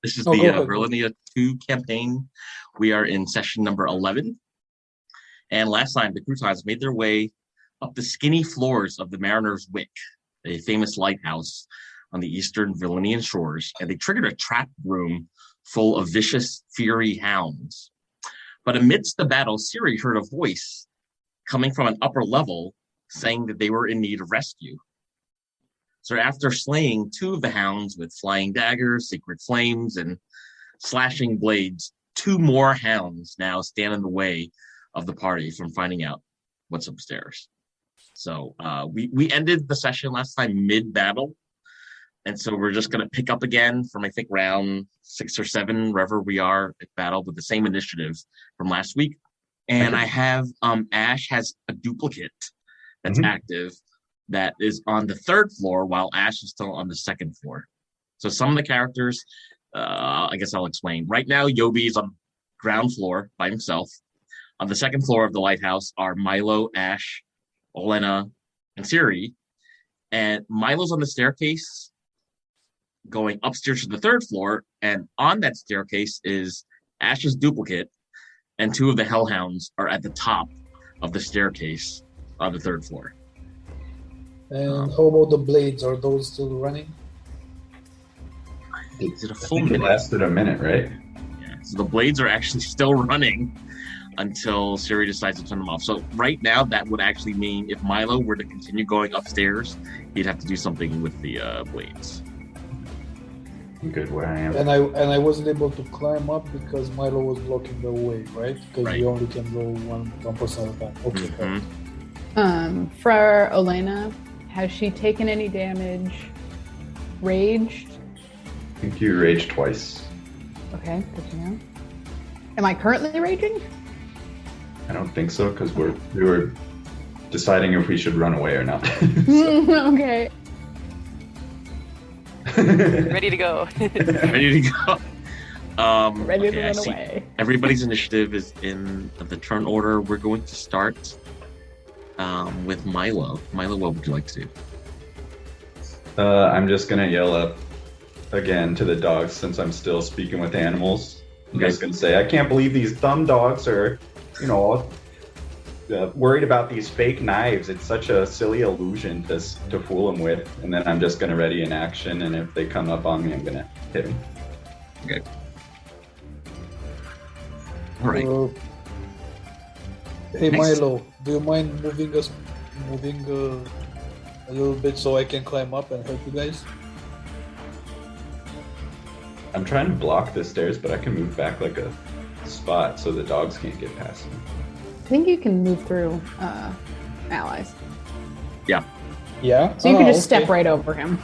This is Oh, the go ahead. Virlinia 2 campaign. We are in session number 11. And last time, the Croutons made their way up the skinny floors of the Mariner's Wick, a famous lighthouse on the eastern Virlinian shores, and they triggered a trap room full of vicious, fiery hounds. But amidst the battle, Siri heard a voice coming from an upper level saying that they were in need of rescue. So after slaying two of the hounds with flying daggers, secret flames, and slashing blades, two more hounds now stand in the way of the party from finding out what's upstairs. So we ended the session last time mid-battle, and so we're just going to pick up again from, I think, round 6 or 7, wherever we are at battle, with the same initiative from last week. And I have Ash has a duplicate that's active that is on the 3rd floor, while Ash is still on the 2nd floor. So some of the characters, I guess I'll explain. Right now, Yobi is on ground floor by himself. On the 2nd floor of the lighthouse are Milo, Ash, Olena, and Siri. And Milo's on the staircase going upstairs to the 3rd floor. And on that staircase is Ash's duplicate. And 2 of the hellhounds are at the top of the staircase on the 3rd floor. And how about the blades? Are those still running? Is it a full minute? It lasted a minute, right? Yeah, so the blades are actually still running until Siri decides to turn them off. So right now, that would actually mean if Milo were to continue going upstairs, he'd have to do something with the blades. I'm good where I am. And I wasn't able to climb up because Milo was blocking the way, right? Because you only can go one person at a time. Okay. For Olena, has she taken any damage? Raged? I think you raged twice. Okay, good to know. Am I currently raging? I don't think so, because we were deciding if we should run away or not. Okay. Ready to go. Ready to go. Ready to run away. Everybody's initiative is in the turn order. We're going to start with Milo. Milo, what would you like to do? I'm just going to yell up again to the dogs since I'm still speaking with animals. I'm just going to say, I can't believe these thumb dogs are, worried about these fake knives. It's such a silly illusion to fool them with. And then I'm just going to ready an action, and if they come up on me, I'm going to hit them. Okay. All right. Hey, next. Milo, do you mind moving a little bit so I can climb up and help you guys? I'm trying to block the stairs, but I can move back like a spot so the dogs can't get past me. I think you can move through allies. Yeah. Yeah? So you can just step right over him.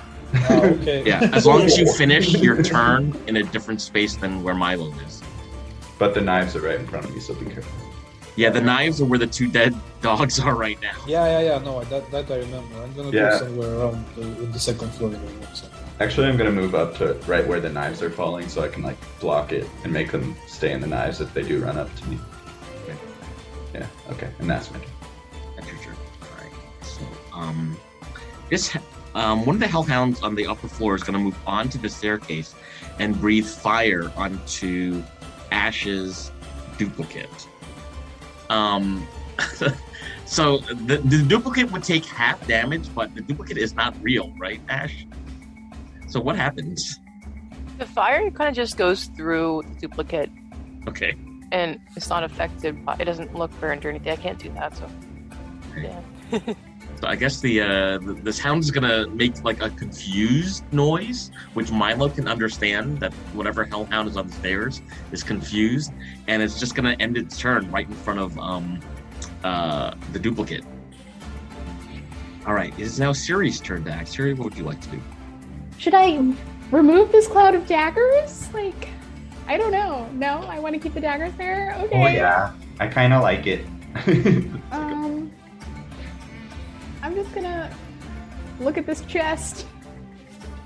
Oh, okay. Yeah, as long as you finish your turn in a different space than where Milo is. But the knives are right in front of me, so be careful. Yeah, the knives are where the 2 dead dogs are right now. Yeah. No, that I remember. I'm gonna go somewhere around in the 2nd floor. Actually, I'm gonna move up to right where the knives are falling, so I can block it and make them stay in the knives if they do run up to me. Okay. Yeah. Okay, and that's my turn. That's your turn. All right. So, this one of the hellhounds on the upper floor is gonna move onto the staircase and breathe fire onto Ash's duplicate. So the duplicate would take half damage, but the duplicate is not real, right, Ash? So what happens? The fire kind of just goes through the duplicate. Okay. And it's not affected by, it doesn't look burned or anything. I can't do that, so. Okay. Yeah. So I guess the hound is gonna make like a confused noise, which Milo can understand that whatever hellhound is on the stairs is confused, and it's just gonna end its turn right in front of the duplicate. All right, it is now Siri's turn to act. Siri, what would you like to do? Should I remove this cloud of daggers? I don't know. No, I want to keep the daggers there. Okay. Oh yeah, I kind of like it. I'm just gonna look at this chest.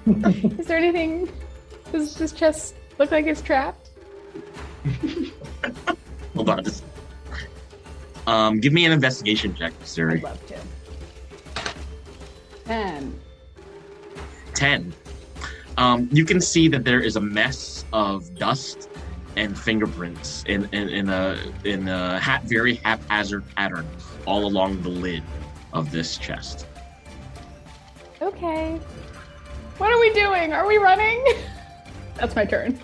Is there anything? Does this chest look like it's trapped? Hold on. Just, give me an investigation check, Siri. I'd love to. 10. 10. You can see that there is a mess of dust and fingerprints in a very haphazard pattern all along the lid of this chest. Okay. What are we doing? Are we running? That's my turn.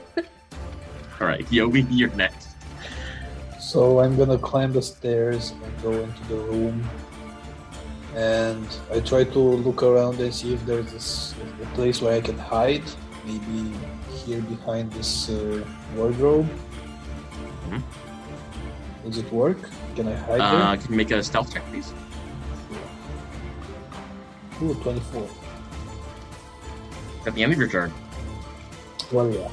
All right, Yobi, you're next. So I'm gonna climb the stairs and go into the room. And I try to look around and see if there's a place where I can hide. Maybe here behind this wardrobe. Mhm. Does it work? Can I hide there? Can you make a stealth check, please? Ooh, 24. At the end of your turn, Well, yeah.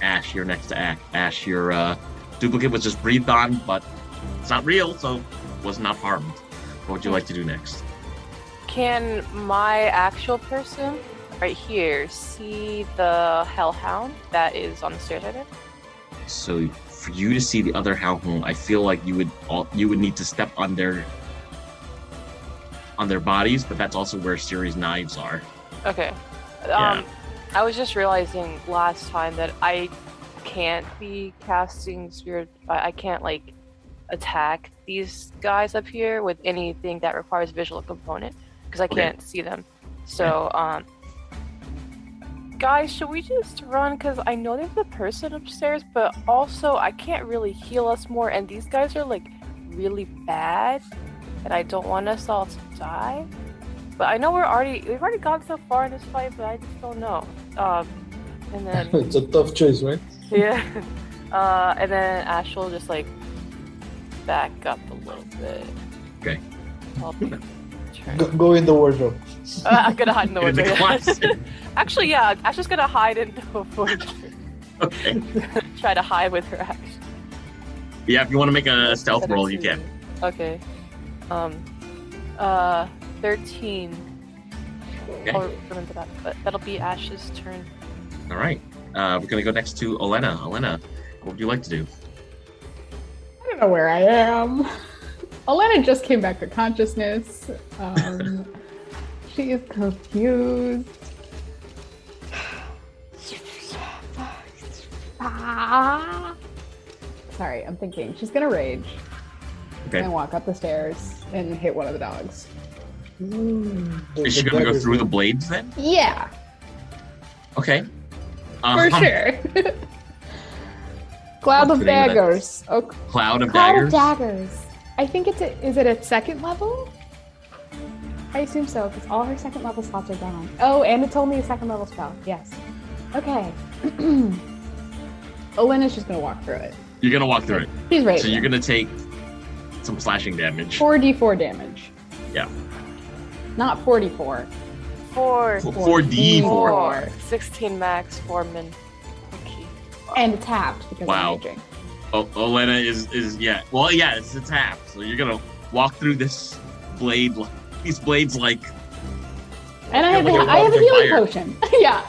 Ash, you're next to act. Ash, your duplicate was just breathed on, but it's not real, so was not harmed. What would you like to do next? Can my actual person right here see the hellhound that is on the stairs right there? So for you to see the other hellhound, I feel like you would need to step on their bodies, but that's also where Siri's knives are. Okay. Yeah. I was just realizing last time that I can't be casting spirit. I can't like attack these guys up here with anything that requires visual component because I can't see them. So, guys, should we just run? Because I know there's a person upstairs, but also I can't really heal us more, and these guys are like really bad, and I don't want us all to die. But I know we've already gone so far in this fight, but I just don't know. And then It's a tough choice, right? yeah, and then Ash will just like back up a little bit. Okay. I'll turn. Go in the wardrobe. I'm gonna hide in the In the wardrobe. closet. Actually, yeah, Ash is gonna hide in the wardrobe. Okay. Try to hide with her action. Yeah, if you want to make a stealth roll, you can. Okay. 13. Okay. I'll remember that, but that'll be Ash's turn. All right. We're gonna go next to Elena. Elena, what would you like to do? I don't know where I am. Elena just came back to consciousness. She is confused. Sorry, I'm thinking. She's gonna rage. Okay. And walk up the stairs and hit one of the dogs. Is she gonna go through the blades then? Yeah, Okay. for sure. Cloud What's of the name of that? daggers. Oh, Cloud of Cloud daggers. of daggers. I think is it a second level? I assume so, because all her second level slots are gone. Oh, and it's only a second level spell. Yes. Okay. Elena's just gonna walk through it. You're gonna walk through it. She's ready. So you're gonna take some slashing damage. 4d4 damage. Yeah. Not 44. 4d4. 16 max, 4 min. Okay. And it's halved because Wow. I'm raging. Elena is yeah. Well, yeah, it's a tap. So you're gonna walk through this blade, these blades like. And I have like a a healing fire. potion. Yeah.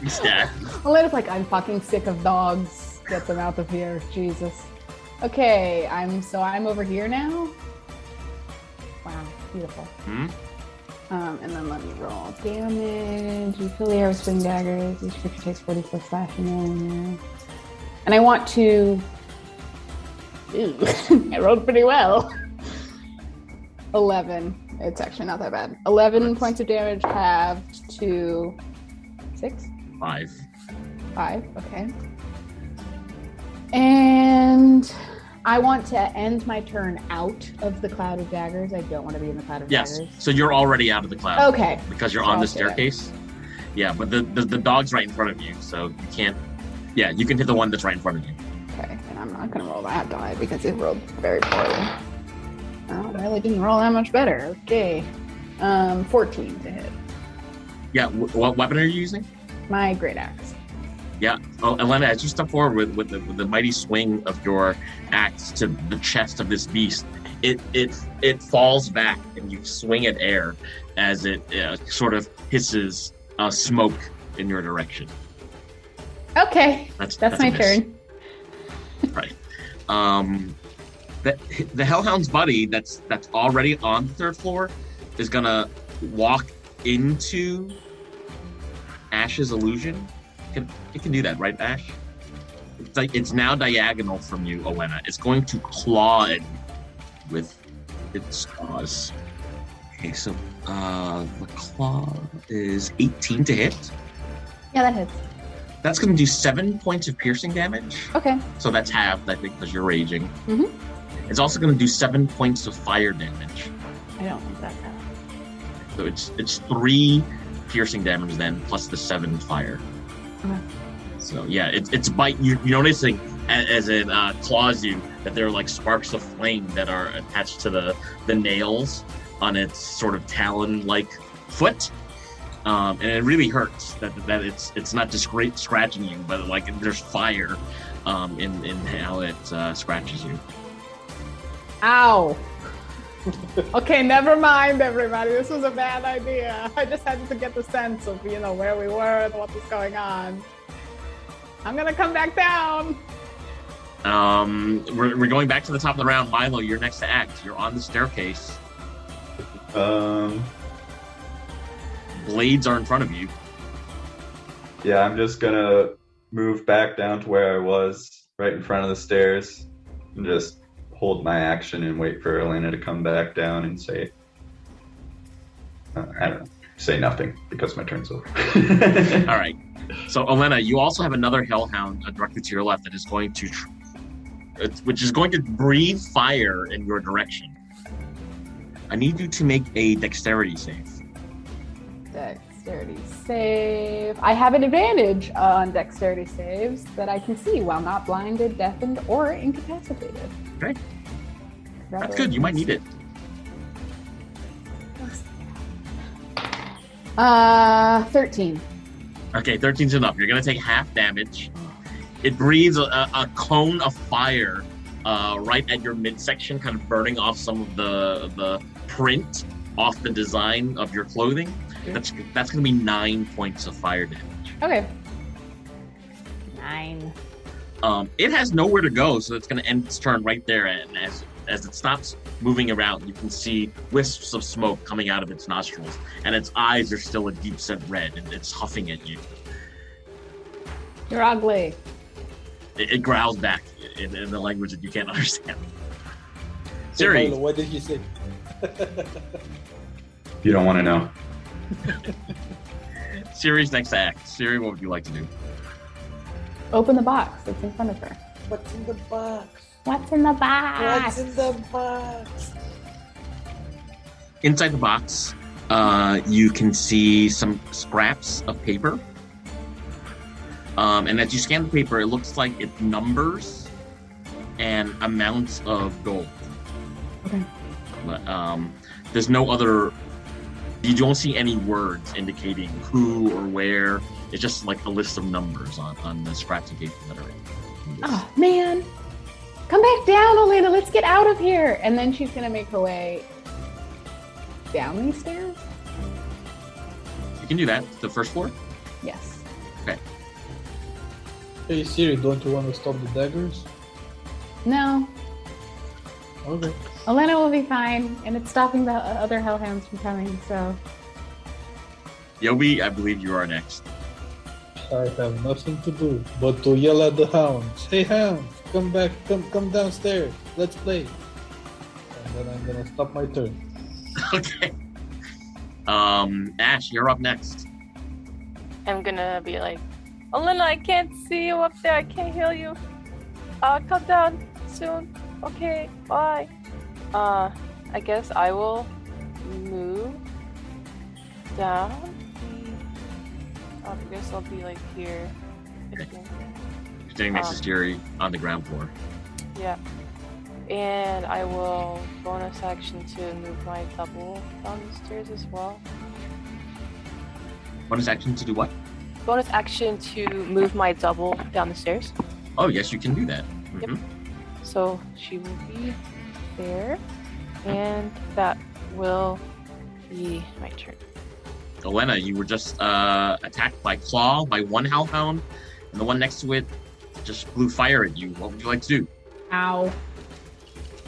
Stack. Elena's like, I'm fucking sick of dogs. Get them out of here. Jesus. Okay, I'm over here now. Wow, beautiful. Hmm? And then let me roll damage. You fill the air with swing daggers. Each creature takes 44 slashing damage. And I want to. Ooh, I rolled pretty well. 11. It's actually not that bad. 11 points of damage halved to 6? 5. 5, okay. And I want to end my turn out of the cloud of daggers. I don't want to be in the cloud of Yes. daggers. So you're already out of the cloud. Okay. Because you're So on the I'll say that. staircase. Yeah, but the dog's right in front of you, so you can't. Yeah, you can hit the one that's right in front of you. Okay, and I'm not going to roll that die because it rolled very poorly. Oh, it really didn't roll that much better. Okay. 14 to hit. Yeah. What weapon are you using? My great axe. Yeah. Oh, Elena, as you step forward with the mighty swing of your axe to the chest of this beast, it falls back and you swing at air as it sort of hisses smoke in your direction. Okay, That's that's a my miss. turn. Right. The Hellhound's buddy that's already on the third floor is gonna walk into Ash's illusion. It can do that, right, Ash? It's like it's now diagonal from you, Elena. It's going to claw at you with its claws. Okay, so the claw is 18 to hit. Yeah, that hits. That's going to do 7 points of piercing damage. Okay. So that's halved, I think, because you're raging. Mm-hmm. It's also going to do 7 points of fire damage. I don't think that's half. So it's 3 piercing damage then, plus the 7 fire. Okay. So yeah, it's bite. You're noticing as it claws you that there are like sparks of flame that are attached to the nails on its sort of talon-like foot, and it really hurts that it's not just scratching you, but like there's fire in how it scratches you. Ow. Okay, never mind, everybody. This was a bad idea. I just had to get the sense of, where we were and what was going on. I'm gonna come back down. We're going back to the top of the round. Milo, you're next to act. You're on the staircase. Blades are in front of you. Yeah, I'm just gonna move back down to where I was, right in front of the stairs, and just hold my action and wait for Elena to come back down and say, I don't know, say nothing because my turn's over. All right. So Elena, you also have another hellhound directly to your left that is going to, which is going to breathe fire in your direction. I need you to make a dexterity save. Dexterity save. I have an advantage on dexterity saves that I can see while not blinded, deafened, or incapacitated. Okay. That's good. You might need it. 13. Okay, 13's enough. You're going to take half damage. It breathes a cone of fire right at your midsection, kind of burning off some of the print off the design of your clothing. That's going to be 9 points of fire damage. Okay. 9. It has nowhere to go, so it's going to end its turn right there. And as it stops moving around, you can see wisps of smoke coming out of its nostrils, and its eyes are still a deep set red, and it's huffing at you. You're ugly. It growls back in the language that you can't understand. Siri. Milo, what did you say? You don't want to know. Siri's next to act. Siri, what would you like to do? Open the box that's in front of her. What's in the box? What's in the box? What's in the box? Inside the box, you can see some scraps of paper. And as you scan the paper, it looks like it numbers and amounts of gold. Okay. But there's no other. You don't see any words indicating who or where. It's just like a list of numbers on the scraps of paper that are in this. Oh, man. Come back down, Elena. Let's get out of here. And then she's going to make her way down these stairs? You can do that. The first floor? Yes. Okay. Hey Siri, don't you want to stop the daggers? No. Okay. Elena will be fine, and it's stopping the other hellhounds from coming, so... Yobi, I believe you are next. I have nothing to do but to yell at the hounds. Hey hounds, come back, come downstairs. Let's play. And then I'm gonna stop my turn. Okay. Ash, you're up next. I'm gonna be like, Elena, I can't see you up there. I can't heal you. Come down soon. Okay, bye. I guess I will move down. I guess I'll be like here. Okay. You're standing next to Jerry on the ground floor. Yeah. And I will bonus action to move my double down the stairs as well. Bonus action to do what? Bonus action to move my double down the stairs. Oh, yes, you can do that. Yep. Mhm. So she will be there. And that will be my turn. Elena, you were just attacked by Claw, by one hellhound, and the one next to it just blew fire at you. What would you like to do? Ow.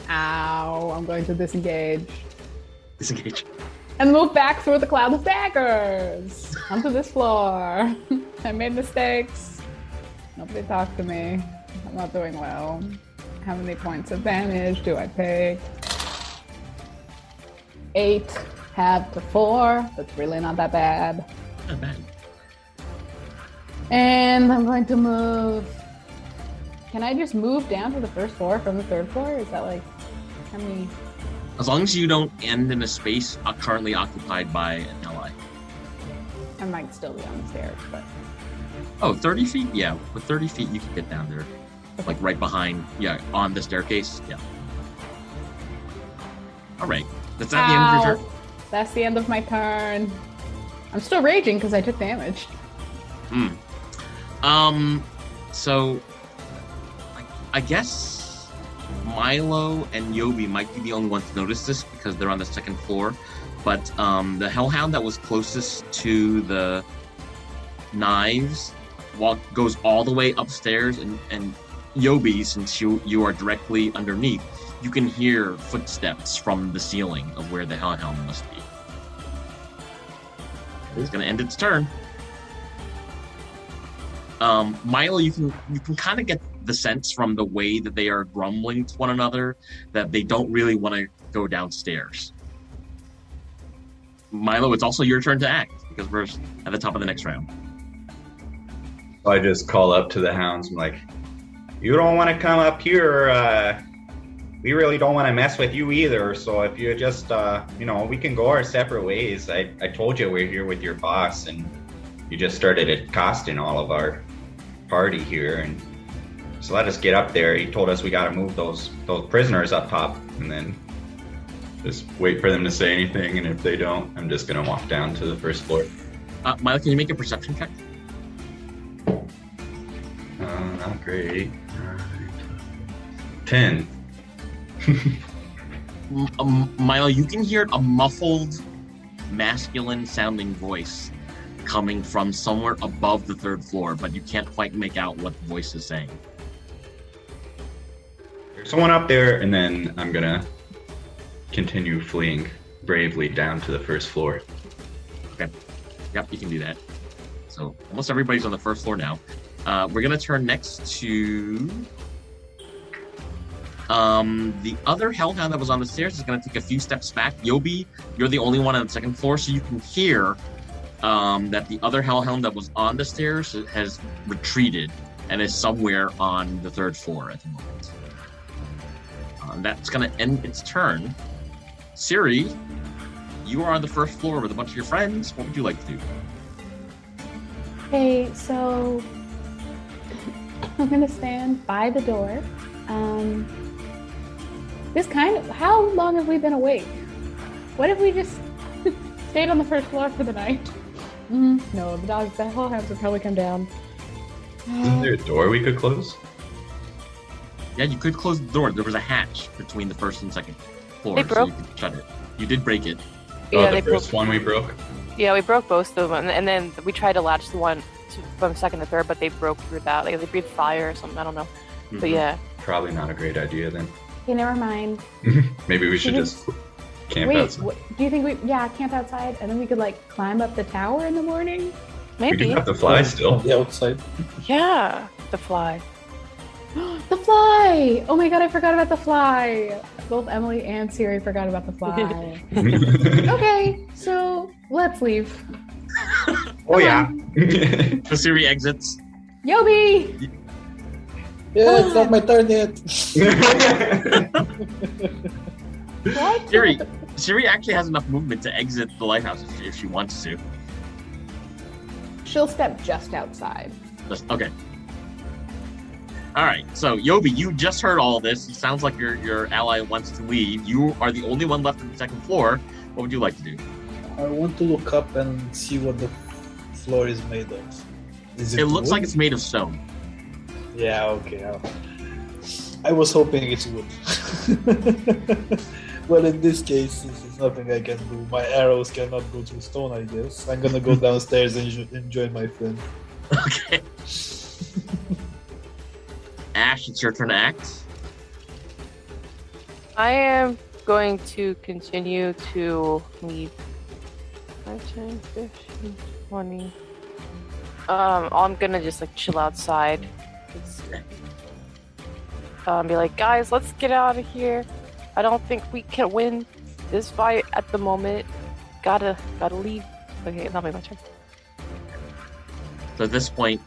Ow. I'm going to disengage. Disengage. And move back through the cloud of daggers onto this floor. I made mistakes. Nobody talk to me. I'm not doing well. How many points of damage do I take? 8 halved to 4. That's really not that bad. Not bad. And I'm going to move. Can I just move down to the first floor from the third floor? Is that like how many? As long as you don't end in a space currently occupied by an ally. I might still be on the stairs, but. Oh, 30 feet? Yeah, with 30 feet you can get down there. Okay. Like right behind, yeah, on the staircase. Yeah. All right. That's at the end of your turn. That's the end of my turn. I'm still raging because I took damage. So I guess Milo and Yobi might be the only ones to notice this because they're on the second floor. But the Hellhound that was closest to the knives goes all the way upstairs, and Yobi, since you are directly underneath, you can hear footsteps from the ceiling of where the Hellhound must be. It's gonna end its turn. Milo, you can kind of get the sense from the way that they are grumbling to one another that they don't really want to go downstairs. Milo, it's also your turn to act because we're at the top of the next round. I just call up to the hounds. I'm like, you don't want to come up here. We really don't want to mess with you either. So if you just, we can go our separate ways. I told you we're here with your boss, and you just started accosting all of our party here. And so let us get up there. He told us we got to move those prisoners up top, and then just wait for them to say anything. And if they don't, I'm just going to walk down to the first floor. Milo, can you make a perception check? Not great. 10. Milo, you can hear a muffled, masculine-sounding voice coming from somewhere above the third floor, but you can't quite make out what the voice is saying. There's someone up there, and then I'm gonna continue fleeing bravely down to the first floor. Okay. Yep, you can do that. So almost everybody's on the first floor now. We're gonna turn next to the other Hellhound that was on the stairs is gonna take a few steps back. Yobi, you're the only one on the second floor, so you can hear that the other Hellhound that was on the stairs has retreated and is somewhere on the third floor at the moment. That's gonna end its turn. Siri, you are on the first floor with a bunch of your friends. What would you like to do? Okay, so I'm gonna stand by the door. How long have we been awake? What if we just stayed on the first floor for the night? No, the hellhounds would probably come down. Isn't there a door we could close? Yeah, you could close the door. There was a hatch between the first and second floor, They broke. so you could shut it. You did break it. Yeah, the they first broke. one we broke? Yeah, we broke both of them, and then we tried to latch the one from second to third, but they broke through that. Like they breathed fire or something. I don't know. But yeah, Probably not a great idea then. Okay, never mind. Maybe we should Mhm. just camp Wait, outside. do you think camp outside and then we could like climb up the tower in the morning? We maybe. do have to fly still. On the outside. Yeah, the fly. The fly! Oh my god, I forgot about the fly. Both Emily and Siri forgot about the fly. Okay, so let's leave. Oh yeah. So Siri exits. Yobi! Yeah, it's not my turn yet. What? Siri actually has enough movement to exit the lighthouse if she wants to. She'll step just outside. Okay. All right. So Yobi, you just heard all this. It sounds like your ally wants to leave. You are the only one left on the second floor. What would you like to do? I want to look up and see what the floor is made of. Is It looks wood? like it's made of stone. Yeah, okay. I was hoping it's wood. Well, in this case, this is nothing I can do. My arrows cannot go through stone, I guess. I'm gonna go downstairs and enjoy my friend. Okay. Ash, it's your turn to act. I am going to continue to leave 5, 10, 15, 20. I'm gonna just like chill outside. Be like, guys, let's get out of here. I don't think we can win this fight at the moment. Gotta leave. Okay, that'll be my turn. So at this point,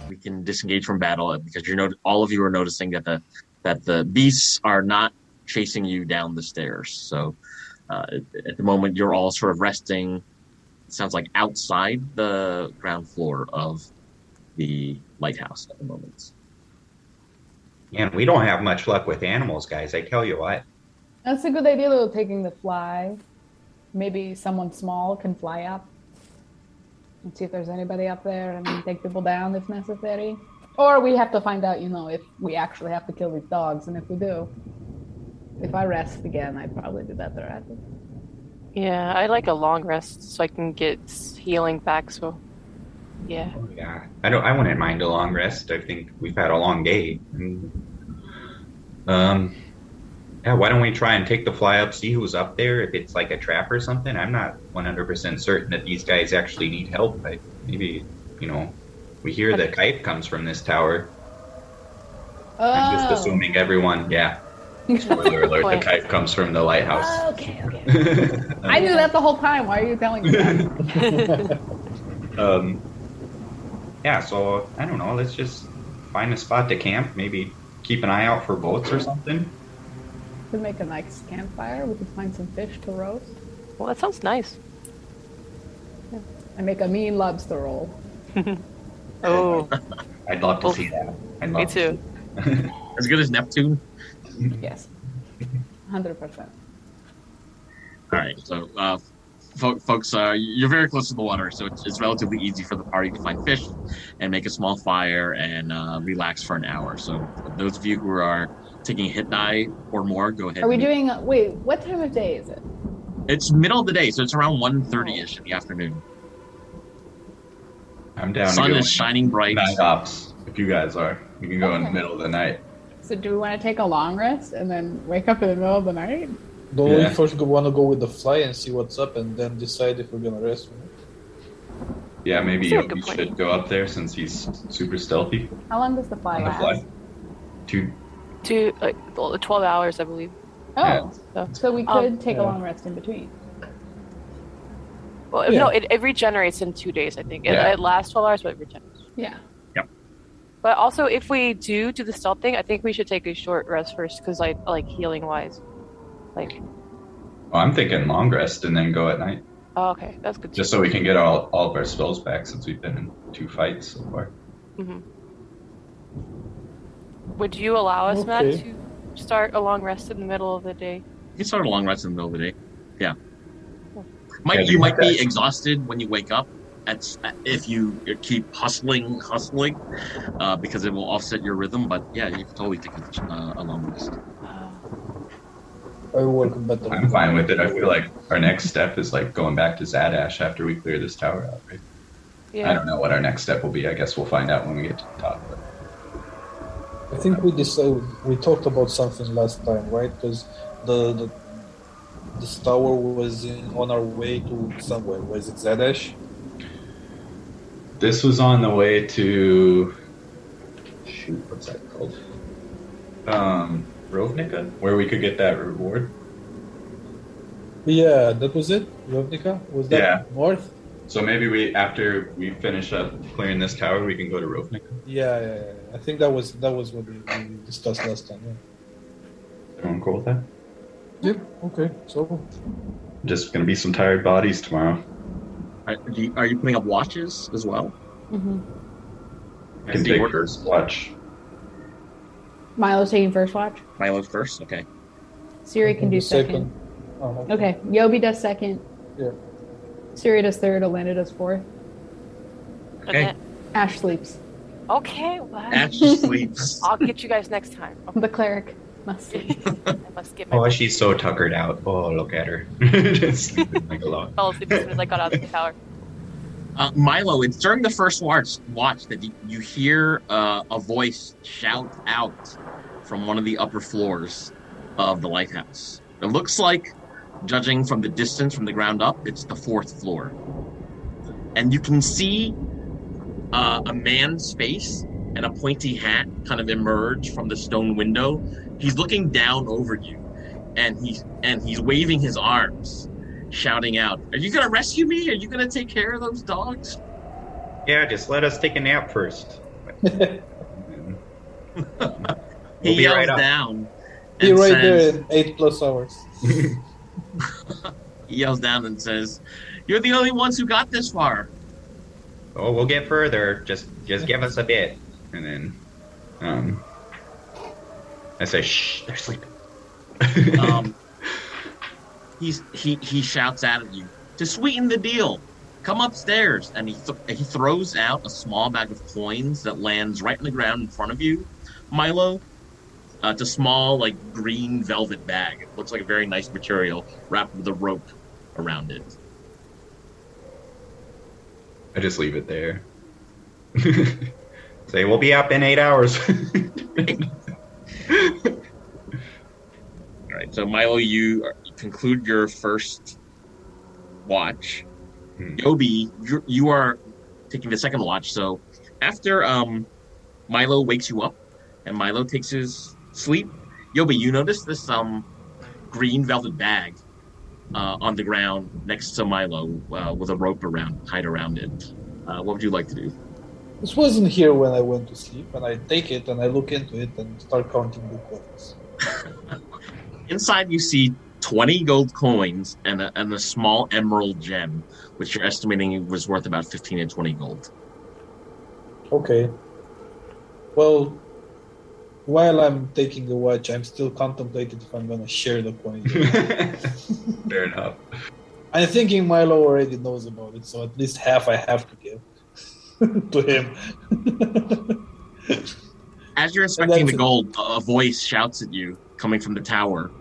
we can disengage from battle because all of you are noticing that the beasts are not chasing you down the stairs. So at the moment, you're all sort of resting. It sounds like outside the ground floor of the lighthouse at the moment. And we don't have much luck with animals, guys. I tell you what. That's a good idea, though, taking the fly. Maybe someone small can fly up and see if there's anybody up there and take people down if necessary. Or we have to find out, if we actually have to kill these dogs. And if we do, if I rest again, I'd probably do that theoretically. Yeah, I like a long rest so I can get healing back. So, yeah. Oh, yeah. I wouldn't mind a long rest. I think we've had a long day. Yeah, why don't we try and take the fly up, see who's up there, if it's like a trap or something? I'm not 100% certain that these guys actually need help. Maybe, we hear the kife comes from this tower. Oh. I'm just assuming everyone, yeah. Spoiler alert, the kife comes from the lighthouse. Okay. I knew that the whole time. Why are you telling me that? Yeah, so, I don't know, let's just find a spot to camp, maybe keep an eye out for boats or something. We could make a nice campfire. We could find some fish to roast. Well, that sounds nice. Yeah. And make a mean lobster roll. Oh. I'd love to see that. Me too. As good as Neptune? Yes. 100%. All right, so folks, you're very close to the water, so it's relatively easy for the party to find fish and make a small fire and relax for an hour. So those of you who are taking a hit die or more, go ahead. Are we doing? Wait, what time of day is it? It's middle of the day, so it's around 1:30ish in the afternoon. I'm down. Sun to go is shining bright. Night ops, if you guys are. We can go in the middle of the night. So do we want to take a long rest and then wake up in the middle of the night? Don't we first want to go with the fly and see what's up and then decide if we're going to rest? Yeah, maybe That's a Yogi good point. should go up there since he's super stealthy. How long does the fly On the last? fly. 12 hours, I believe. Oh, Yeah. so we could take a long rest in between. Well, no, it regenerates in 2 days, I think. Yeah. It lasts 12 hours, but it regenerates. Yeah. But also, if we do the stealth thing, I think we should take a short rest first, because like healing wise, like. Oh, I'm thinking long rest and then go at night, Oh, okay, that's good. just so we can get all of our spells back since we've been in 2 fights so far. Mm-hmm. Would you allow us, Matt, Okay. to start a long rest in the middle of the day? You can start a long rest in the middle of the day. Yeah. Yeah, You might be that. exhausted when you wake up. If you keep hustling, because it will offset your rhythm. But yeah, you can totally take a long rest. I work better. I'm fine with it. I feel like our next step is like going back to Zadash after we clear this tower out, right? Yeah. I don't know what our next step will be. I guess we'll find out when we get to the top. But I think we talked about something last time, right? Because this tower was on our way to somewhere. Was it Zadash? this was on the way to what's that called? Rovnika, where we could get that reward. Yeah, that was it. Rovnika, was that Yeah. north? So maybe after we finish up clearing this tower, we can go to Rovnika. Yeah. I think that was what we discussed last time. Yeah. Everyone cool with that? Yep. Okay. So Just gonna be some tired bodies tomorrow. Are you putting up watches as well? Mm-hmm. I can the take order? first watch. Milo's taking first watch. Milo first. Okay. Siri can do second. Oh, Okay. Yobi does second. Yeah. Siri does third. Elena does fourth. Okay. Ash sleeps. Okay, well, Ash sleeps. I'll get you guys next time. Okay. The cleric must sleep. I must get my Oh, she's so tuckered out. Oh, look at her. Just sleeping like a lot. fell asleep as soon as I got out of the tower. Milo, it's during the first watch that you hear a voice shout out from one of the upper floors of the lighthouse. It looks like judging from the distance from the ground up, it's the 4th floor. And you can see a man's face and a pointy hat kind of emerge from the stone window. He's looking down over you, and he's waving his arms, shouting out, "Are you gonna rescue me? Are you gonna take care of those dogs?" Yeah, just let us take a nap first. He be yells right up. down. Be and right says- there in 8+ hours. He yells down and says, "You're the only ones who got this far." Oh, we'll get further. Just give us a bit. And then, I say, "Shh, they're sleeping." He shouts out at you to sweeten the deal. Come upstairs, and he throws out a small bag of coins that lands right on the ground in front of you, Milo. It's a small, like, green velvet bag. It looks like a very nice material wrapped with a rope around it. I just leave it there. Say, we'll be up in 8 hours. All right, so Milo, you conclude your first watch. Yobi, you are taking the second watch. So after Milo wakes you up and Milo takes his sleep, Yobi, you notice this green velvet bag on the ground next to Milo with a rope tied around it. What would you like to do? This wasn't here when I went to sleep, and I take it and I look into it and start counting the coins. Inside, you see 20 gold coins and a small emerald gem, which you're estimating was worth about 15 and 20 gold. Okay. Well, while I'm taking the watch, I'm still contemplating if I'm going to share the coins. Fair enough. I'm thinking Milo already knows about it, so at least half I have to give to him. As you're inspecting the gold, a voice shouts at you coming from the tower,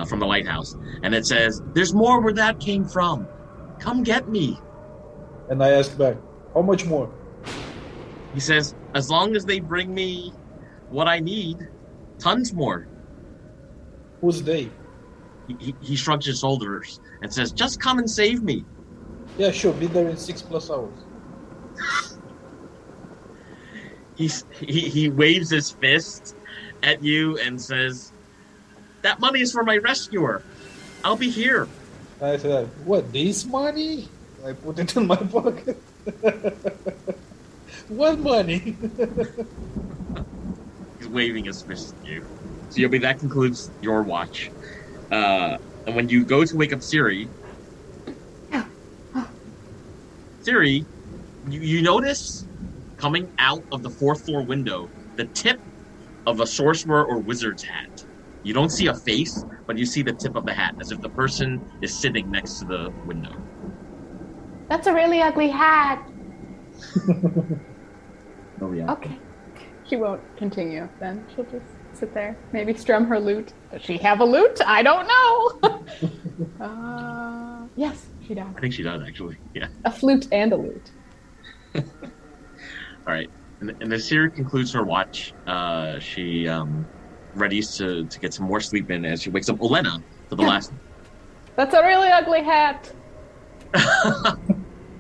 from the lighthouse, and it says, "There's more where that came from. Come get me." And I ask back, how much more? He says, "As long as they bring me what I need, tons more." Who's they? He shrugs his shoulders and says, "Just come and save me." Yeah, sure, be there in 6+ hours. He waves his fist at you and says, "That money is for my rescuer. I'll be here." I said, what, this money? I put it in my pocket. What money? He's waving his fist at you. So Yobi, that concludes your watch. And when you go to wake up Siri, you notice coming out of the 4th floor window the tip of a sorcerer or wizard's hat. You don't see a face, but you see the tip of the hat, as if the person is sitting next to the window. That's a really ugly hat. Oh yeah. Okay. She won't continue then. She'll just sit there. Maybe strum her lute. Does she have a lute? I don't know. Yes, she does. I think she does, actually. Yeah. A flute and a lute. All right. And as Siri concludes her watch, she readies to get some more sleep in as she wakes up Olena for the last. That's a really ugly hat.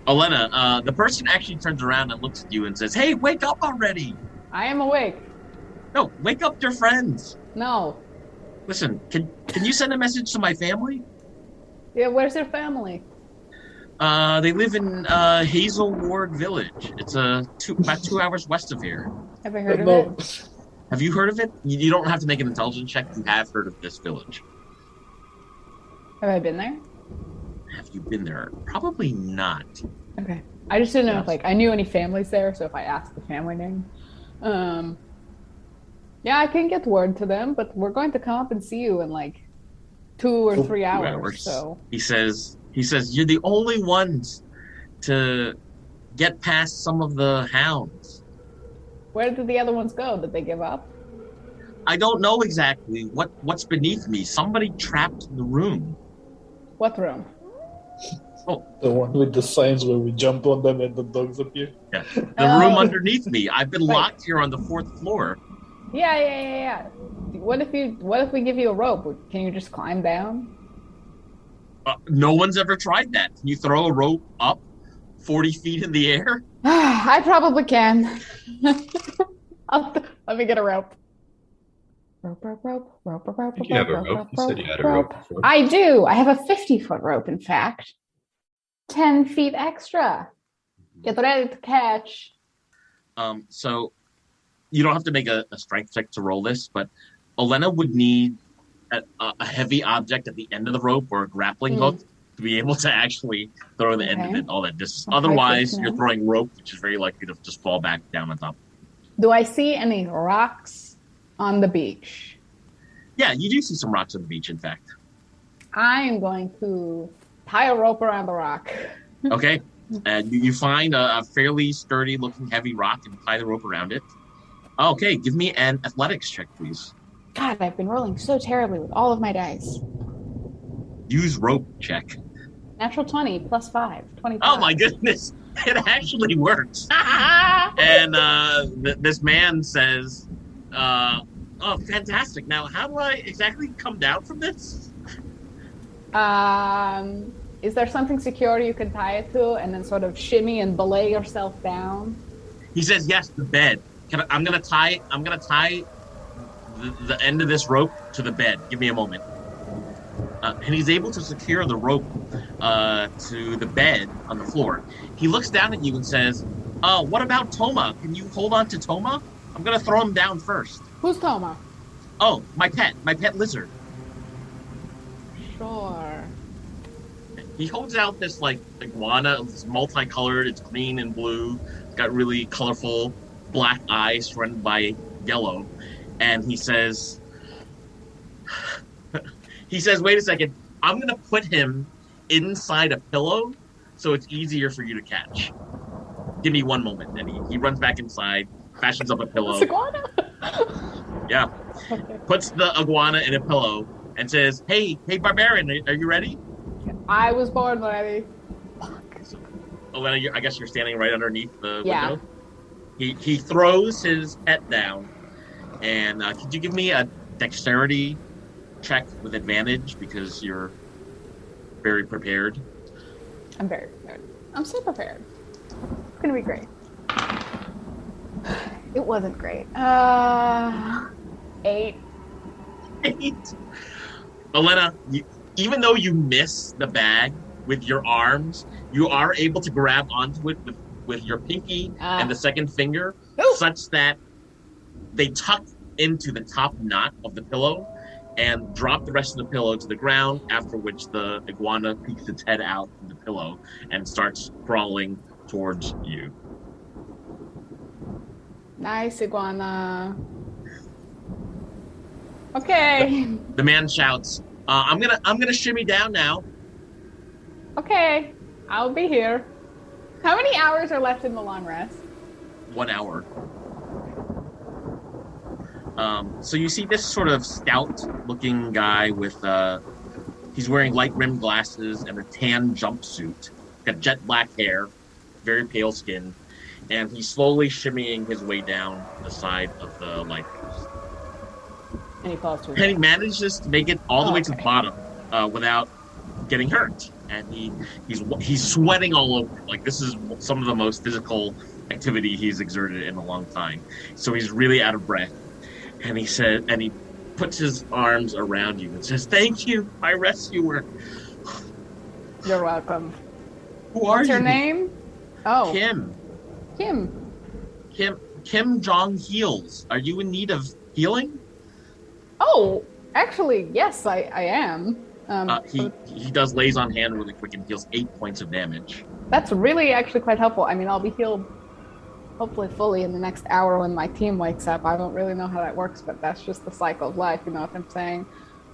Olena, the person actually turns around and looks at you and says, "Hey, wake up already!" I am awake. No, wake up your friends. No. Listen, can you send a message to my family? Yeah, where's your family? They live in Hazel Ward Village. It's about 2 hours west of here. Have I heard of No. it? Have you heard of it? You don't have to make an intelligence check. You have heard of this village. Have I been there? Have you been there? Probably not. Okay. I just didn't know if Yes. I knew any families there, so if I asked the family name. Yeah, I can get word to them, but we're going to come up and see you in like 2 or 3 2 hours. So He says you're the only ones to get past some of the hounds. where did the other ones go? Did they give up? I don't know exactly what's beneath me. Somebody trapped the room. What room? The one with the signs where we jump on them and the dogs appear. Yeah. The room underneath me. I've been Right. locked here on the 4th floor. Yeah. What if we give you a rope? Can you just climb down? No one's ever tried that. Can you throw a rope up 40 feet in the air? I probably can. Let me get a rope. Rope. think you have a rope. You said you had a rope before. I do. I have a 50-foot rope, in fact. 10 feet extra. Get ready to catch. So you don't have to make a strength check to roll this, but Elena would need a heavy object at the end of the rope or a grappling hook to be able to actually throw the end of it all that distance. Okay, Otherwise, you're throwing rope, which is very likely to just fall back down on top. Do I see any rocks on the beach? Yeah, you do see some rocks on the beach, in fact. I am going to tie a rope around the rock. Okay. And you find a fairly sturdy-looking heavy rock and tie the rope around it. Okay, give me an athletics check, please. God, I've been rolling so terribly with all of my dice. Use rope check. Natural 20 plus 5. 25. Oh my goodness, it actually works. And this man says, oh, fantastic. Now, how do I exactly come down from this? Is there something secure you can tie it to and then sort of shimmy and belay yourself down? He says, yes, the bed. I'm gonna tie the end of this rope to the bed. Give me a moment. And he's able to secure the rope to the bed on the floor. He looks down at you and says, what about Toma? Can you hold on to Toma? I'm gonna throw him down first. Who's Toma? Oh, my pet lizard. Sure. He holds out this like iguana. It's multicolored. It's green and blue. It's got really colorful black eyes surrounded by yellow. And he says, wait a second. I'm going to put him inside a pillow so it's easier for you to catch. Give me one moment. And he runs back inside, fashions up a pillow. Iguana? Yeah. Okay. Puts the iguana in a pillow and says, hey, barbarian, are you ready? I was born ready. Elena, I guess you're standing right underneath the window. He throws his pet down. And could you give me a dexterity check with advantage because you're very prepared? I'm very prepared. I'm so prepared. It's going to be great. It wasn't great. 8. 8. Elena, even though you miss the bag with your arms, you are able to grab onto it with your pinky and the second finger, such that they tuck into the top knot of the pillow and drop the rest of the pillow to the ground, after which the iguana peeks its head out from the pillow and starts crawling towards you. Nice, iguana. Okay. The man shouts, I'm gonna shimmy down now. Okay, I'll be here. How many hours are left in the long rest? 1 hour. So you see this sort of stout-looking guy with, he's wearing light-rimmed glasses and a tan jumpsuit. Got jet black hair, very pale skin, and he's slowly shimmying his way down the side of the lighthouse. And he falls to his And he manages to make it all the way to the bottom without getting hurt. And he's sweating all over. Like, this is some of the most physical activity he's exerted in a long time. So he's really out of breath. And he puts his arms around you and says, "Thank you, my rescuer." You're welcome. Who are you? What's your name? Oh. Kim Jong Heals. Are you in need of healing? Oh, actually, yes, I am. He does lays on hand really quick and heals 8 points of damage. That's really actually quite helpful. I mean, I'll be healed hopefully fully in the next hour when my team wakes up. I don't really know how that works, but that's just the cycle of life, you know what I'm saying?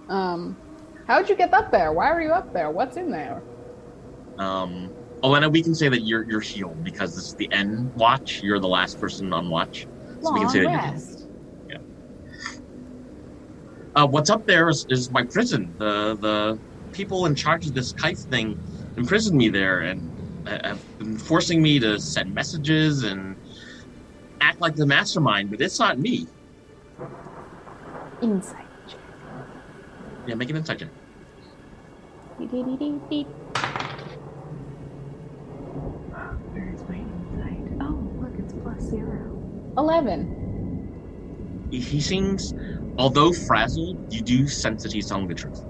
How'd you get up there? Why are you up there? What's in there? Elena, we can say that you're healed because this is the end watch. You're the last person on watch. So we can say that you're healed. Yeah. What's up there is my prison. The people in charge of this kife thing imprisoned me there and have been forcing me to send messages and act like the mastermind, but it's not me. Insight check. Yeah, make an insight check. Dee-dee-dee-dee-dee. Where's my insight? Oh, look, it's +0. 11. He seems, although frazzled, you do sense that he's telling the truth.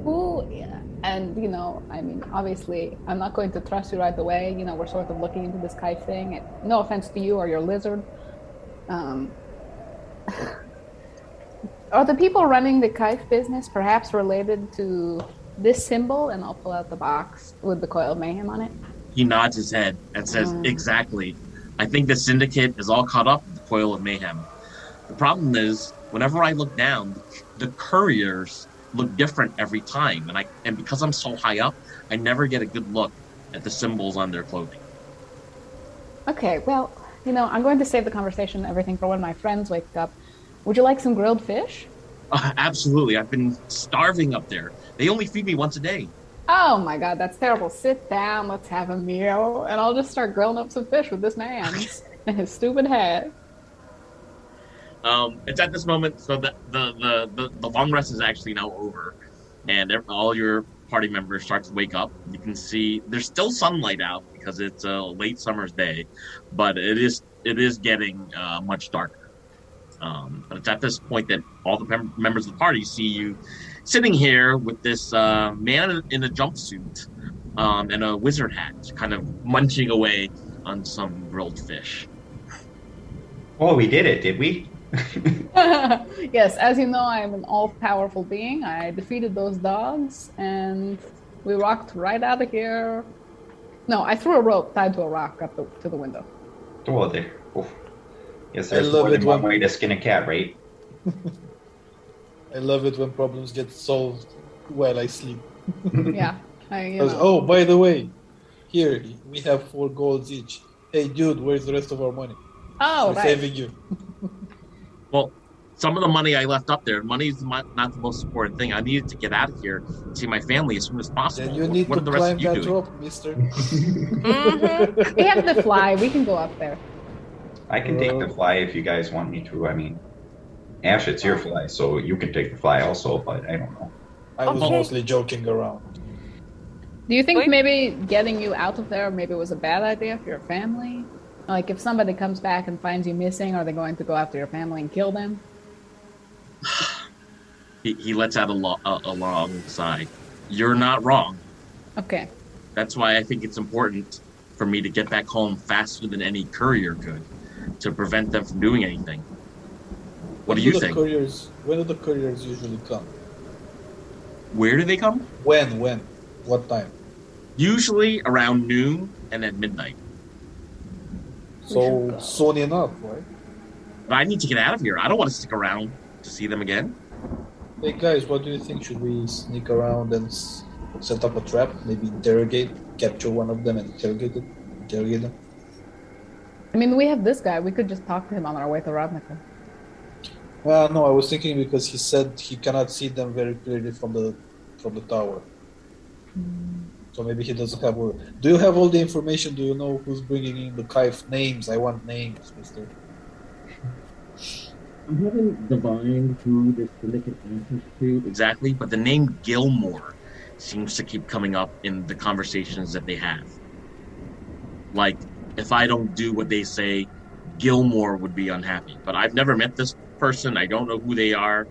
Ooh, yeah. And, I mean, obviously, I'm not going to trust you right away. We're sort of looking into this kife thing. No offense to you or your lizard. Are the people running the kife business perhaps related to this symbol? And I'll pull out the box with the coil of mayhem on it. He nods his head and says, exactly. I think the syndicate is all caught up with the coil of mayhem. The problem is, whenever I look down, the couriers look different every time. And because I'm so high up, I never get a good look at the symbols on their clothing. Okay, well, I'm going to save the conversation and everything for when my friends wake up. Would you like some grilled fish? Absolutely. I've been starving up there. They only feed me once a day. Oh my God, that's terrible. Sit down, let's have a meal, and I'll just start grilling up some fish with this man and his stupid head. It's at this moment, so the long rest is actually now over, and all your party members start to wake up. You can see there's still sunlight out because it's a late summer's day, but it is getting much darker. But it's at this point that all the members of the party see you sitting here with this man in a jumpsuit and a wizard hat, kind of munching away on some grilled fish. Oh, we did it, did we? Yes, as you know, I am an all-powerful being. I defeated those dogs, and we walked right out of here. No, I threw a rope tied to a rock up to the window. Oh, there. Oh. Yes, there's more than one way to skin a cat, right? I love it when problems get solved while I sleep. Yeah. Oh, by the way, here, we have 4 golds each. Hey, dude, where's the rest of our money? Oh, We're right. saving you. Well, some of the money I left up there, money is not the most important thing. I needed to get out of here and see my family as soon as possible. Then you need to climb that rope, mister. Mm-hmm. We have to fly. We can go up there. I can take the fly if you guys want me to. I mean, Ash, it's your fly, so you can take the fly also, but I don't know. I was mostly joking around. Do you think maybe getting you out of there maybe was a bad idea for your family? Like, if somebody comes back and finds you missing, are they going to go after your family and kill them? He lets out a long sigh. You're not wrong. Okay. That's why I think it's important for me to get back home faster than any courier could, to prevent them from doing anything. What do you think? When do the couriers usually come? Where do they come? When? What time? Usually around noon and at midnight. So soon enough, right? But I need to get out of here. I don't want to stick around to see them again. Hey guys, what do you think? Should we sneak around and set up a trap? Maybe capture one of them and interrogate them? I mean, we have this guy. We could just talk to him on our way to Rovnika. Well, no, I was thinking because he said he cannot see them very clearly from the tower. So maybe he doesn't have. Do you have all the information? Do you know who's bringing in the kife names? I want names, mister. I haven't divined who this syndicate answers to exactly, but the name Gilmore seems to keep coming up in the conversations that they have. Like, if I don't do what they say, Gilmore would be unhappy. But I've never met this person. I don't know who they are.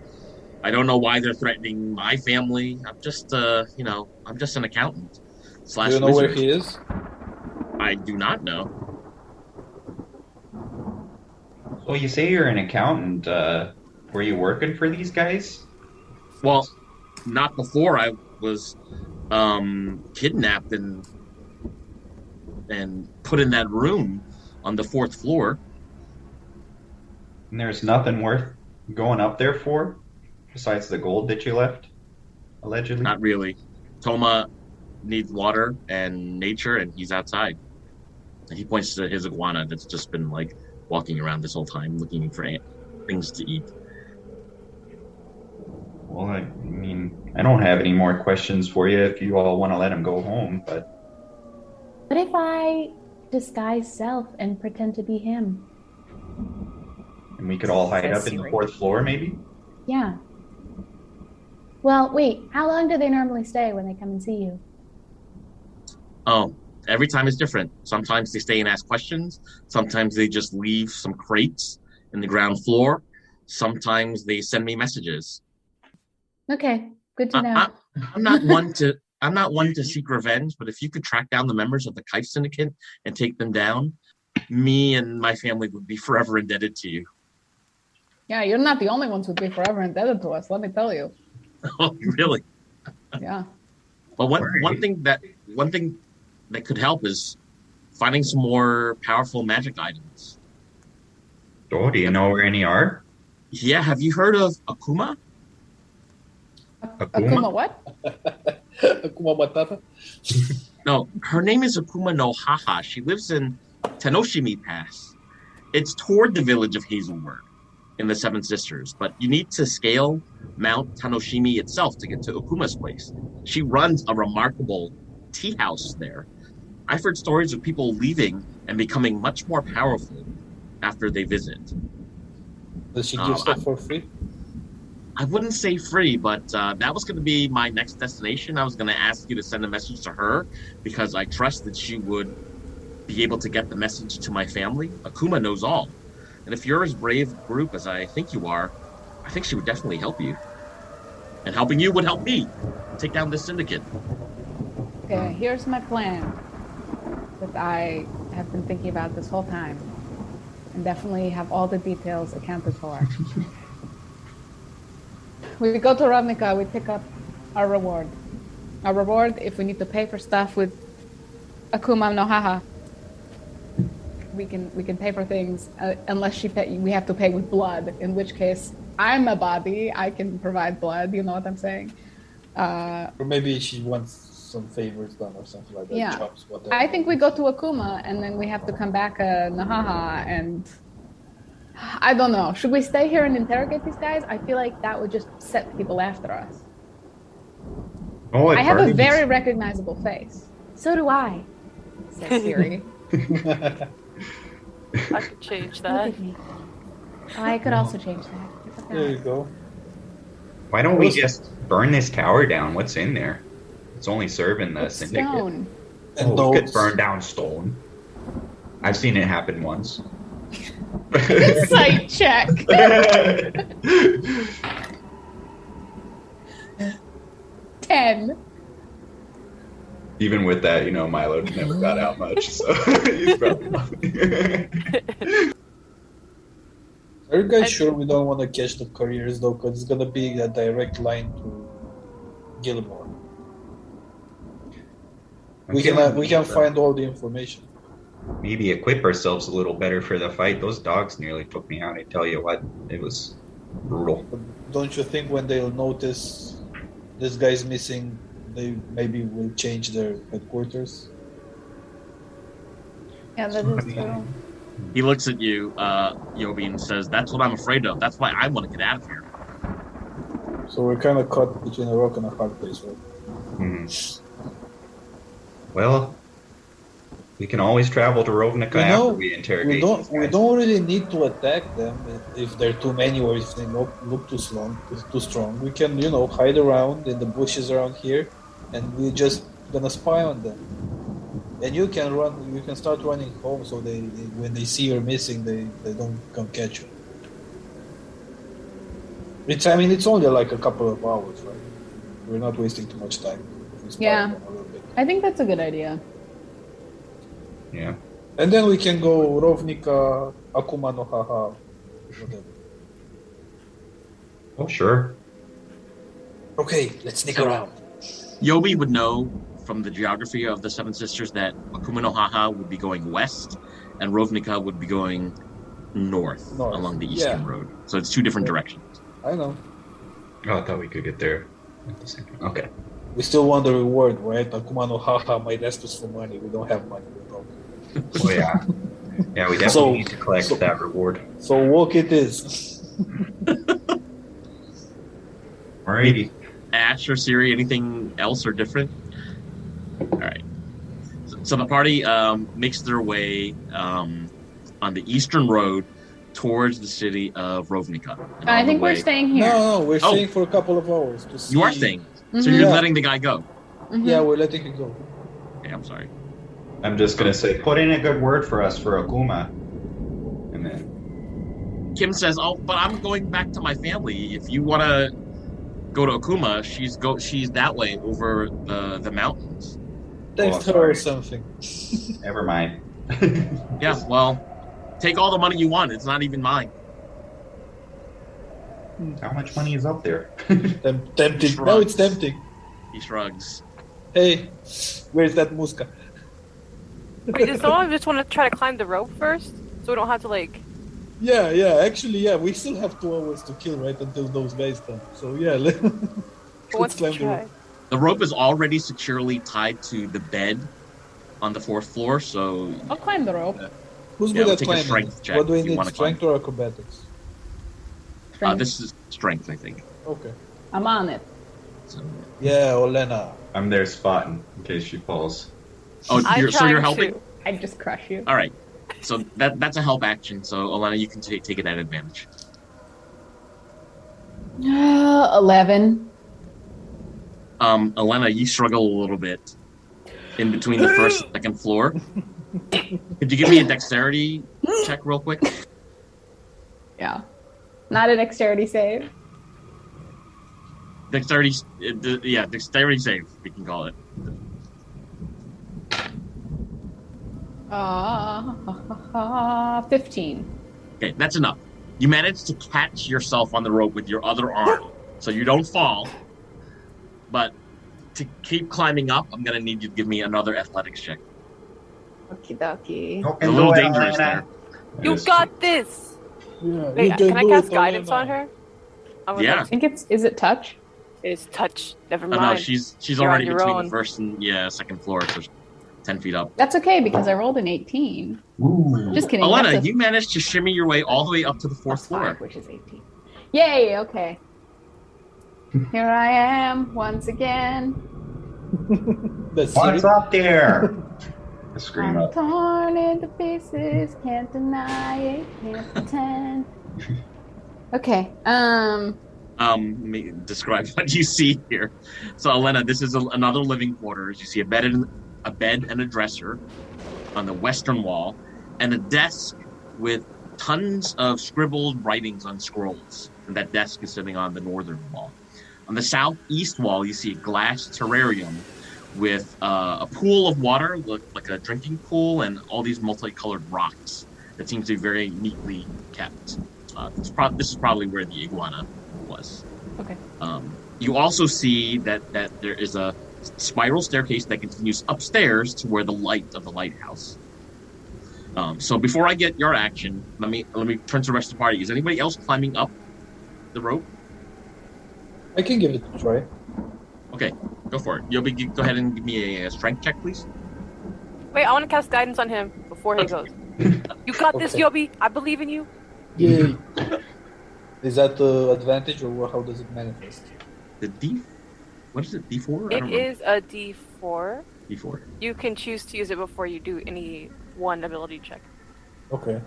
I don't know why they're threatening my family. I'm just, I'm just an accountant. Do you know where he is? I do not know. So you say you're an accountant. Were you working for these guys? Well, not before I was kidnapped and put in that room on the 4th floor. And there's nothing worth going up there for, besides the gold that you left, allegedly? Not really. Toma needs water and nature, and he's outside. And he points to his iguana that's just been, like, walking around this whole time looking for things to eat. Well, I mean, I don't have any more questions for you if you all want to let him go home, but... What if I disguise self and pretend to be him? And we could all hide up in the 4th floor, maybe? Yeah. Well, wait, how long do they normally stay when they come and see you? Oh, every time is different. Sometimes they stay and ask questions. Sometimes they just leave some crates in the ground floor. Sometimes they send me messages. Okay, good to I, know. I, I'm not one to I'm not one to seek revenge, but if you could track down the members of the Kife Syndicate and take them down, me and my family would be forever indebted to you. Yeah, you're not the only ones who'd be forever indebted to us, let me tell you. Oh, really? Yeah. But one thing that could help is finding some more powerful magic items. Oh, do you know where any are? Yeah, have you heard of Akuma? Akuma what? Akuma Matata? No, her name is Akuma No Haha. She lives in Tanoshimi Pass. It's toward the village of Hazelwood in the Seven Sisters, but you need to scale Mount Tanoshimi itself to get to Akuma's place. She runs a remarkable teahouse there. I've heard stories of people leaving and becoming much more powerful after they visit. Does she give stuff for free? I wouldn't say free, but that was going to be my next destination. I was going to ask you to send a message to her because I trust that she would be able to get the message to my family. Akuma knows all. And if you're as brave a group as I think you are, I think she would definitely help you. And helping you would help me take down this syndicate. Okay, here's my plan that I have been thinking about this whole time. And definitely have all the details accounted for. We go to Rovnika, we pick up our reward. Our reward, if we need to pay for stuff with Akuma No Haha, we can pay for things unless we have to pay with blood, in which case I'm a body, I can provide blood, you know what I'm saying? Or maybe she wants some favors done or something like that. Yeah. Chops, whatever. I think we go to Akuma and then we have to come back Nahaha and I don't know. Should we stay here and interrogate these guys? I feel like that would just set people after us. Oh, I have a very recognizable face. So do I, says Siri. I could change Look that. at me. Oh, I could also change that. It's okay. There you go. Why don't we just burn this tower down? What's in there? It's only serving the It's syndicate. stone. And Oh, we could those- burn down stone. I've seen it happen once. Insight check. 10. Even with that, Milo never got out much, so he's probably Are you guys sure we don't want to catch the couriers though? Because it's gonna be a direct line to Gilmore. We can find all the information. maybe equip ourselves a little better for the fight. Those dogs nearly took me out. I tell you what, it was brutal. But don't you think when they'll notice this guy's missing, they maybe will change their headquarters? Yeah, that is true. He looks at you, Yobi, and says, "That's what I'm afraid of. That's why I want to get out of here." So we're kind of caught between a rock and a hard place, right? Mhm. Well, we can always travel to Rovnika after we interrogate we don't these guys. really need to attack them if they're too many or if they look too strong. We can, hide around in the bushes around here, and we're just gonna spy on them. And you can start running home, so they when they see you're missing, they don't come catch you. It's only like a couple of hours, right? We're not wasting too much time. We spy Yeah. on them a little bit. I think that's a good idea. Yeah. And then we can go Rovnika, Akuma no Haha, whatever. Oh, sure. Okay, let's sneak around. Yobi would know from the geography of the Seven Sisters that Akuma no Haha would be going west, and Rovnika would be going north along the eastern road. So it's two different directions. I know. Oh, I thought we could get there at the same time. Okay. We still want the reward, right? Akuma no Haha might ask us for money. We don't have money. Oh, yeah. Yeah, we definitely need to collect that reward. So walk it is. Alrighty. Ash or Siri, anything else or different? All right. So the party makes their way on the eastern road towards the city of Rovnika. And I on the think we're way- staying here. No, we're Oh. staying for a couple of hours to see. You are staying. So Mhm. you're Yeah. letting the guy go. Mhm. Yeah, we're letting it go. Okay, I'm sorry. I'm just gonna say, put in a good word for us for Akuma, and then Kim says, "Oh, but I'm going back to my family. If you want to go to Akuma, she's that way over the mountains." Text Oh, her or sorry. something. never mind. Yeah, well, take all the money you want. It's not even mine. How much money is up there? Tempting. Now it's tempting. He shrugs. Hey, where's that muska? Wait, does someone just want to try to climb the rope first? So we don't have to, like... Yeah. Actually, yeah, we still have 2 hours to kill right until those guys come. So yeah, Who wants to climb the try? rope. The rope is already securely tied to the bed on the 4th floor, so I'll climb the rope. Who's Yeah, good we'll at take a climbing? strength check What do we if you need? wanna Strength or acrobatics? Strength. this is strength, I think. Okay. I'm on it. So, Yeah, Olena. I'm there spotting in case she falls. oh, I'm so you're trying helping? to. I'd just crush you. All right. So that's a help action. So Alana, you can take it at advantage. 11. Alana, you struggle a little bit in between the first and second floor. Could you give me a dexterity check real quick? Yeah. Not a dexterity save. Dexterity save, we can call it. Uh, 15. Okay, that's enough. You manage to catch yourself on the rope with your other arm, so you don't fall. But to keep climbing up, I'm gonna need you to give me another athletics check. Okie dokie. You It's a little dangerous there. You got this! Yeah, Wait, you can I do cast it, guidance Olena. on her? I would Yeah. like I think is it touch? It's touch. Never Oh, mind. no, she's You're on already your between own. the first and second floor, so she's 10 feet up. That's okay because I rolled an 18. Ooh. Just kidding. Alana, that's a you managed to shimmy your way all the way up to the 4th plus floor. 5, which is 18. Yay, okay. Here I am once again. That's What's it. up there? I scream I'm up. torn into pieces, can't deny it, can't pretend. Okay, Let me describe what you see here. So, Elena, this is another living quarters. You see a bed and a dresser on the western wall, and a desk with tons of scribbled writings on scrolls. And that desk is sitting on the northern wall. On the southeast wall, you see a glass terrarium with a pool of water, like a drinking pool, and all these multicolored rocks that seems to be very neatly kept. This is probably where the iguana was. okay. You also see that there is a spiral staircase that continues upstairs to where the light of the lighthouse. So before I get your action, let me turn to the rest of the party. Is anybody else climbing up the rope? I can give it a try. Okay, go for it. Yobi, go ahead and give me a strength check, please. Wait, I want to cast guidance on him before he goes. You got this, Okay. Yobi. I believe in you. Yay. Is that advantage or how does it manifest? The D, what is it? D4? It is a D4. D4. You can choose to use it before you do any one ability check. Okay.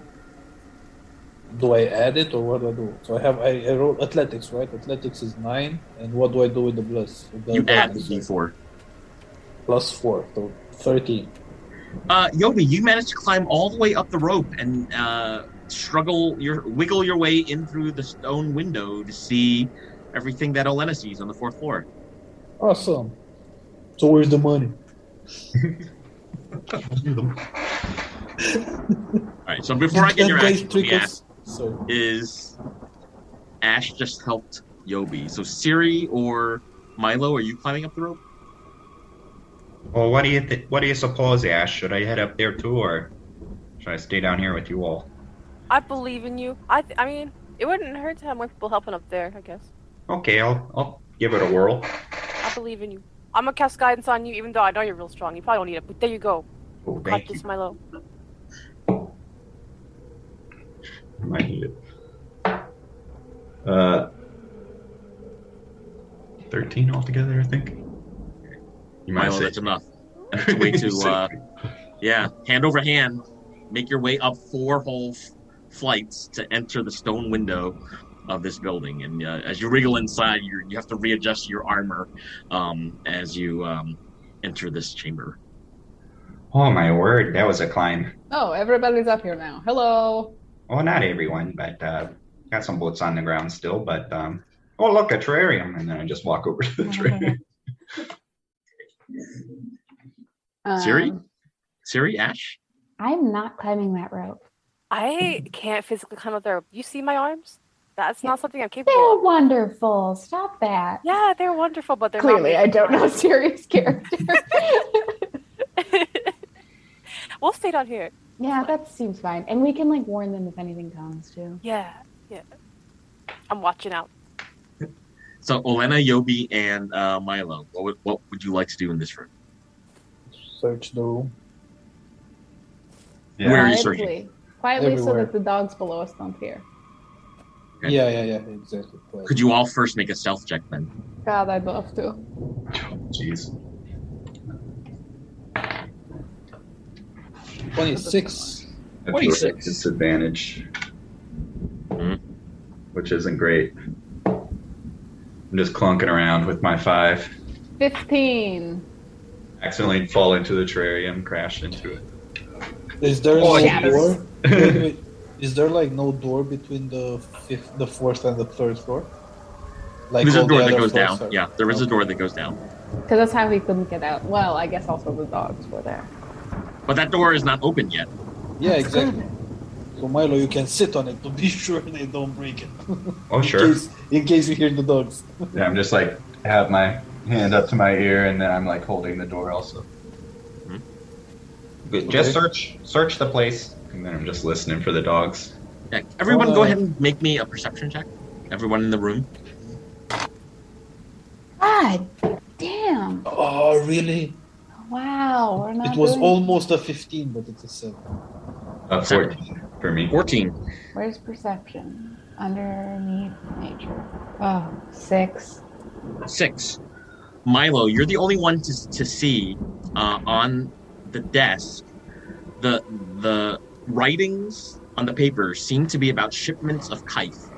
Do I add it or what do I do? So I roll athletics, right? Athletics is 9, and what do I do with the plus? With the You add the bonus? D4. Plus 4, so 13. Yobi, you managed to climb all the way up the rope and wiggle your way in through the stone window to see everything that Olena sees on the 4th floor. Awesome. So where's the money? All right, so before I get your Guys action, let me trick ask, us. Sorry. is Ash just helped Yobi? So Siri or Milo, are you climbing up the rope? Well, what do you suppose, Ash? Should I head up there too, or should I stay down here with you all? I believe in you. I mean, it wouldn't hurt to have more people helping up there, I guess. Okay, I'll give it a whirl. I believe in you. I'm gonna cast guidance on you, even though I know you're real strong. You probably don't need it, but there you go. Oh, Got thank this, you. Milo. Might need it. 13 altogether, I think. You might Milo, say that's enough. That's a way to, hand over hand, make your way up 4 whole flights to enter the stone window of this building. And as you wriggle inside, you have to readjust your armor as you enter this chamber. Oh my word, that was a climb. Oh, everybody's up here now. Hello. Well, not everyone, but got some boots on the ground still. But oh, look, a terrarium, and then I just walk over to the terrarium. Siri, Ash? I'm not climbing that rope. I can't physically climb up there. You see my arms? That's not something I'm capable They're of. wonderful. Stop that. Yeah, they're wonderful, but they're Clearly, not I don't know Siri's character. We'll stay down here. Yeah, that seems fine. And we can like warn them if anything comes too. Yeah. I'm watching out. So Olena, Yobi, and Milo, what would you like to do in this room? Search the room. Yeah. Where are you searching? Quietly so Everywhere. that the dogs below us don't hear. Okay. Yeah, exactly. Could you all first make a stealth check then? God, I'd love to. Jeez. 26. That's 26. Disadvantage, Mhm. which isn't great. I'm just clunking around with my 5. 15. Accidentally fall into the terrarium, crash into it. Is there Oh, no shadows. door? Wait. Is there like no door between the fourth and the third floor? Like There's a all the door that other goes floors down. are- Yeah, there is a Okay. door that goes down. Because that's how he couldn't get out. Well, I guess also the dogs were there. But that door is not open yet. Yeah, exactly. So Milo, you can sit on it to be sure they don't break it. Oh, sure. In case you hear the dogs. Yeah, I'm just like have my hand up to my ear, and then I'm like holding the door also. Mhm. But just search the place, and then I'm just listening for the dogs. Yeah, everyone go ahead and make me a perception check. Everyone in the room. God damn. Oh, really? Wow. We're not It was doing- almost a 15, but it's a 7. 14 for me. 14. Where's perception? Underneath nature. Oh, 6. 6. Milo, you're the only one to see on the desk the writings on the paper seem to be about shipments of kife,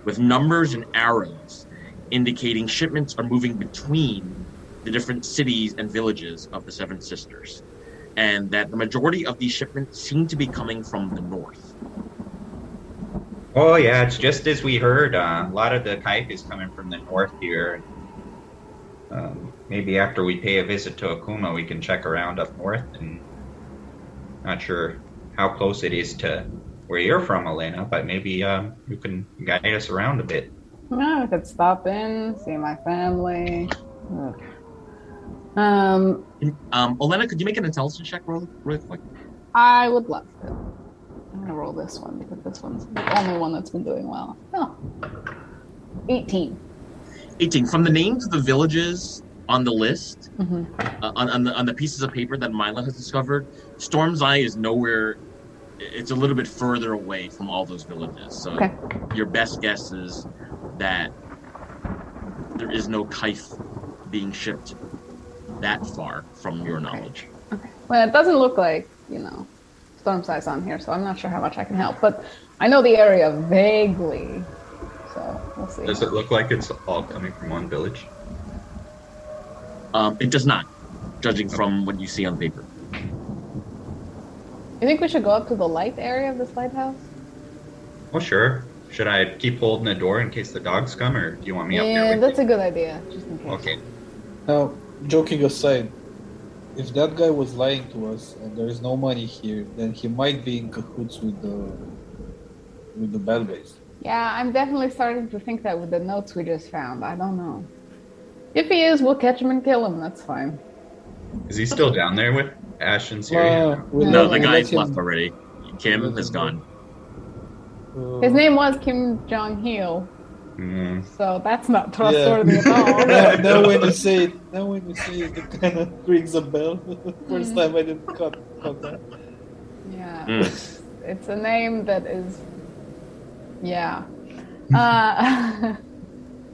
with numbers and arrows indicating shipments are moving between the different cities and villages of the Seven Sisters, and that the majority of these shipments seem to be coming from the north. Oh yeah, it's just as we heard. A lot of the kife is coming from the north here. Maybe after we pay a visit to Akuma, we can check around up north. And not sure how close it is to where you're from, Elena, but maybe you can guide us around a bit. I could stop in, see my family. Olena, could you make an intelligence check really quick? I would love to. I'm gonna roll this one because this one's the only one that's been doing well. Oh. 18. 18. From the names of the villages on the list, Mhm. on the pieces of paper that Milo has discovered, Storm's Eye is nowhere. It's a little bit further away from all those villages. So Okay. your best guess is that there is no kife being shipped that far from your knowledge. Okay. Well, it doesn't look like, storm size on here, so I'm not sure how much I can help. But I know the area vaguely, so we'll see. Does it look like it's all coming from one village? It does not, judging from what you see on paper. You think we should go up to the light area of this lighthouse? Oh sure. Should I keep holding the door in case the dogs come, or do you want me up Yeah, there? that's a good idea, just in case. Okay. Now, joking aside, if that guy was lying to us and there is no money here, then he might be in cahoots with the bell base. Yeah, I'm definitely starting to think that with the notes we just found. I don't know. If he is, we'll catch him and kill him. That's fine. Is he still down there with Ash and Siri? No, the guy's left already. Kim is gone. His name was Kim Jong-il, Mm. so that's not trustworthy at all. now when you say it, it kind of rings a bell. First time I didn't caught that. Yeah, Mm. it's a name that is, yeah.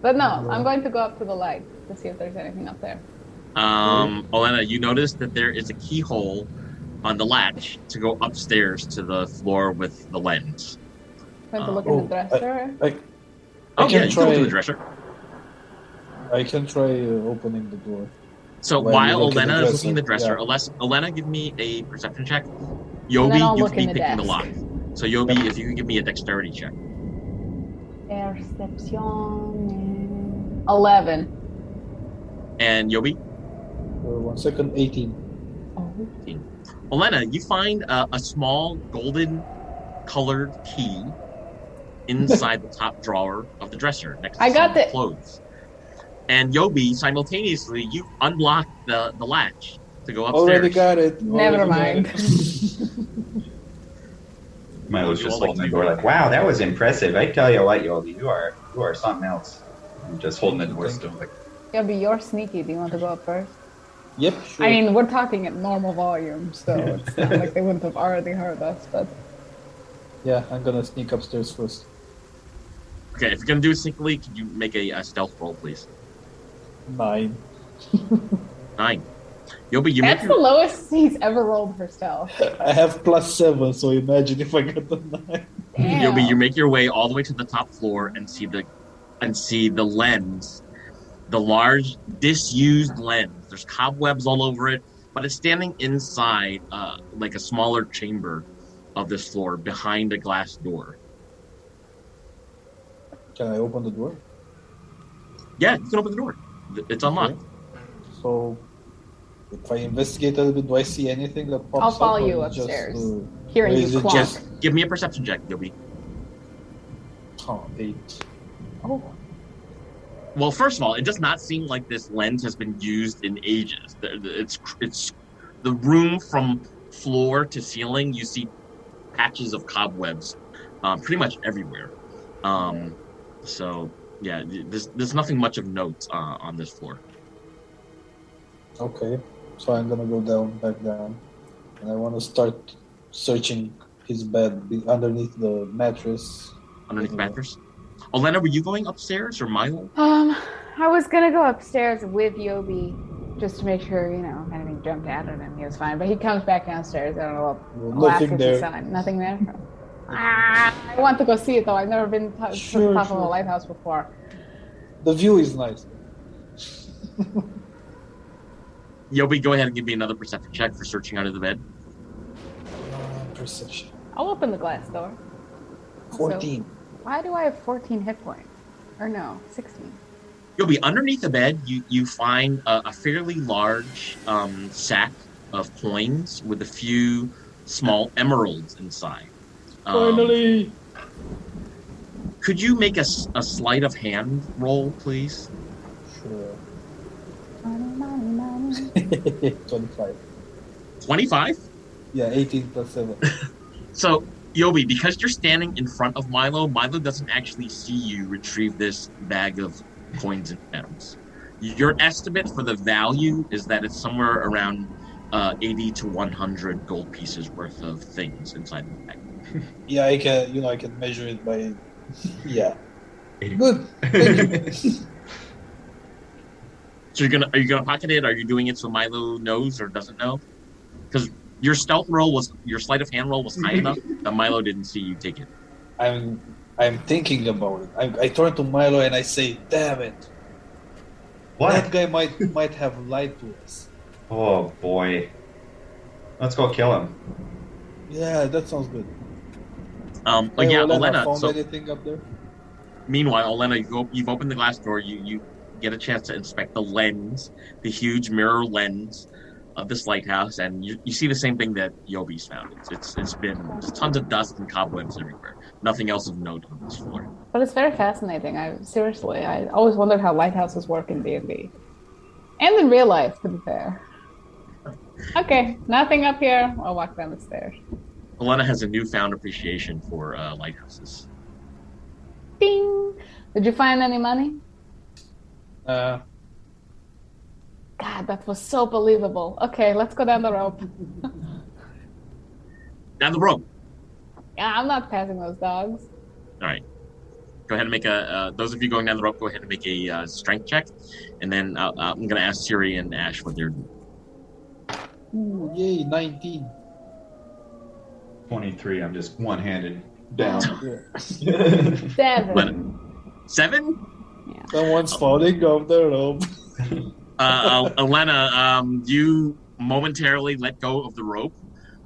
But no, I'm going to go up to the light to see if there's anything up there. Olena, you notice that there is a keyhole on the latch to go upstairs to the floor with the lens. Going to look in the dresser. I Oh yeah, can you can look in the try. dresser. I can try opening the door. So While while you look in the Olena is looking in the dresser, dresser, Olena, give me a perception check. And then Yobi, I'll you look can be in the picking the desk. lock. So Yobi, if you can give me a dexterity check. Perception. 11. And Yobi, 1 second, 18. Oh. Olena, you find a small golden colored key inside the top drawer of the dresser next to I got some it. clothes. And Yobi, simultaneously, you unlock the latch to go upstairs. Already got it. Never Already got mind. it. Milo's just holding the door like, wow, that was impressive. I tell you what, Yobi, you are something else. I'm just holding the door still like, Yobi, you're sneaky. Do you want to go up first? Yep, sure. I mean, we're talking at normal volume, so it's not like they wouldn't have already heard us, but... Yeah, I'm gonna sneak upstairs first. Okay, if you're gonna do it sneakily, could you make a stealth roll, please? 9. 9. Yobi, you make That's the lowest he's ever rolled for stealth. I have +7, so imagine if I got the 9. Damn. Yobi, you make your way all the way to the top floor and see the lens, the large disused lens. There's cobwebs all over it, but it's standing inside like a smaller chamber of this floor behind a glass door. Can I open the door? Yeah, you can open the door. It's unlocked. Okay. So, if I investigate a little bit, do I see anything that pops I'll follow up? you or upstairs. Just, Hearing or you is it clonk. Just give me a perception check, Yobi. 8. Oh. Well, first of all, it does not seem like this lens has been used in ages. It's the room from floor to ceiling. You see patches of cobwebs, pretty much everywhere. So yeah, there's nothing much of note on this floor. Okay, so I'm gonna go back down, and I want to start searching his bed underneath the mattress. Underneath the mattress. Olena, were you going upstairs or Milo? I was gonna go upstairs with Yobi just to make sure, anything jumped out at him. He was fine, but he comes back downstairs. I don't know. I'll ask Nothing if there. he's fine. Nothing there. I want to go see it though. I've never been to the top of a lighthouse before. The view is nice. Yobi, go ahead and give me another perception check for searching under the bed. Perception. I'll open the glass door. 14. So, why do I have 14 hit points? Or no, 16. Yobi, underneath the bed, you find a fairly large sack of coins with a few small emeralds inside. Finally! Could you make a sleight of hand roll, please? Sure. Money. 25. 25? Yeah, 18 plus 7. So, Yobi, because you're standing in front of Milo doesn't actually see you retrieve this bag of coins and gems. Your estimate for the value is that it's somewhere around 80 to 100 gold pieces worth of things inside the bag. Yeah, I can measure it by... Yeah. Good. Thank you. So are you gonna pocket it? Are you doing it so Milo knows or doesn't know? Because your sleight of hand roll was high enough that Milo didn't see you take it. I'm thinking about it. I turn to Milo and I say, "Damn it! what? That guy might have lied to us." Oh boy. Let's go kill him. Yeah, that sounds good. But Hey, yeah, Olena, Olena. found So anything up there? meanwhile, Olena, you've opened the glass door. You get a chance to inspect the lens, the huge mirror lens of this lighthouse, and you see the same thing that Yobi's found. It's been just tons of dust and cobwebs everywhere. Nothing else of note on this floor. But it's very fascinating. I always wondered how lighthouses work in D&D. And in real life, to be fair. Okay, nothing up here. I'll walk down the stairs. Olena has a newfound appreciation for lighthouses. Ding! Did you find any money? God, that was so believable. Okay, let's go down the rope. Down the rope. Yeah, I'm not passing those dogs. All right. Go ahead and make those of you going down the rope, go ahead and make a strength check. And then I'm going to ask Siri and Ash what they're doing. Ooh, yay, 19. 23, I'm just one-handed. Down. Seven. 7? Yeah. Someone's falling off the rope. Elena, you momentarily let go of the rope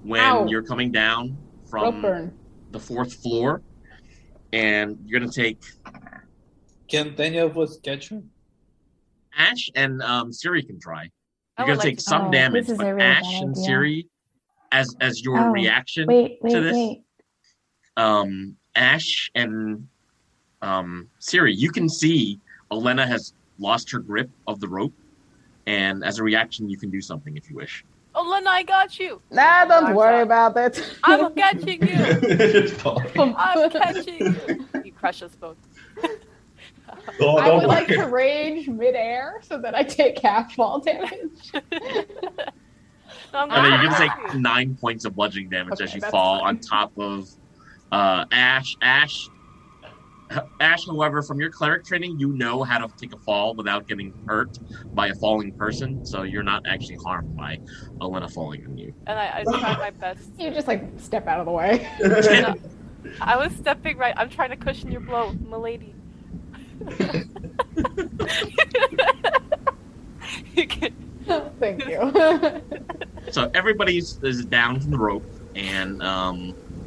when Ow. you're coming down Rope from burn. the 4th floor, and you're gonna take Can't any of us catch her? Ash and Siri can try. I You're would gonna like take to some Oh, damage, this is but a really Ash bad and idea. Siri, as your Oh, reaction Wait. to this, Wait. Ash and Siri, you can see Elena has lost her grip of the rope, and as a reaction, you can do something if you wish. Oh, Lena, I got you. Nah, don't I'm worry sorry. about that. I'm catching you. It's falling. I'm catching you. You crush us both. Oh, I don't would like worry. to rage midair so that I take half fall damage. No, I'm And then you're gonna gonna catch take you. 9 points of bludgeoning damage as Okay, you that's fall fine. on top of Ash. Ash, however, from your cleric training, you know how to take a fall without getting hurt by a falling person, so you're not actually harmed by Elena falling on you. And I tried my best. You just like step out of the way. No, I was stepping right. I'm trying to cushion your blow, milady. You can- Thank you. So everybody is down from the rope, and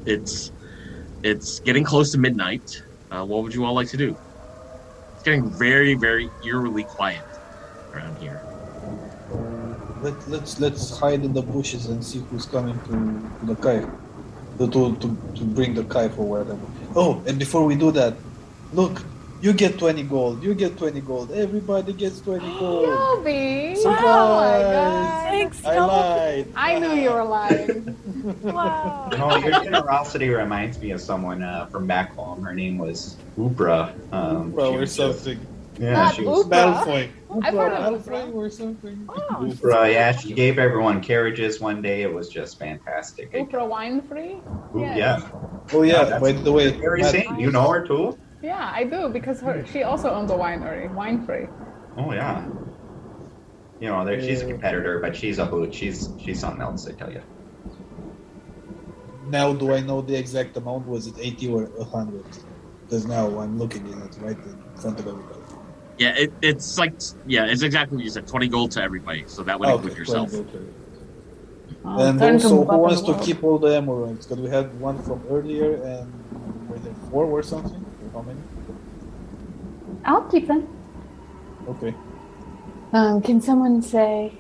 it's getting close to midnight. What would you all like to do? It's getting very, very eerily quiet around here. Let's hide in the bushes and see who's coming to the kife. To bring the kife or whatever. Oh, and before we do that, look, you get 20 gold. You get 20 gold. Everybody gets 20 gold. Yobi! Surprise! Oh my god! Thanks, I no. lied. I knew you were lying. Wow. No, your generosity reminds me of someone from back home. Her name was Oprah. Well, she or was something. Yeah, Not she was Oprah. Malfoy. I've heard of Malfoy Oprah. or something. Oh, Oprah. Yeah, she gave everyone carriages one day. It was just fantastic. Oprah Winfrey? Ooh, Yes. yeah. Oh yeah, that's by the way, Very Matt, same. You know her too? Yeah, I do because she also owns a winery, Winefrey. Oh yeah. You know, she's a competitor, but she's a hoot. She's something else, I tell you. now do I know the exact amount? Was it 80 or 100? Because now I'm looking at it right in front of everybody. Yeah, it's exactly what you said. 20 gold to everybody, so that would include yourself. 20 gold. Oh, And turn to also, who Buffalo wants to World. keep all the emeralds? Because we had one from earlier, and were there 4 or something? Or how many? I'll keep them. Okay. Can someone say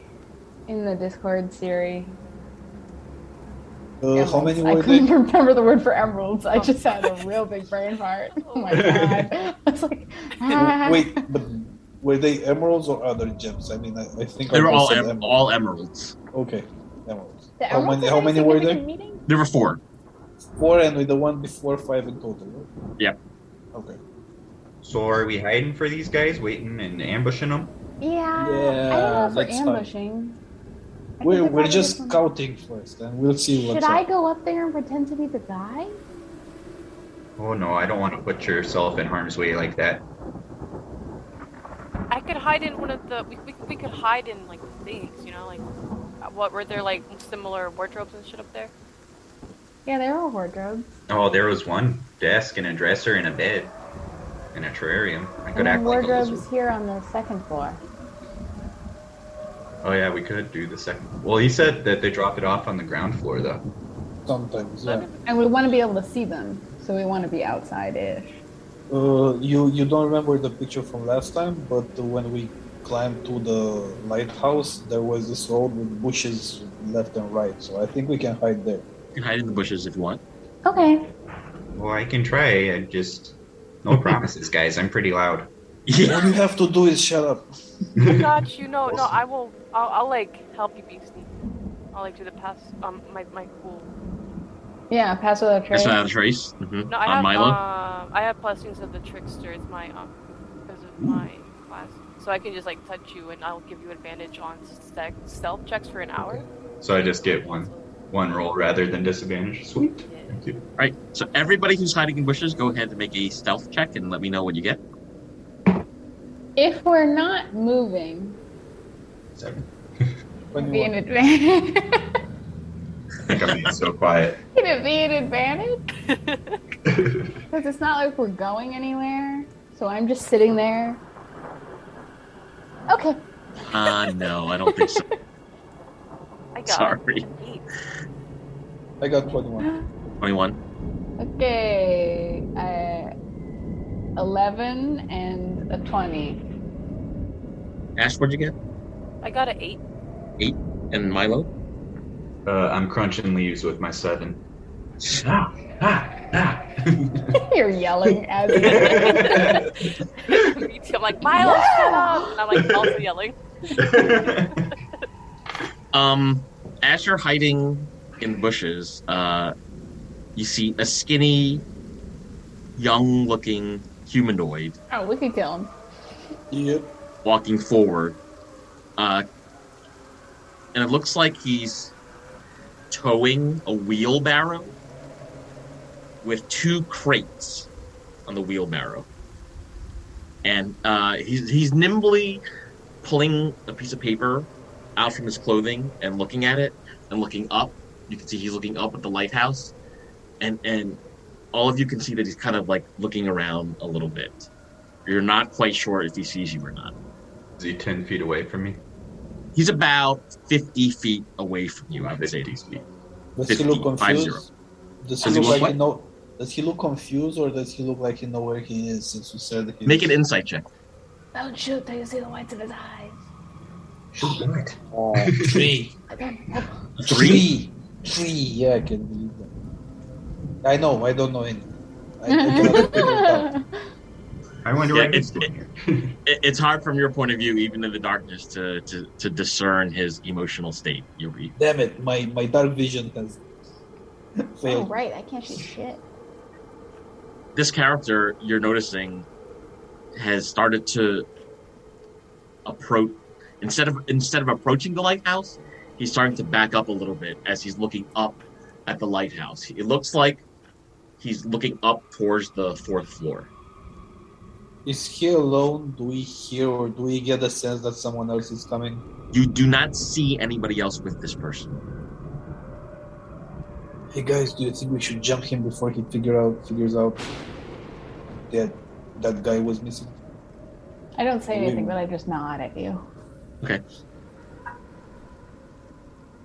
in the Discord, Siri? How emeralds? many I were couldn't there? remember the word for emeralds. I just had a real big brain fart. Oh my god! I was like, Wait, but were they emeralds or other gems? I mean, I think They were I all said all emeralds. Okay, emeralds. The How emeralds many? had How a many were there? significant meaning? There were 4. 4, and with the one before 5 in total. Right? Yep. Okay. So are we hiding for these guys, waiting and ambushing them? Yeah. I don't Yeah, know if that's we're fine. ambushing. I think We're probably just one- scouting first, and we'll see what's Should I up. go up there and pretend to be the guy? Oh no, I don't want to put yourself in harm's way like that. I could hide in one of the. We could hide in like things, you know, like what were there like similar wardrobes and shit up there? Yeah, they're all wardrobes. Oh, there was one desk and a dresser and a bed and a terrarium. I And could then act like a wardrobes lizard. here on the second floor. Oh yeah, we could do the second. Well, he said that they dropped it off on the ground floor though. Sometimes, yeah. And we want to be able to see them, so we want to be outside-ish. You don't remember the picture from last time, but when we climbed to the lighthouse, there was this road with bushes left and right. So I think we can hide there. You can hide in the bushes if you want. Okay. Well, I can try. I just no promises, guys. I'm pretty loud. Yeah. All you have to do is shut up. I got you. No, I will. I'll like help you be sneaky. I'll like do the pass. My cool. Yeah, pass without a trace. That's not a trace. Mm-hmm. No, I On have Milo. I have blessings of the trickster. It's my because of my class, so I can just like touch you and I'll give you advantage on stealth checks for an hour. So I just get one roll rather than disadvantage. Sweet. Yeah. Thank you. All right. So everybody who's hiding in bushes, go ahead and make a stealth check and let me know what you get. If we're not moving, 7. it'd be an advantage. I think I'm being so quiet. It'd be an advantage. Because it's not like we're going anywhere. So I'm just sitting there. Okay. No, I don't think so. I got Sorry. an 8. I got 21. 21. Okay. 11 and a 20. Ash, what'd you get? I got an 8. 8. And Milo? I'm crunching leaves with my 7. You're yelling as Me too. I'm like, Milo, shut up! And I'm like also yelling. As you're hiding in the bushes, you see a skinny, young-looking humanoid Oh, we could kill him. Yep. walking forward. And it looks like he's towing a wheelbarrow with 2 crates on the wheelbarrow. And he's nimbly pulling a piece of paper out from his clothing and looking at it and looking up. You can see he's looking up at the lighthouse. And all of you can see that he's kind of like looking around a little bit. You're not quite sure if he sees you or not. Is he 10 feet away from me? He's about 50 feet away from you, I would say. 50 feet. Does 50, he look 50. confused? Does he Does he look look like he what? know? Does he look confused, or does he look like he know where he is? Since you said that he Make an insight check. Don't shoot till you see the whites of his eyes. Oh, 3. 3? 3. Yeah, I can believe that. I know. I don't know anything. I cannot figure it out. I wonder Yeah, what he's doing here. It's hard from your point of view, even in the darkness, to discern his emotional state. Damn it! My dark vision has Oh, failed. right. I can't shoot shit. This character you're noticing has started to approach. Instead of approaching the lighthouse, he's starting to back up a little bit as he's looking up at the lighthouse. It looks like he's looking up towards the 4th floor. Is he alone? Do we hear, or do we get a sense that someone else is coming? You do not see anybody else with this person. Hey guys, do you think we should jump him before he figures out that guy was missing? I don't say anything, but I just nod at you. Okay.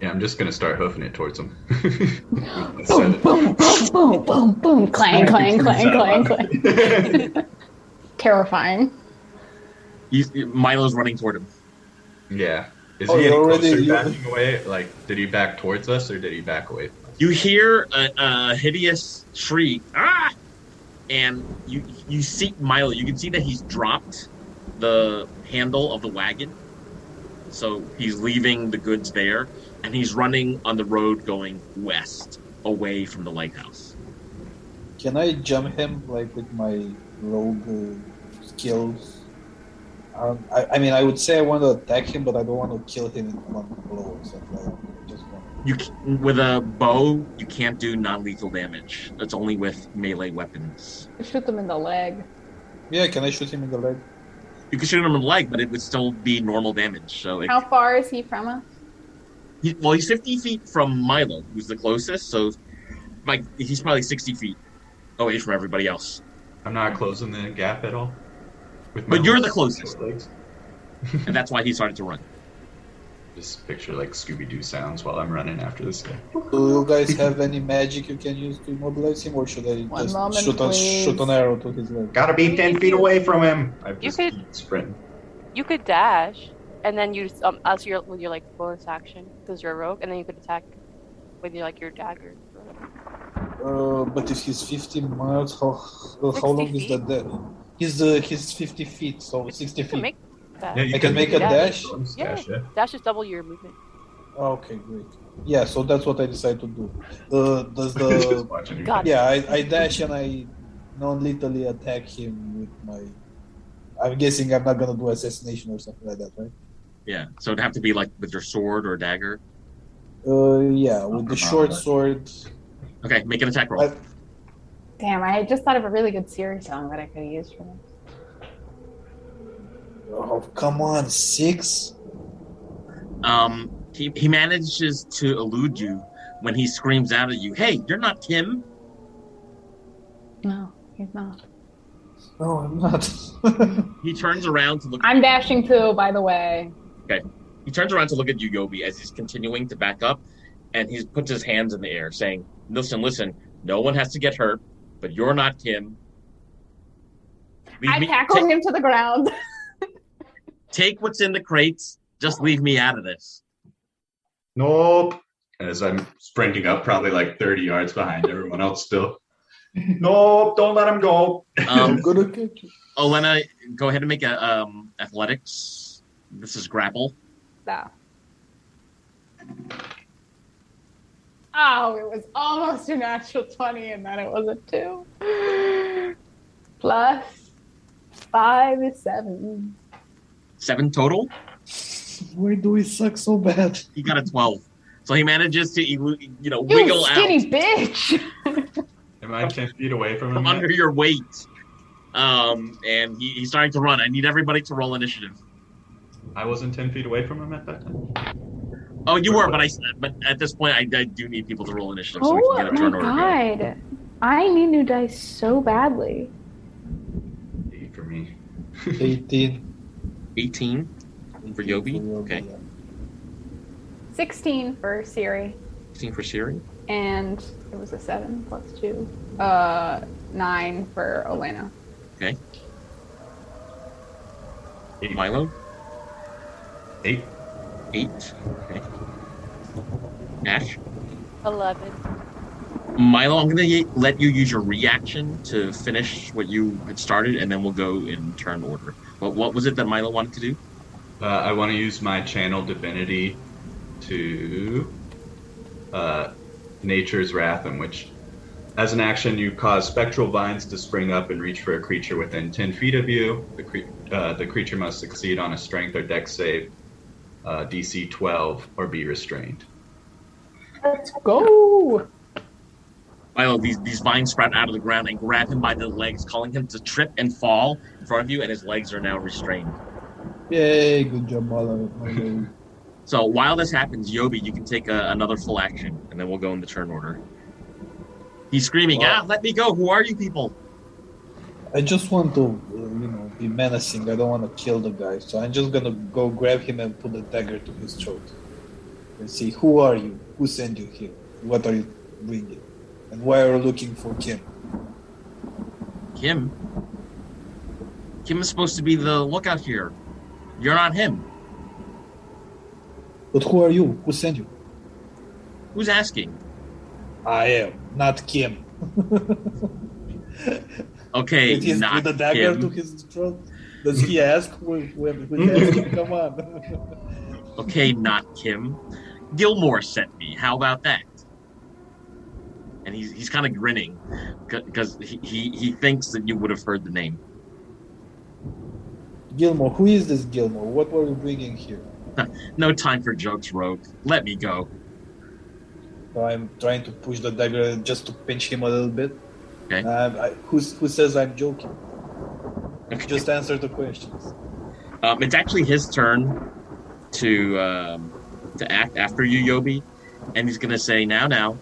Yeah, I'm just gonna start hoofing it towards him. Boom, boom, boom, boom, boom, boom. Clang, clang, clang, clang, clang. Terrifying. Milo's running toward him. Yeah. Is Oh, he you any already- closer you- backing away? Like, did he back towards us or did he back away from us? You hear a hideous shriek, ah! And you see Milo. You can see that he's dropped the handle of the wagon, so he's leaving the goods there, and he's running on the road going west, away from the lighthouse. Can I jump him like with my rogue skills? I mean, I would say I want to attack him, but I don't want to kill him in one blow or something like that. Just one. With a bow, you can't do non-lethal damage. It's only with melee weapons. Shoot them in the leg. Yeah, can I shoot him in the leg? You can shoot him in the leg, but it would still be normal damage. So How far is he from us? he's 50 feet from Milo, who's the closest. So like he's probably 60 feet away from everybody else. I'm not closing the gap at all. With But you're the legs. closest. Legs. And that's why he started to run. Just picture like Scooby-Doo sounds while I'm running after this guy. Do you guys have any magic you can use to immobilize him, or should I One just moment, shoot please. an arrow to his leg? Gotta be 10 feet away from him. I've You just could- keep sprinting. You could dash, and then you as your with your like bonus action because you're a rogue, and then you could attack with your your dagger. But if he's 50 miles, how 60 long is feet? that? He's 50 feet, so 60 You can feet. make that. Yeah, you I can make a dash? Yeah. Dash, yeah. Dash is double your movement. Okay, great. Yeah, so that's what I decided to do. Does the Just watching you. God. yeah, I dash and I non-lethally attack him with my. I'm guessing I'm not gonna do assassination or something like that, right? Yeah. So it'd have to be like with your sword or dagger. Yeah, with the short sword. Okay, make an attack roll. Damn, I just thought of a really good Siri song that I could have used for this. Oh, come on, 6. He manages to elude you when he screams out at you, "Hey, you're not Tim!" No, he's not. No, I'm not. He turns around to look. I'm dashing too, by the way. Okay. He turns around to look at you, Yobi, as he's continuing to back up, and he puts his hands in the air, saying, "Listen. No one has to get hurt, but you're not Kim. I tackle him to the ground. Take what's in the crates. Just leave me out of this." Nope. As I'm sprinting up, probably like 30 yards behind everyone else still. Nope, don't let him go. I'm gonna catch you. Olena, go ahead and make a athletics. This is grapple. No. Oh, it was almost a natural 20, and then it was a 2. Plus 5 is 7. 7 total. Why do we suck so bad? He got a 12. So he manages to, wiggle You skinny bitch! Am I 10 feet away from him? from under your weight. And he's starting to run. I need everybody to roll initiative. I wasn't 10 feet away from him at that time. Oh, you were, but at this point, I do need people to roll initiative so we can get a turn order going. God. I need new dice so badly. 8 for me. 18. 18 for Yobi. Okay. 16 for Siri. 16 for Siri. And it was a 7 plus 2. 9 for Olena. Okay. 8. Milo. 8. 8. Okay. Ash. 11. Milo, I'm going to let you use your reaction to finish what you had started, and then we'll go in turn order. What was it that Milo wanted to do? I want to use my channel divinity to Nature's Wrath, in which, as an action, you cause spectral vines to spring up and reach for a creature within 10 feet of you. The creature must succeed on a strength or dex save, DC 12, or be restrained. Let's go! Milo, these vines sprout out of the ground and grab him by the legs, calling him to trip and fall in front of you, and his legs are now restrained. Yay, good job, Milo. So while this happens, Yobi, you can take another full action, and then we'll go in the turn order. He's screaming, let me go. Who are you people? I just want to, be menacing. I don't want to kill the guy. So I'm just going to go grab him and put a dagger to his throat. And see, who are you? Who sent you here? What are you bringing? And why are you looking for Kim? Kim? Kim is supposed to be the lookout here. You're not him. But who are you? Who sent you? Who's asking? I am, not Kim. Okay, not with a dagger Kim. to his throat. Does he ask when ask him? Come on. Okay, not Kim. Gilmore sent me. How about that? And he's kind of grinning because he thinks that you would have heard the name. Gilmore, who is this Gilmore? What were you bringing here? No time for jokes, Rogue. Let me go. So I'm trying to push the dagger just to pinch him a little bit. Okay. Who says I'm joking? Okay. Just answer the questions. It's actually his turn to act after you, Yobi, and he's gonna say, now,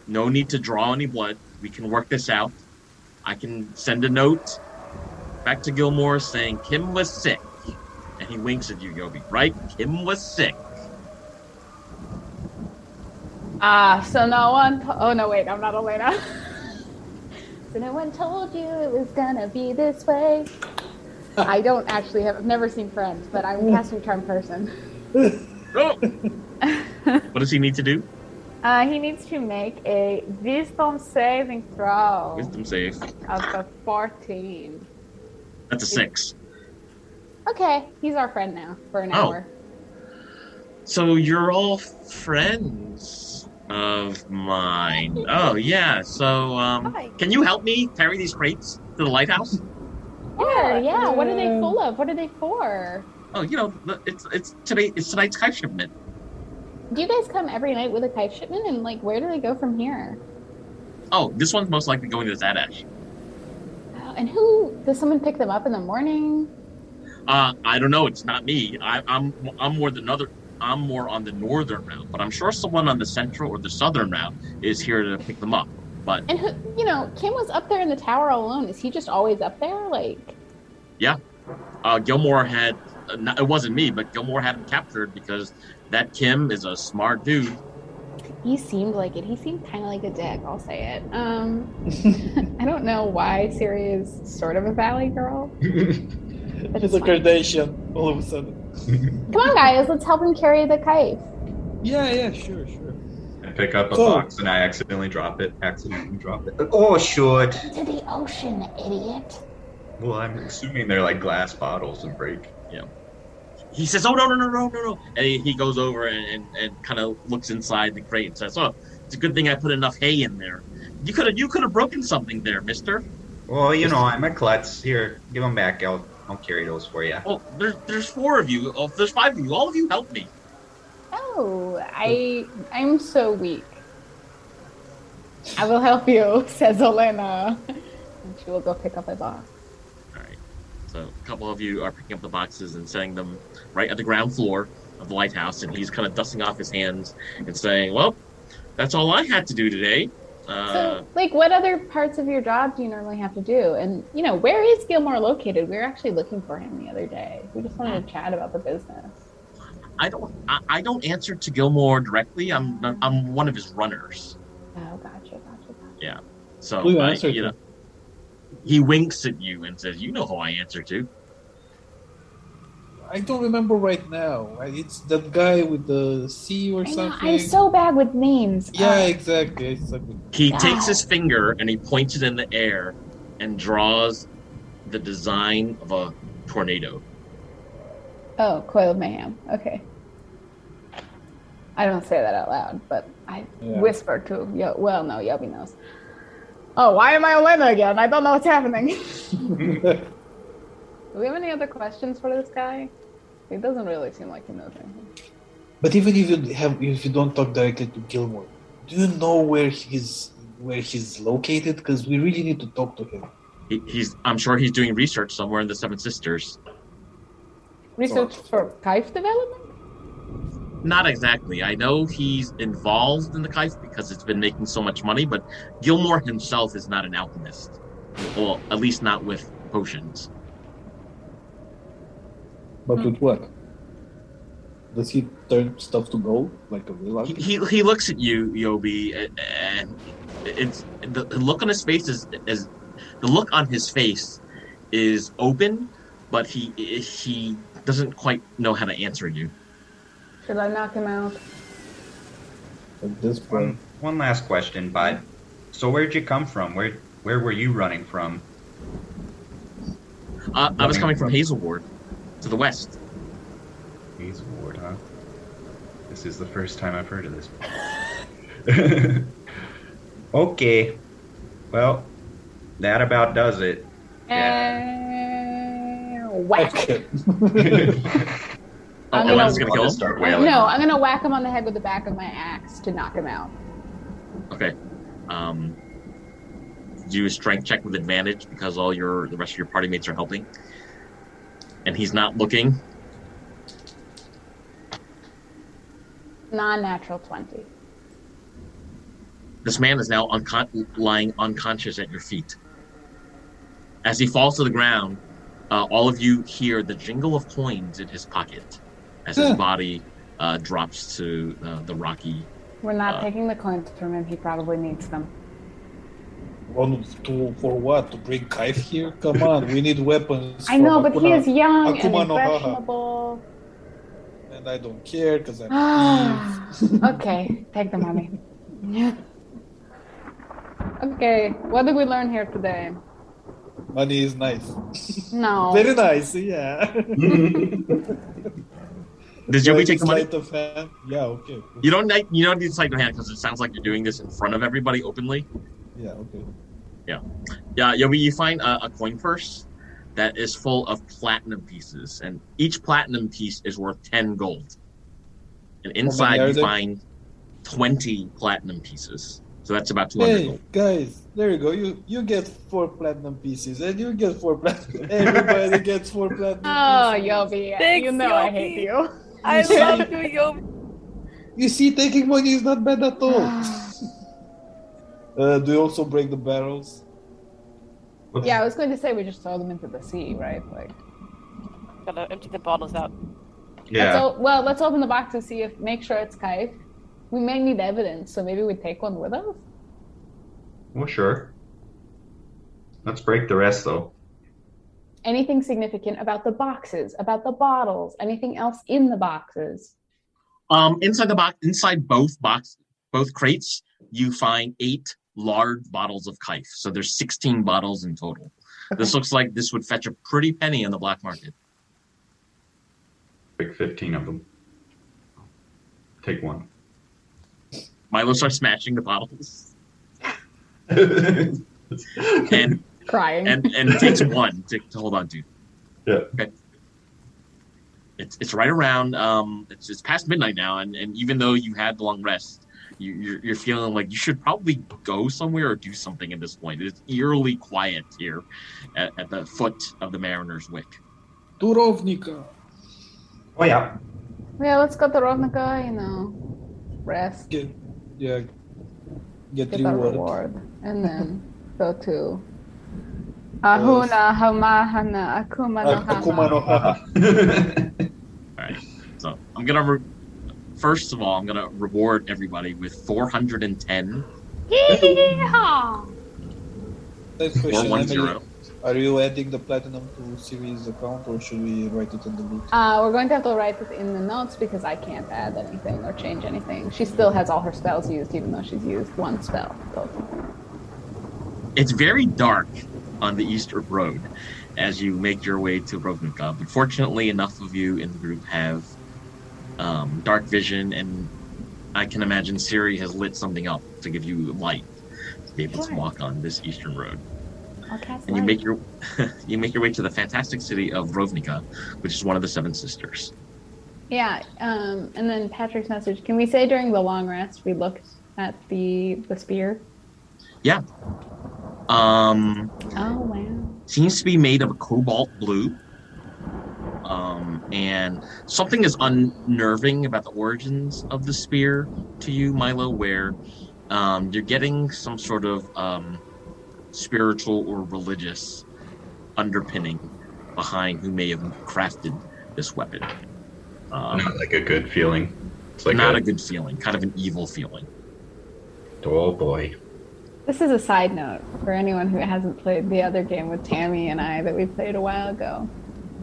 no need to draw any blood. We can work this out. I can send a note back to Gilmore saying Kim was sick, and he winks at you, Yobi. Right? Kim was sick. So no one... oh, no, wait, I'm not Elena. So no one told you it was gonna be this way. I don't actually I've never seen Friends, but I'm a casting charm person. Oh! What does he need to do? He needs to make a wisdom saving throw. Wisdom save. Of a 14. That's a 6. Okay, he's our friend now for an hour. So you're all friends of mine. Oh, yeah. So, can you help me carry these crates to the lighthouse? Yeah. What are they full of? What are they for? Oh, it's tonight's kife shipment. Do you guys come every night with a kife shipment? And, where do they go from here? Oh, this one's most likely going to Zadash. And does someone pick them up in the morning? I don't know. It's not me. I'm more on the northern route, but I'm sure someone on the central or the southern route is here to pick them up. But And who, Kim was up there in the tower all alone. Is he just always up there? Gilmore had, it wasn't me, but Gilmore had him captured because that Kim is a smart dude. He seemed like it. He seemed kind of like a dick, I'll say it. I don't know why Siri is sort of a valley girl. It's a Kardashian all of a sudden. Come on, guys, let's help him carry the kite. Yeah, sure. I pick up a box and I accidentally drop it. Oh, shoot. To the ocean, idiot. Well, I'm assuming they're like glass bottles and break. He says, "Oh no!" And he goes over and kind of looks inside the crate and says, "Oh, it's a good thing I put enough hay in there. You could have broken something there, Mister." Well, I'm a klutz. Here, give them back. I'll carry those for you. Well, there's 4 of you. Oh, there's 5 of you. All of you help me. Oh, I'm so weak. I will help you, says Olena. And she will go pick up a box. All right. So a couple of you are picking up the boxes and setting them right at the ground floor of the lighthouse, and he's kind of dusting off his hands and saying, "Well, that's all I had to do today." So, what other parts of your job do you normally have to do? And, where is Gilmore located? We were actually looking for him the other day. We just wanted to chat about the business. I don't answer to Gilmore directly. I'm one of his runners. Oh, gotcha. Yeah. So Who you answer to? He winks at you and says, "You know who I answer to." I don't remember right now. It's that guy with the C or something. I'm so bad with names. Yeah, exactly. He takes his finger and he points it in the air and draws the design of a tornado. Oh, Coil of Mayhem. Okay. I don't say that out loud, but I whisper to no, Yobi knows. Oh, why am I Olena again? I don't know what's happening. Do we have any other questions for this guy? It doesn't really seem like he knows anything. But even if you don't talk directly to Gilmore, do you know where he's located? Because we really need to talk to him. I'm sure he's doing research somewhere in the Seven Sisters. Research for kife development? Not exactly. I know he's involved in the kife because it's been making so much money, but Gilmore himself is not an alchemist. Well, at least not with potions. But with what? Does he turn stuff to gold like a real alchemist? He looks at you, Yobi, and it's the look on his face is the look on his face is open, but he doesn't quite know how to answer you. Should I knock him out? At this point. One last question, bud. So where'd you come from? Where were you running from? I was coming from Hazelward, to the west. Hazelward, huh? This is the first time I've heard of this. Okay. Well, that about does it. Whack. I'm gonna kill him? Start wailing. No, I'm gonna whack him on the head with the back of my axe to knock him out. Okay. Do a strength check with advantage because the rest of your party mates are helping, and he's not looking. Non-natural 20. This man is now lying unconscious at your feet. As he falls to the ground, all of you hear the jingle of coins in his pocket as his body drops to the rocky. We're not taking the coins from him. He probably needs them. For what? To bring kife here? Come on, we need weapons. I know, but he is young Akuma and No Haha. impressionable. And I don't care because I'm Eve. Okay, take the money. Okay, what did we learn here today? Money is nice. No. Very nice, yeah. Does Joey take the money? Sleight of hand? Yeah, okay. You don't need sleight of hand because it sounds like you're doing this in front of everybody openly. Yeah, okay. Yeah, Yobi, you find a coin purse that is full of platinum pieces, and each platinum piece is worth 10 gold. And inside you find 20 platinum pieces. So that's about 200 gold. Hey, guys, there you go. You get 4 platinum pieces, and you get 4 platinum. Everybody gets 4 platinum pieces. Yobi, Thanks, you know Yobi. I hate you. I love you, Yobi. You see, taking money is not bad at all. Do you also break the barrels? Yeah, I was going to say we just throw them into the sea, right? Like, Gotta empty the bottles out. Yeah. let's open the box and see if make sure it's kife. We may need evidence, so maybe we take one with us. Well, sure. Let's break the rest, though. Anything significant about the boxes, about the bottles, anything else in the boxes? Inside both crates, you find 8 large bottles of kife. So there's 16 bottles in total. Okay. This looks like this would fetch a pretty penny on the black market. Pick 15 of them. Take one. Milo starts smashing the bottles. and crying. And takes one to hold on to. Yeah. Okay. It's right around it's past midnight now, and even though you had the long rest, you're feeling like you should probably go somewhere or do something at this point. It's eerily quiet here at the foot of the Mariner's Wick. To Rovnika. Oh yeah. Yeah, let's go to Rovnika, rest. Get our reward. And then go to Ahuna Hamahana Akuma No Haha. Akuma No Haha. Alright. So first of all, I'm gonna reward everybody with 410. Yeehaw! Next question, 410. Emily, are you adding the platinum to Siri's account, or should we write it in the loot? We're going to have to write it in the notes because I can't add anything or change anything. She still has all her spells used, even though she's used one spell total. It's very dark on the Eastern Road as you make your way to Rovnika, but fortunately enough of you in the group have dark vision, and I can imagine Siri has lit something up to give you light to be able to walk on this Eastern Road. And you make your way to the fantastic city of Rovnika, which is one of the 7 sisters. Yeah, and then Patrick's message. Can we say during the long rest we looked at the spear? Yeah. Oh wow. Seems to be made of a cobalt blue. And something is unnerving about the origins of the spear to you, Milo, where you're getting some sort of spiritual or religious underpinning behind who may have crafted this weapon. Not like a good feeling. It's like not a good feeling, kind of an evil feeling. Oh boy. This is a side note for anyone who hasn't played the other game with Tammy and I that we played a while ago.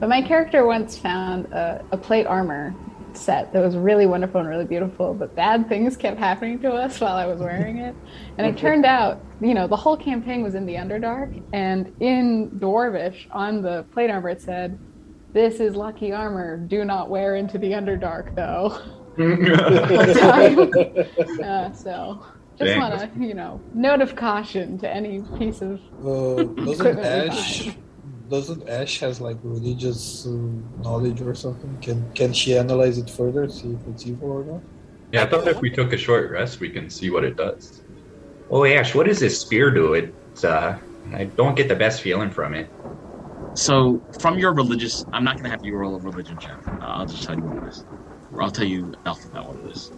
But my character once found a plate armor set that was really wonderful and really beautiful, but bad things kept happening to us while I was wearing it. And it turned out, the whole campaign was in the Underdark, and in Dwarvish on the plate armor it said, "This is lucky armor, do not wear into the Underdark though." So just want to, note of caution to any piece of Doesn't Ash has like religious knowledge or something? Can she analyze it further, see if it's evil or not? Yeah, I thought if we took a short rest, we can see what it does. Oh, Ash, what does this spear do? I don't get the best feeling from it. So, from your religious, I'm not going to have you roll a religion check. I'll just tell you what it is. Or I'll tell you about what it is.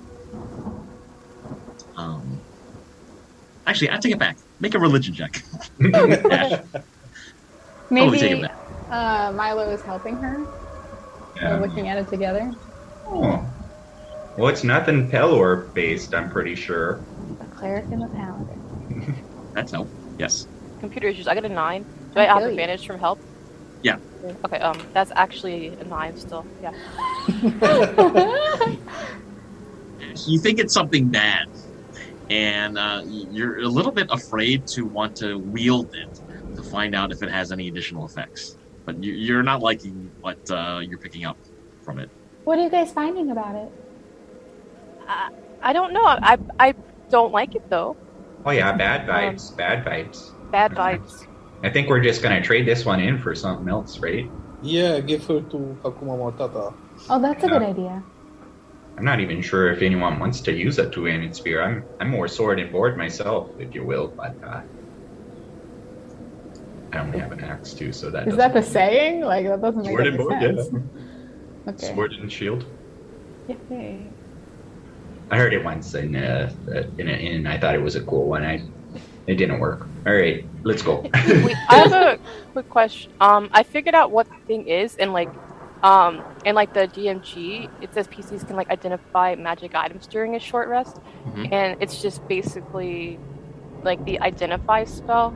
Actually, I take it back. Make a religion check. Ash. Maybe take it back. Milo is helping her. Yeah. We're looking at it together. Oh. Well, it's nothing Pelor based, I'm pretty sure. The cleric and the paladin. That's help. Yes. Computer issues. I got a 9. Do I have advantage from help? Yeah. Okay. That's actually a 9 still. Yeah. You think it's something bad, and you're a little bit afraid to want to wield it to find out if it has any additional effects. But you're not liking what you're picking up from it. What are you guys finding about it? I don't know. I don't like it though. Oh yeah, bad vibes. Bad vibes. Bad vibes. I think we're just gonna trade this one in for something else, right? Yeah, give her to Hakuma Matata. Oh, that's a good idea. I'm not even sure if anyone wants to use a two-handed spear. I'm more sword and board myself, if you will, but I only have an axe too, so that is that the saying? Like that doesn't make sword any and board, sense. yeah. Okay. Sword and shield. Yay. I heard it once in an inn. I thought it was a cool one. It didn't work. All right, let's go. Wait, I have a quick question. I figured out what the thing is, and like the DMG, it says PCs can like identify magic items during a short rest, and it's just basically like the identify spell.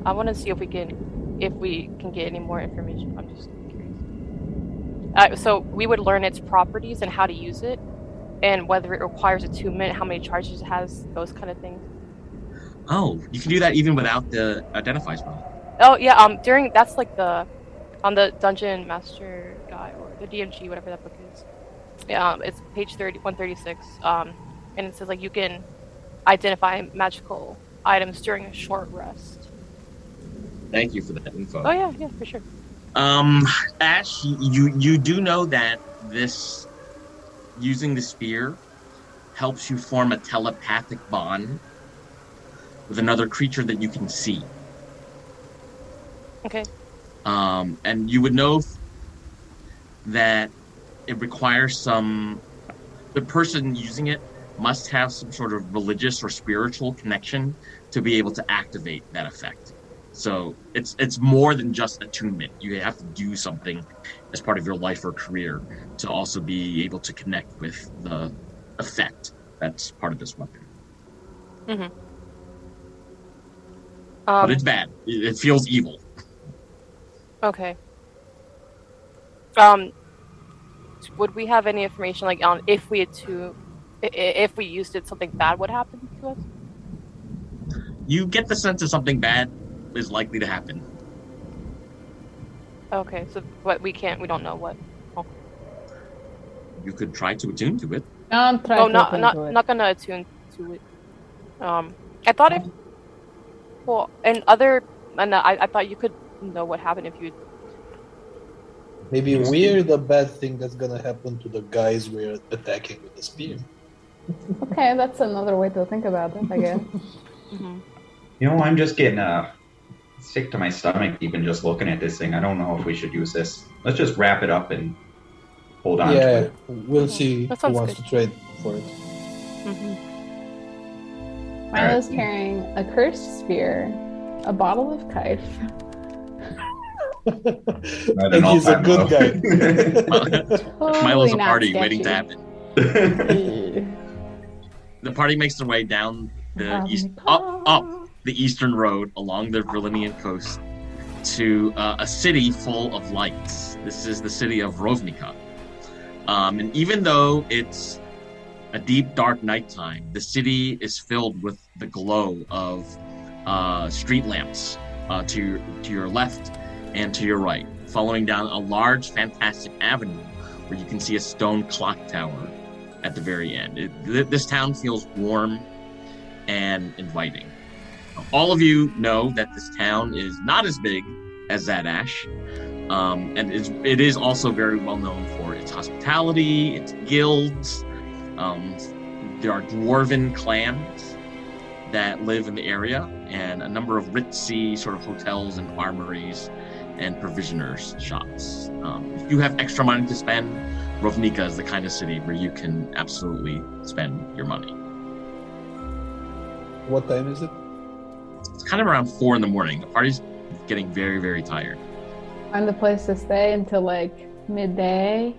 I want to see if we can get any more information. I'm just curious. So we would learn its properties and how to use it, and whether it requires attunement, how many charges it has, those kind of things. Oh, you can do that even without the identify spell. Oh yeah, that's like on the Dungeon Master Guide or the DMG, whatever that book is. Yeah, it's page 136. And it says like you can identify magical items during a short rest. Thank you for that info. Oh yeah, for sure. Ash, you do know that this using the spear helps you form a telepathic bond with another creature that you can see. Okay. And you would know that it requires the person using it must have some sort of religious or spiritual connection to be able to activate that effect. So it's more than just attunement. You have to do something as part of your life or career to also be able to connect with the effect that's part of this weapon. Mm-hmm. But it's bad. It feels evil. Okay. Would we have any information like on if we used it, something bad would happen to us? You get the sense that something bad is likely to happen. Okay, so but we don't know what. Oh. You could try to attune to it. Not gonna attune to it. I thought if. Well, I thought you could know what happened if you. Maybe we're the bad thing that's gonna happen to the guys we're attacking with the spear. Okay, that's another way to think about it, I guess. Mm-hmm. You know, I'm just getting sick to my stomach even just looking at this thing. I don't know if we should use this. Let's just wrap it up and hold on to it. We'll see who wants to trade for it. Mm-hmm. Milo's carrying a cursed spear, a bottle of kife. And he's a good guy. Milo's a not party sketchy. waiting to happen. The party makes their way down the up the eastern road along the Virlinian coast to a city full of lights. This is the city of Rovnika. And even though it's a deep, dark nighttime, the city is filled with the glow of street lamps to your left and to your right, following down a large, fantastic avenue where you can see a stone clock tower at the very end. This town feels warm and inviting. All of you know that this town is not as big as Zadash, and it is also very well known for its hospitality, its guilds. There are dwarven clans that live in the area, and a number of ritzy sort of hotels and armories and provisioners shops. If you have extra money to spend, Rovnika is the kind of city where you can absolutely spend your money. What time is it? It's kind of around 4 a.m. The party's getting very, very tired. Find the place to stay until like midday.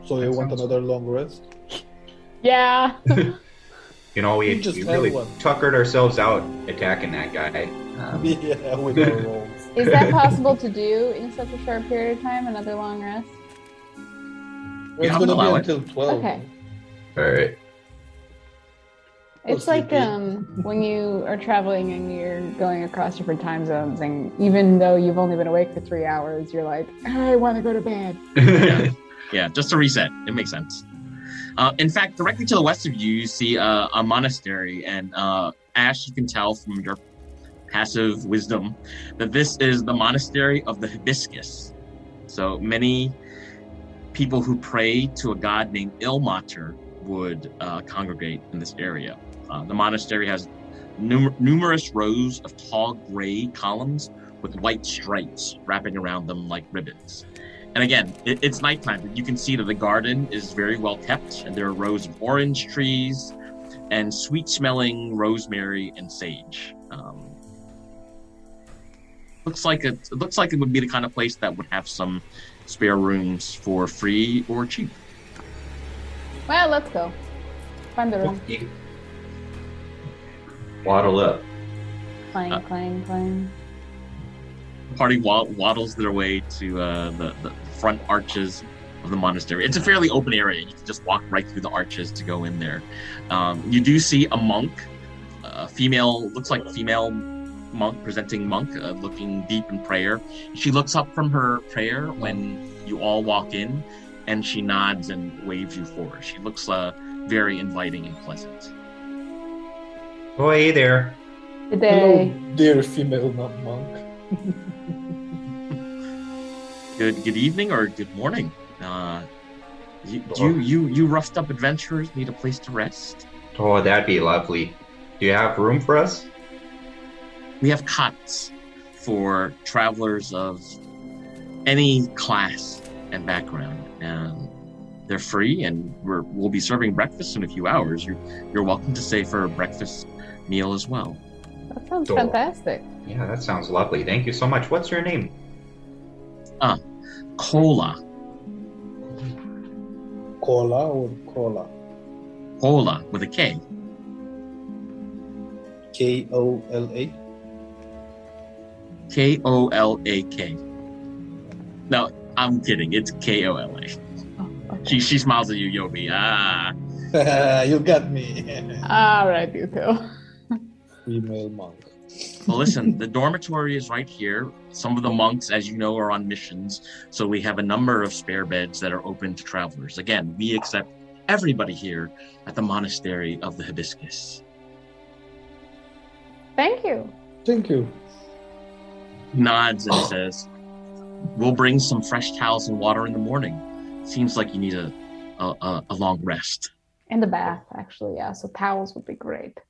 So you want another long rest? Yeah. You know, we just really had one. tuckered ourselves out attacking that guy. Yeah, with our rolls. Is that possible to do in such a short period of time? Another long rest? It's Yeah, gonna be allow it. until 12. Okay. All right. It's Well, like sleepy. when you are traveling and you're going across different time zones, and even though you've only been awake for 3 hours, you're like, I want to go to bed. Yeah, just a reset. It makes sense. In fact, directly to the west of you, you see a monastery, and Ash, you can tell from your passive wisdom that this is the monastery of the Hibiscus. So many people who pray to a god named Ilmater would congregate in this area. The monastery has numerous rows of tall gray columns with white stripes wrapping around them like ribbons. And again, it's nighttime, but you can see that the garden is very well kept, and there are rows of orange trees. and sweet-smelling rosemary and sage. Looks like it would be the kind of place that would have some spare rooms for free or cheap. Well, let's go. Find the room. Waddle up. Clang, clang, clang. Party waddles their way to the front arches of the monastery. It's a fairly open area. You can just walk right through the arches to go in there. You do see a monk, looks like a female monk, presenting monk, looking deep in prayer. She looks up from her prayer when you all walk in, and she nods and waves you forward. She looks very inviting and pleasant. Oh, hey there. Good day. Hello, dear female monk. Good evening or good morning. You roughed up adventurers need a place to rest? Oh, that'd be lovely. Do you have room for us? We have cots for travelers of any class and background, and they're free. And we'll be serving breakfast in a few hours. You're welcome to stay for a breakfast meal as well. That sounds fantastic. Yeah, that sounds lovely. Thank you so much. What's your name? Cola. Cola or cola? Cola with a K. Kola? Kolak. No, I'm kidding. It's Kola. Oh, okay. She smiles at you, Yobi. Ah. You got me. All right, you two. Female monk. Well, listen, the dormitory is right here. Some of the monks, as you know, are on missions, so we have a number of spare beds that are open to travelers. Again, we accept everybody here at the Monastery of the Hibiscus. Thank you. Thank you. Nods and says, we'll bring some fresh towels and water in the morning. Seems like you need a long rest. And a bath, actually, yeah. So towels would be great.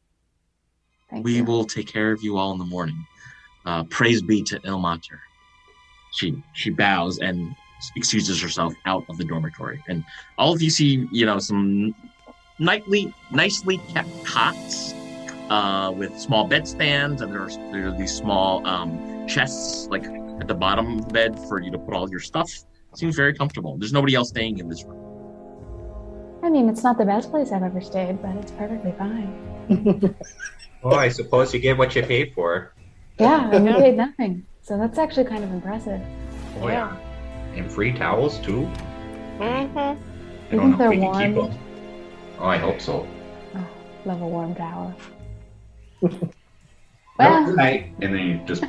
Thank We you. will take care of you all in the morning. Praise be to Ilmater. She bows and excuses herself out of the dormitory. And all of you see, some nicely kept cots with small bedstands, and there are these small chests like at the bottom of the bed for you to put all your stuff. Seems very comfortable. There's nobody else staying in this room. I mean, it's not the best place I've ever stayed, but it's perfectly fine. Oh, I suppose you get what you pay for. Yeah, and we paid nothing. So that's actually kind of impressive. Oh, yeah. And free towels, too? Mm-hmm. I You don't think know if we they're can keep warm? them. Oh, I hope so. Oh, love a warm tower. Well, Well, good night. And then he just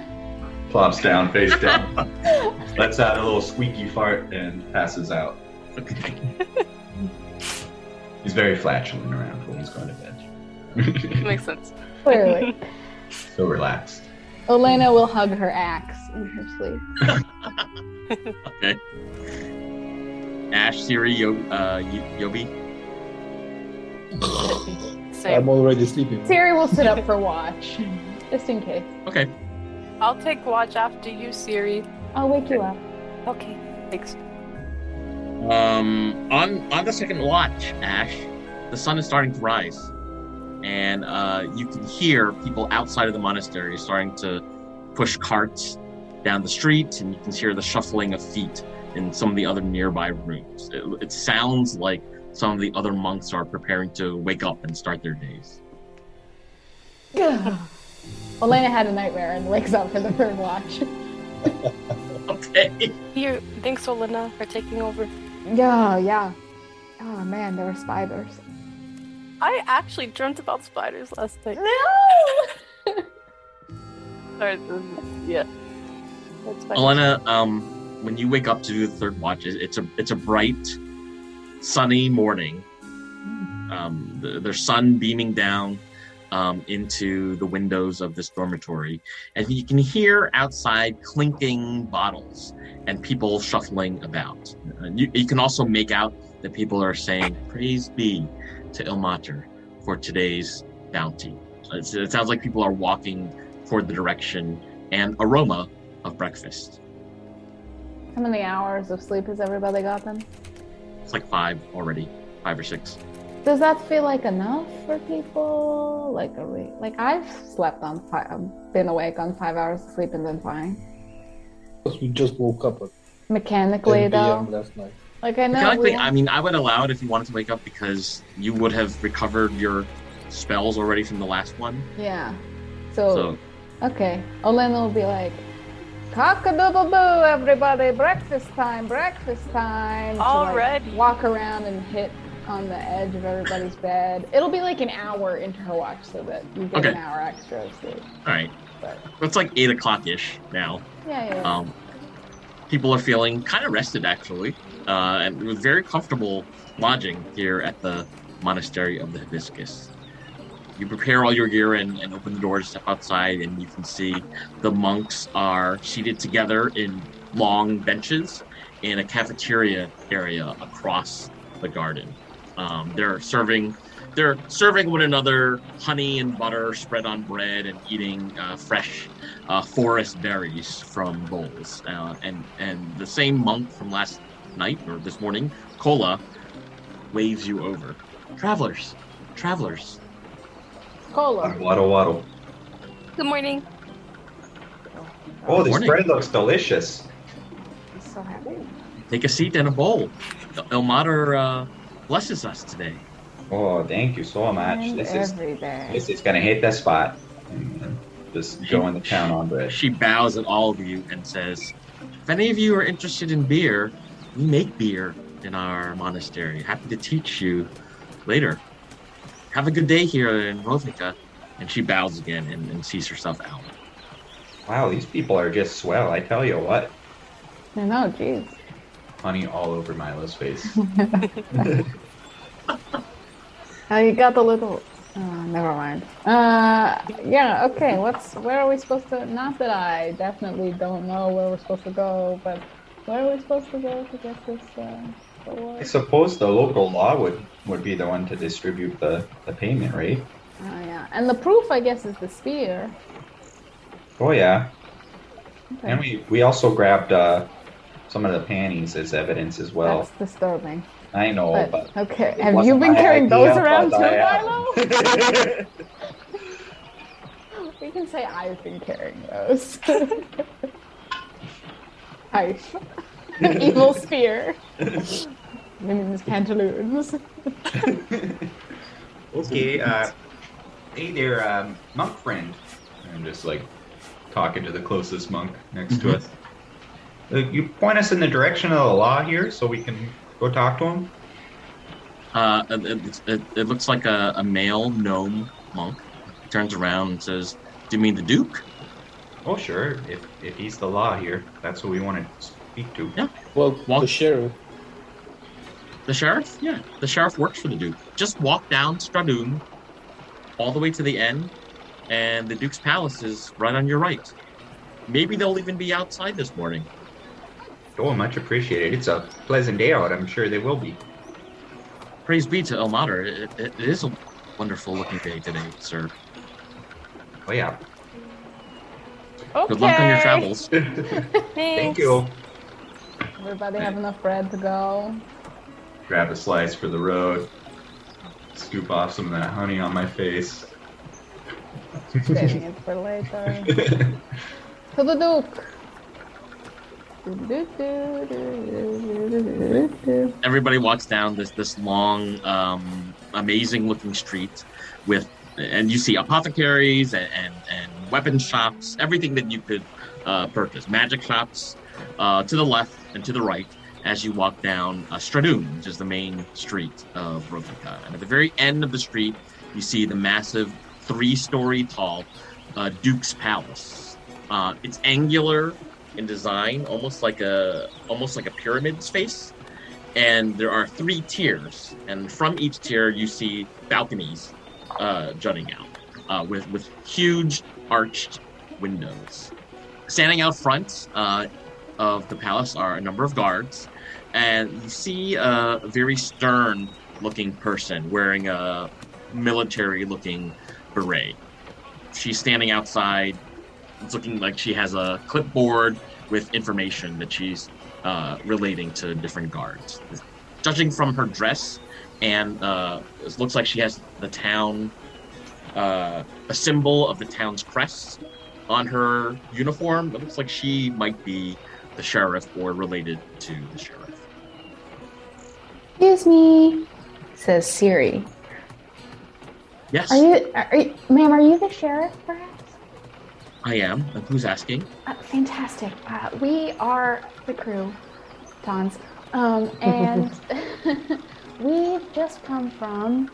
plops down, face down, lets out a little squeaky fart, and passes out. He's very flatulent around when he's going to bed. Makes sense. clearly. So relaxed. Elena will hug her axe in her sleep. Okay. Ash, Siri, Yobi. Same. I'm already sleeping. Siri will sit up for watch, just in case. Okay. I'll take watch after you, Siri. I'll wake you up. Okay. Thanks. On the second watch, Ash, the sun is starting to rise, and you can hear people outside of the monastery starting to push carts down the street, and you can hear the shuffling of feet in some of the other nearby rooms. It sounds like some of the other monks are preparing to wake up and start their days. Elena had a nightmare and wakes up for the third watch. Okay. Here, thanks, Olena, for taking over. Yeah. Oh man, there were spiders. I actually dreamt about spiders last night. No! Sorry, yeah. That's fine. Elena, when you wake up to do the third watch, it's a bright, sunny morning. There's sun beaming down into the windows of this dormitory, and you can hear outside clinking bottles and people shuffling about. You can also make out that people are saying, "Praise be to Ilmater for today's bounty." It sounds like people are walking toward the direction and aroma of breakfast. How many hours of sleep has everybody gotten? It's like 5 already, 5 or 6. Does that feel like enough for people? Like, I've slept on I've been awake on 5 hours of sleep and been fine. Because we just woke up at Mechanically, 10 though. p.m. last night. Like, I know. Mechanically, I mean, I would allow it if you wanted to wake up because you would have recovered your spells already from the last one. Yeah. So okay. Olena will be like, cock-a-doodle-doo, everybody, breakfast time, breakfast time. To, Already. walk around and hit on the edge of everybody's bed. It'll be like an hour into her watch so that you get an hour extra of sleep. All right. But It's like 8 o'clock-ish now. yeah. People are feeling kind of rested, actually, and with very comfortable lodging here at the Monastery of the Hibiscus. You prepare all your gear and open the door to step outside, and you can see the monks are seated together in long benches in a cafeteria area across the garden. They're serving one another honey and butter spread on bread and eating fresh forest berries from bowls. And the same monk from last night or this morning, Kola, waves you over. Travelers. Cola. Waddle, waddle. Good morning. Oh, this Morning. bread looks delicious. I'm so happy. Take a seat in a bowl. El Mater blesses us today. Oh, thank you so much. And every day. This is gonna hit the spot. And just going to town on bread. She bows at all of you and says, if any of you are interested in beer, we make beer in our monastery. Happy to teach you later. Have a good day here in Rovnika. And she bows again and sees herself out. Wow, these people are just swell. I tell you what. I know, jeez. Honey all over Milo's face. You got the little. Never mind. Yeah. Okay. Where are we supposed to? Not that I definitely don't know where we're supposed to go, but where are we supposed to go to get this? I suppose the local law would be the one to distribute the payment, right? Oh yeah. And the proof, I guess, is the spear. Oh yeah. Okay. And we also grabbed some of the panties as evidence as well. That's disturbing. I know, but okay. it Have wasn't you been my carrying those idea, around too, but Milo? We can say I've been carrying those. Kife. Evil spear. Women's pantaloons. Okay, hey there, monk friend. I'm just like talking to the closest monk next to us. You point us in the direction of the law here so we can go talk to him? It looks like a male gnome monk. He turns around and says, do you mean the Duke? Oh, sure. If he's the law here, that's who we want to speak to. Yeah. Well, Walk- the sheriff. The sheriff? Yeah. The sheriff works for the Duke. Just walk down Stradoon all the way to the end, and the Duke's palace is right on your right. Maybe they'll even be outside this morning. Oh, much appreciated. It's a pleasant day out. I'm sure they will be. Praise be to El Mater. It is a wonderful looking day today, sir. Oh, yeah. Okay. Good luck on your travels. Thank you. Everybody have enough bread to go. Grab a slice for the road. Scoop off some of that honey on my face. Saving it for later. To the Duke. Everybody walks down this long, amazing looking street and you see apothecaries and weapon shops, everything that you could purchase. Magic shops to the left and to the right as you walk down Stradoon, which is the main street of Rovnika. And at the very end of the street, you see the massive 3-story tall Duke's Palace. It's angular in design, almost like a pyramid space, and there are 3 tiers, and from each tier you see balconies jutting out with huge arched windows. Standing out front of the palace are a number of guards, and you see a very stern looking person wearing a military looking beret. She's standing outside. It's looking like she has a clipboard with information that she's relating to different guards. Judging from her dress, and it looks like she has the town, a symbol of the town's crest on her uniform. It looks like she might be the sheriff or related to the sheriff. Excuse me, says Siri. Yes, Are you, ma'am, are you the sheriff, perhaps? I am. And who's asking? Fantastic. We are the crew, Tons. And we've just come from,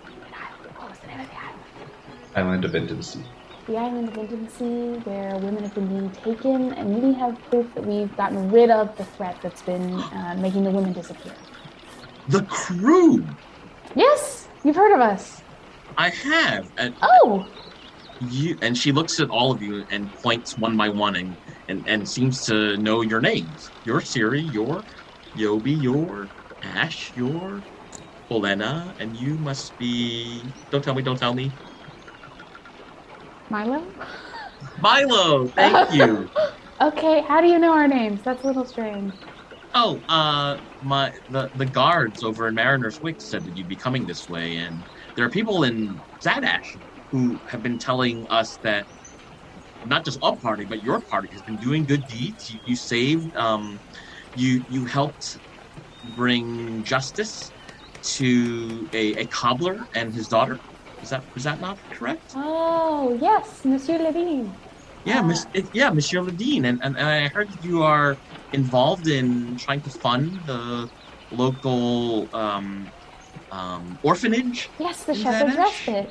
what was the name of the island? Island of Intimacy. The island of Intimacy, where women have been being taken, and we have proof that we've gotten rid of the threat that's been making the women disappear. The Crou! Yes, you've heard of us. I have. And Oh! and she looks at all of you and points one by one and seems to know your names. You're Siri, you're Yobi, you're Ash, you're Olena, and you must be... Don't tell me. Milo? Milo, thank you. Okay, how do you know our names? That's a little strange. Oh, the guards over in Mariner's Wick said that you'd be coming this way, and there are people in Zadash who have been telling us that not just our party, but your party has been doing good deeds. You saved, you helped bring justice to a cobbler and his daughter. Is that not correct? Oh, yes, Monsieur Levine. Yeah, Monsieur Ledine, and I heard that you are involved in trying to fund the local orphanage. Yes, the Shepherd's Respite.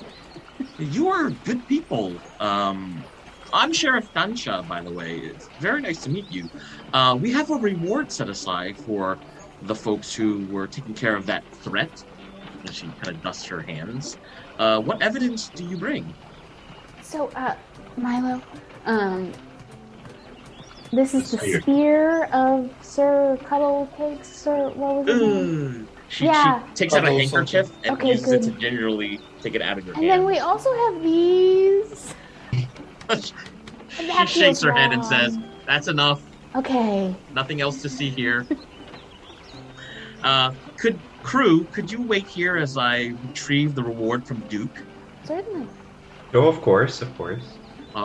You are good people. I'm Sheriff Dansha, by the way. It's very nice to meet you. We have a reward set aside for the folks who were taking care of that threat. And she kind of dusts her hands. What evidence do you bring? So, Milo, this is the spear of Sir Cuddlecakes, Sir, what was his name? She takes out a handkerchief and uses it to gingerly take it out of your hand. And then we also have these. She shakes her head and says, "That's enough. Okay. Nothing else to see here." Crou, could you wait here as I retrieve the reward from Duke? Certainly. Oh, of course.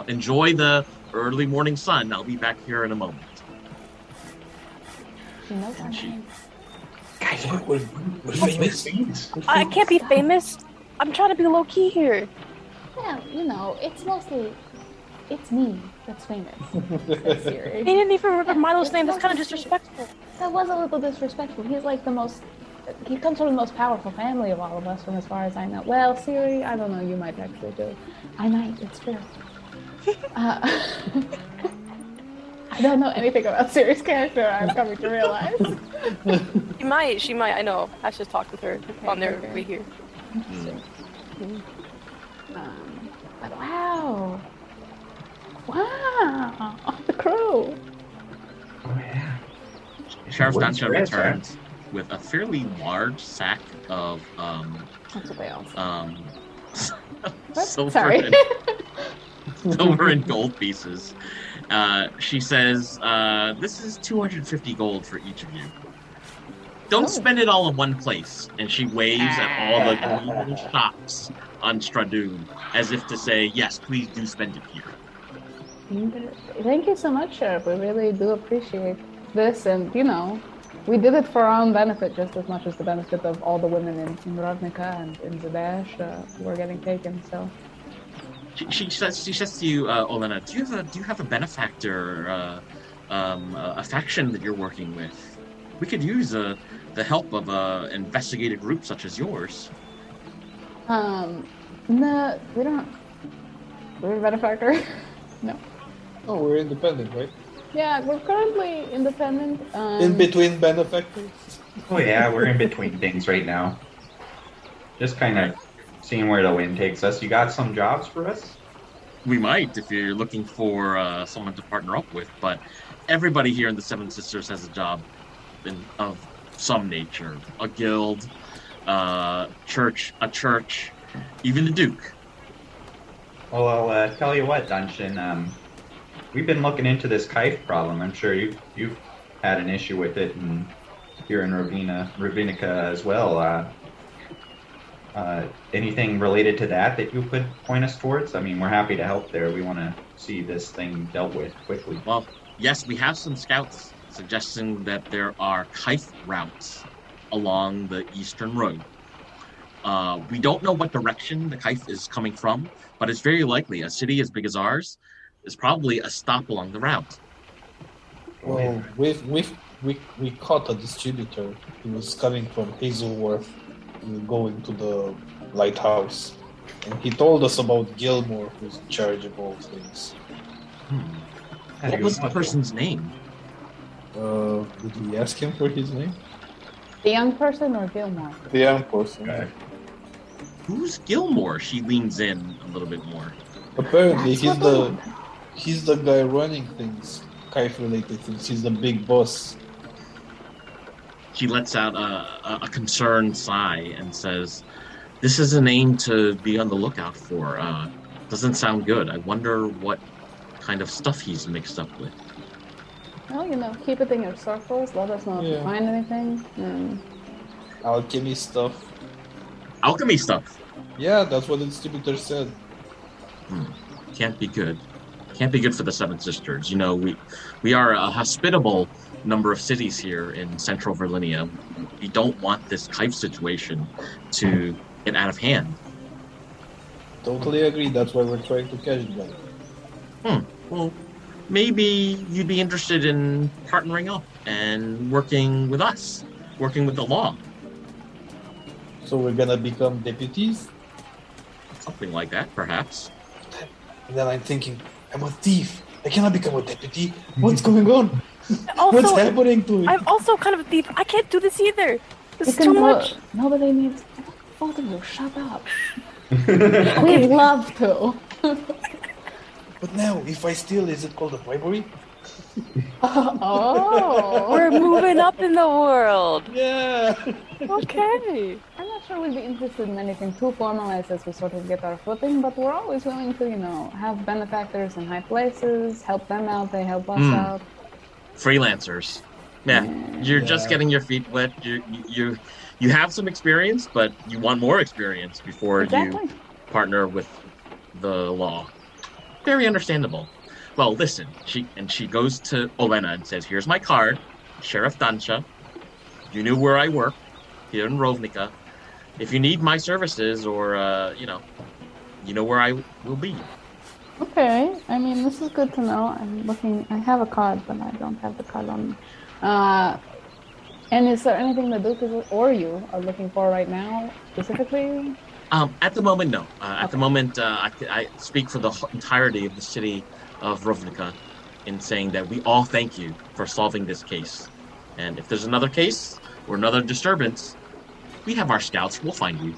Enjoy the early morning sun. I'll be back here in a moment. She knows our name. Guys, we're famous. I can't be famous. I'm trying to be low key here. Well, it's me that's famous. That's He Siri. didn't even remember Milo's name. That's kind of disrespectful. That was a little disrespectful. He's like he comes from the most powerful family of all of us, from as far as I know. Well, Siri, I don't know, you might actually do. I might, it's true. I don't know anything about Siri's character, I'm coming to realize. She might, I know. I should talk with her on their way here. But wow, the Crou. Oh yeah. Sheriff What's Dansha that, returns with a fairly large sack of That's what they all say. silver, silver and gold pieces. She says, "This is 250 gold for each of you. Don't spend it all in one place." And she waves at all the little shops on Stradoon, as if to say, "Yes, please do spend it here." Thank you so much, Sheriff. We really do appreciate this, and we did it for our own benefit just as much as the benefit of all the women in Rovnika and in Zadash who are getting taken. So she says to you, Olena, do you have a benefactor, a faction that you're working with? We could use the help of an investigative group such as yours. No, we don't. We're a benefactor. No. Oh, we're independent, right? Yeah, we're currently independent. In between benefactors. Oh yeah, we're in between things right now. Just kind of seeing where the wind takes us. You got some jobs for us? We might, if you're looking for someone to partner up with, but everybody here in the Seven Sisters has a job of some nature. A guild, a church, even the Duke. Well, I'll tell you what, Dungeon. We've been looking into this kife problem. I'm sure you've had an issue with it, and here in Rovnika as well. Anything related to that you could point us towards? I mean, we're happy to help there. We want to see this thing dealt with quickly. Well, yes, we have some scouts suggesting that there are kife routes along the eastern road. We don't know what direction the kife is coming from, but it's very likely a city as big as ours is probably a stop along the route. Well, we caught a distributor who was coming from Hazelworth, going to the lighthouse, and he told us about Gilmore, who's in charge of all things. What was the person's name? Did we ask him for his name? The young person or Gilmore? The young person. Okay. Who's Gilmore? She leans in a little bit more. Apparently, That's he's the guy running things, kife-related things. He's the big boss. She lets out a concerned sigh and says, "This is a name to be on the lookout for. Doesn't sound good. I wonder what kind of stuff he's mixed up with." Well, keep it in your circles. Let us know if you find anything. Alchemy stuff. Alchemy stuff. Yeah, that's what the distributor said. Can't be good. Can't be good for the Seven Sisters. We are a hospitable number of cities here in central Virlinia. We don't want this kife situation to get out of hand. Totally agree. That's why we're trying to catch them. Well, maybe you'd be interested in partnering up and working with us, working with the law. So we're gonna become deputies? Something like that, perhaps. And then I'm thinking, I'm a thief. I cannot become a deputy. What's going on? Also, What's happening to me? I'm also kind of a thief. I can't do this either. This is You too can much. Nobody needs both of you. Shut up. We'd love to. But now, if I steal, is it called a bribery? Oh. We're moving up in the world. Yeah. Okay. I'm not sure we'd be interested in anything too formalized as we sort of get our footing, but we're always willing to, have benefactors in high places, help them out, they help us out. Freelancers. Yeah, you're just getting your feet wet. You have some experience, but you want more experience before you partner with the law. Very understandable. Well, listen, she goes to Olena and says, "Here's my card, Sheriff Dansha. You knew where I work here in Rovnika. If you need my services or, you know where I will be." Okay, I mean, this is good to know. I have a card, but I don't have the card on me. And is there anything the Duke or you are looking for right now, specifically? At the moment, no. At the moment, I speak for the entirety of the city of Rovnika in saying that we all thank you for solving this case. And if there's another case or another disturbance, we have our scouts. We'll find you.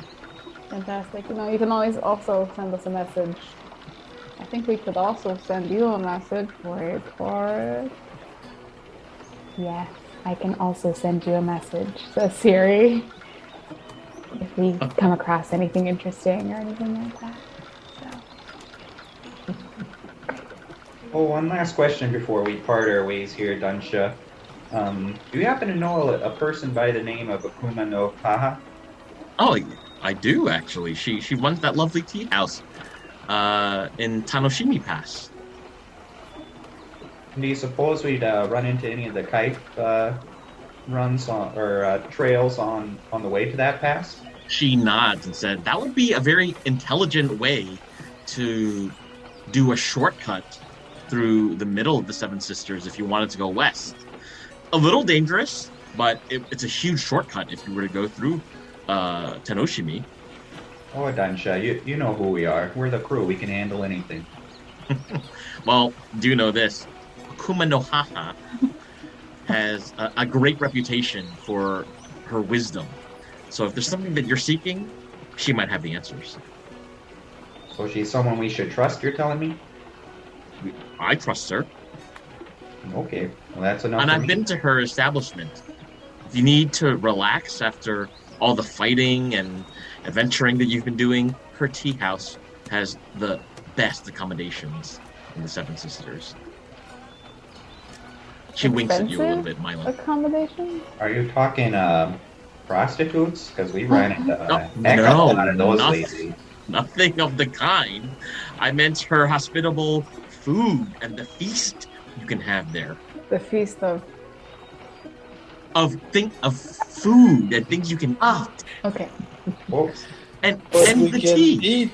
Fantastic. You can always also send us a message. I think we could also send you a message. Wait for it. Yes, I can also send you a message, says Siri. If we come across anything interesting or anything like that. Oh, one last question before we part our ways here, Dansha. Do you happen to know a person by the name of Akuma No Haha? Oh, I do, actually. She runs that lovely teahouse in Tanoshimi Pass. Do you suppose we'd run into any of the kife runs or trails on the way to that pass? She nods and said, "That would be a very intelligent way to do a shortcut through the middle of the Seven Sisters if you wanted to go west. A little dangerous, but it's a huge shortcut if you were to go through Tanoshimi." Oh, Dansha, you know who we are. We're the Crou. We can handle anything. Well, do know this. Akuma No Haha has a great reputation for her wisdom. So if there's something that you're seeking, she might have the answers. So she's someone we should trust, you're telling me? I trust her. Okay, well that's enough. And for I've me. been to her establishment. If you need to relax after all the fighting and adventuring that you've been doing, her tea house has the best accommodations in the Seven Sisters. She winks at you a little bit, Milo. Accommodation? Are you talking prostitutes? Because we ran into Oh, heck of a no, lot of those nothing. lately. Nothing of the kind. I meant her hospitable food and the feast you can have there. The feast of. Of food and things you can Ah, eat. okay. Oops. And But we the can tea. eat.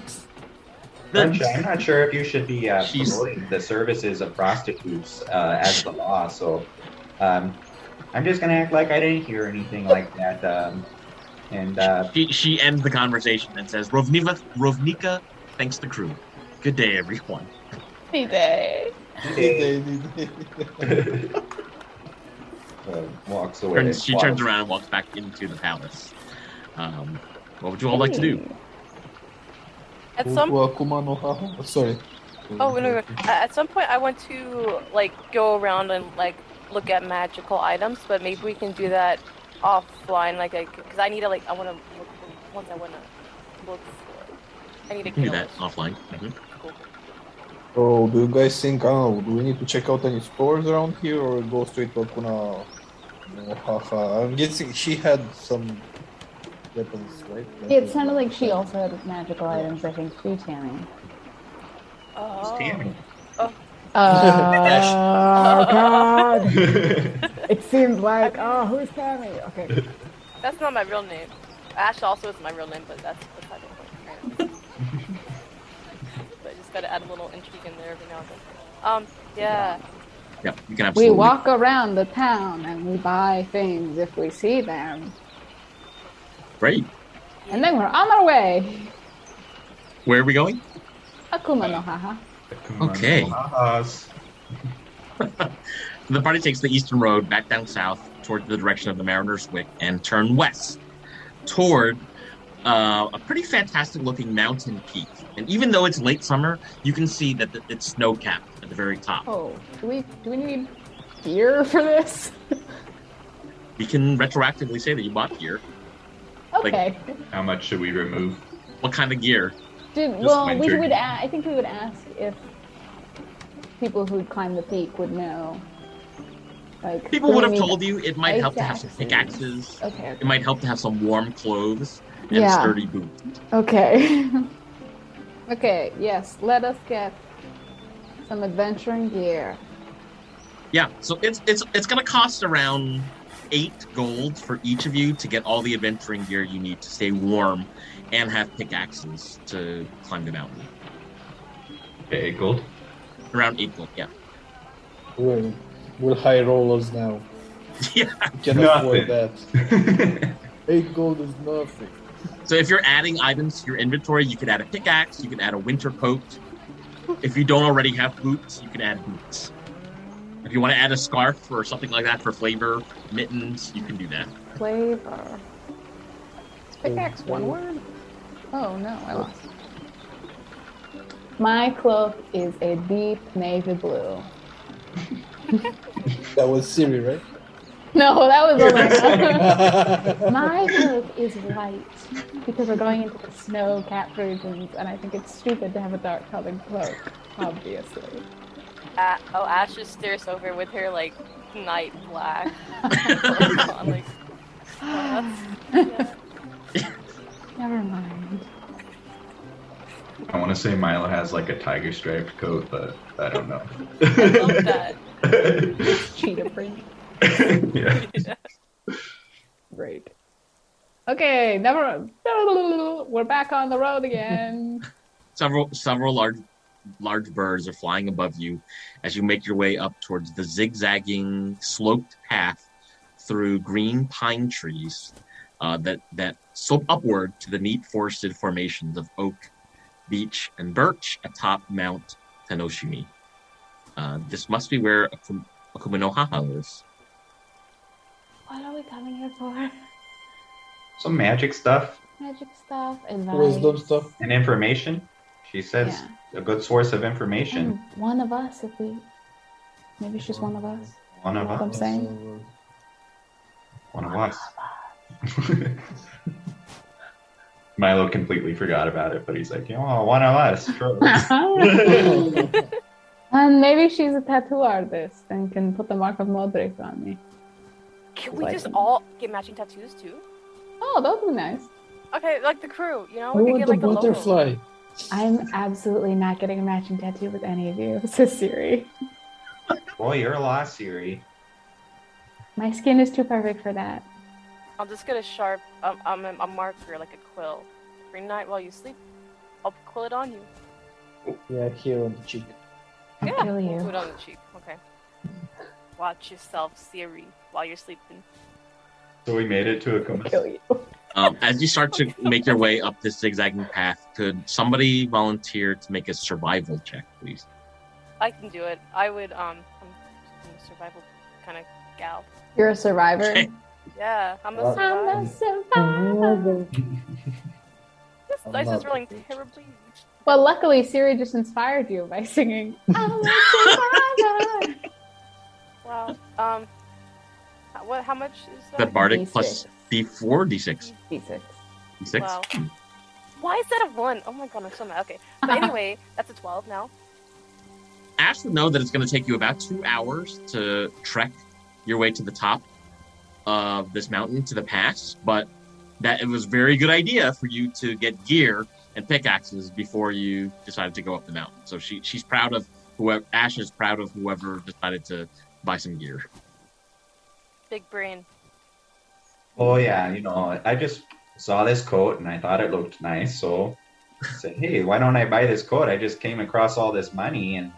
Sunshine, I'm not sure if you should be She's- promoting the services of prostitutes as the law. So I'm just gonna act like I didn't hear anything like that. She ends the conversation and says, Rovnika thanks the crew. Good day, everyone. Hey, day. Walks away. She turns around and walks back into the palace. What would you all like to do? At some Akuma no Haha. Sorry. no. At some point, I want to like go around and like look at magical items, but maybe we can do that offline. Like, because I need to I want to look for ones I want to look for. I need to You can do kill that it. offline. Mhm. Cool. So, do you guys think, I don't know, do we need to check out any stores around here or go straight to Akuna no Haha? I'm guessing she had some weapons, right? It sounded like she also had magical items, I think, too, Tammy. Oh. Tammy. Oh, God. It seems like, who's Tammy? Okay. That's not my real name. Ash also is my real name, but that's beside the point. But I just gotta add a little intrigue in there every now and then. Yeah. Yeah, you can We absolutely. walk around the town and we buy things if we see them. Great. And then we're on our way. Where are we going? Akuma no Haha. Okay. Us. The party takes the eastern road back down south toward the direction of the Mariner's Wick and turn west toward a pretty fantastic looking mountain peak. And even though it's late summer, you can see that it's snow-capped at the very top. Oh, do we need gear for this? We can retroactively say that you bought gear. Okay. How much should we remove? What kind of gear? winter. I think we would ask if people who'd climb the peak would know. Like, People do would we have need told you it might help to have some pickaxes? pickaxes. Okay. It might help to have some warm clothes and Yeah. sturdy boots. Okay. Okay. Yes. Let us get some adventuring gear. Yeah, so it's gonna cost around 8 gold for each of you to get all the adventuring gear you need to stay warm and have pickaxes to climb the mountain. Okay, gold. Around 8 gold, yeah. We're high rollers now. Yeah. We can afford that. 8 gold is nothing. So if you're adding items to your inventory, you can add a pickaxe, you can add a winter coat. If you don't already have boots, you can add boots. If you want to add a scarf or something like that for flavor, mittens, you can do that. Flavor. Is pickaxe one word? Oh no, I lost. My cloak is a deep navy blue. That was Siri, right? No, that was Elena. My cloak is white because we're going into the snow-capped regions, and I think it's stupid to have a dark-colored cloak, obviously. Ash just stares over with her like night black. On, like, yeah. Never mind. I want to say Milo has like a tiger striped coat, but I don't know. I love that. It's cheetah print. Yeah. Great. Okay, we're back on the road again. Several large birds are flying above you as you make your way up towards the zigzagging sloped path through green pine trees that slope upward to the neat forested formations of oak, beech, and birch atop Mount Tanoshimi. This must be where Akuma no Haha lives. What are we coming here for? Some magic stuff Magic stuff, advice. Wisdom stuff. and information. She says a good source of information. And one of us, if we... Maybe she's one of us. One of What I'm us. saying? One of us. Milo completely forgot about it, but he's like, oh, one of us. Sure. And maybe she's a tattoo artist and can put the mark of Modric on me. Can we Like- just all get matching tattoos too? Oh, that would be nice. Okay, like the crew, you know? I We could want get the like a logo. butterfly. I'm absolutely not getting a matching tattoo with any of you, says Siri. Boy, you're lost, Siri. My skin is too perfect for that. I'll just get a sharp, a marker, like a quill. Every night while you sleep, I'll quill it on you. Yeah, here on the cheek. I'll Yeah, kill we'll you. do it on the cheek. Okay. Watch yourself, Siri, while you're sleeping. So we made it to I'll kill Akuma. you. As you start to make your way up this zigzagging path, could somebody volunteer to make a survival check, please? I can do it. I'm a survival kind of gal. You're a survivor. Okay. Yeah, I'm a I'm survivor. Oh, This I'm dice not is rolling that terribly. Well, luckily, Siri just inspired you by singing, I'm a survivor. Wow. How much is that? That bardic D6. plus D4, D6? D6. D6? Wow. Why is that a 1? Oh my god, I'm so mad. Okay. But anyway, that's a 12 now. Ash would know that it's going to take you about 2 hours to trek your way to the top of this mountain to the pass, but that it was a very good idea for you to get gear and pickaxes before you decided to go up the mountain. So she's proud of whoever. Ash is proud of whoever decided to buy some gear. Big brain. Oh yeah, I just saw this coat and I thought it looked nice, so I said, hey, why don't I buy this coat? I just came across all this money, and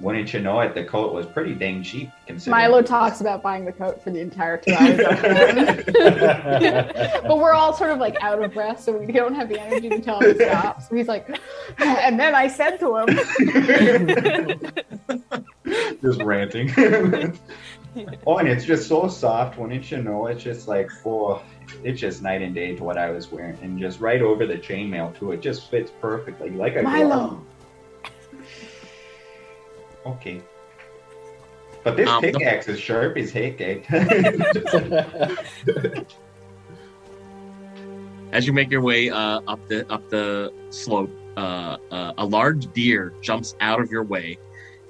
wouldn't you know it, the coat was pretty dang cheap considering. Milo talks about buying the coat for the entire 2 hours of the But we're all sort of like out of breath, so we don't have the energy to tell him to stop. So he's like, and then I said to him, Just ranting. Oh, and it's just so soft, wouldn't you know? It's just like, it's just night and day to what I was wearing, and just right over the chainmail too. It just fits perfectly, like a glove. Milo. Okay. But this pickaxe is sharp as heck, eh? As you make your way up the slope, a large deer jumps out of your way,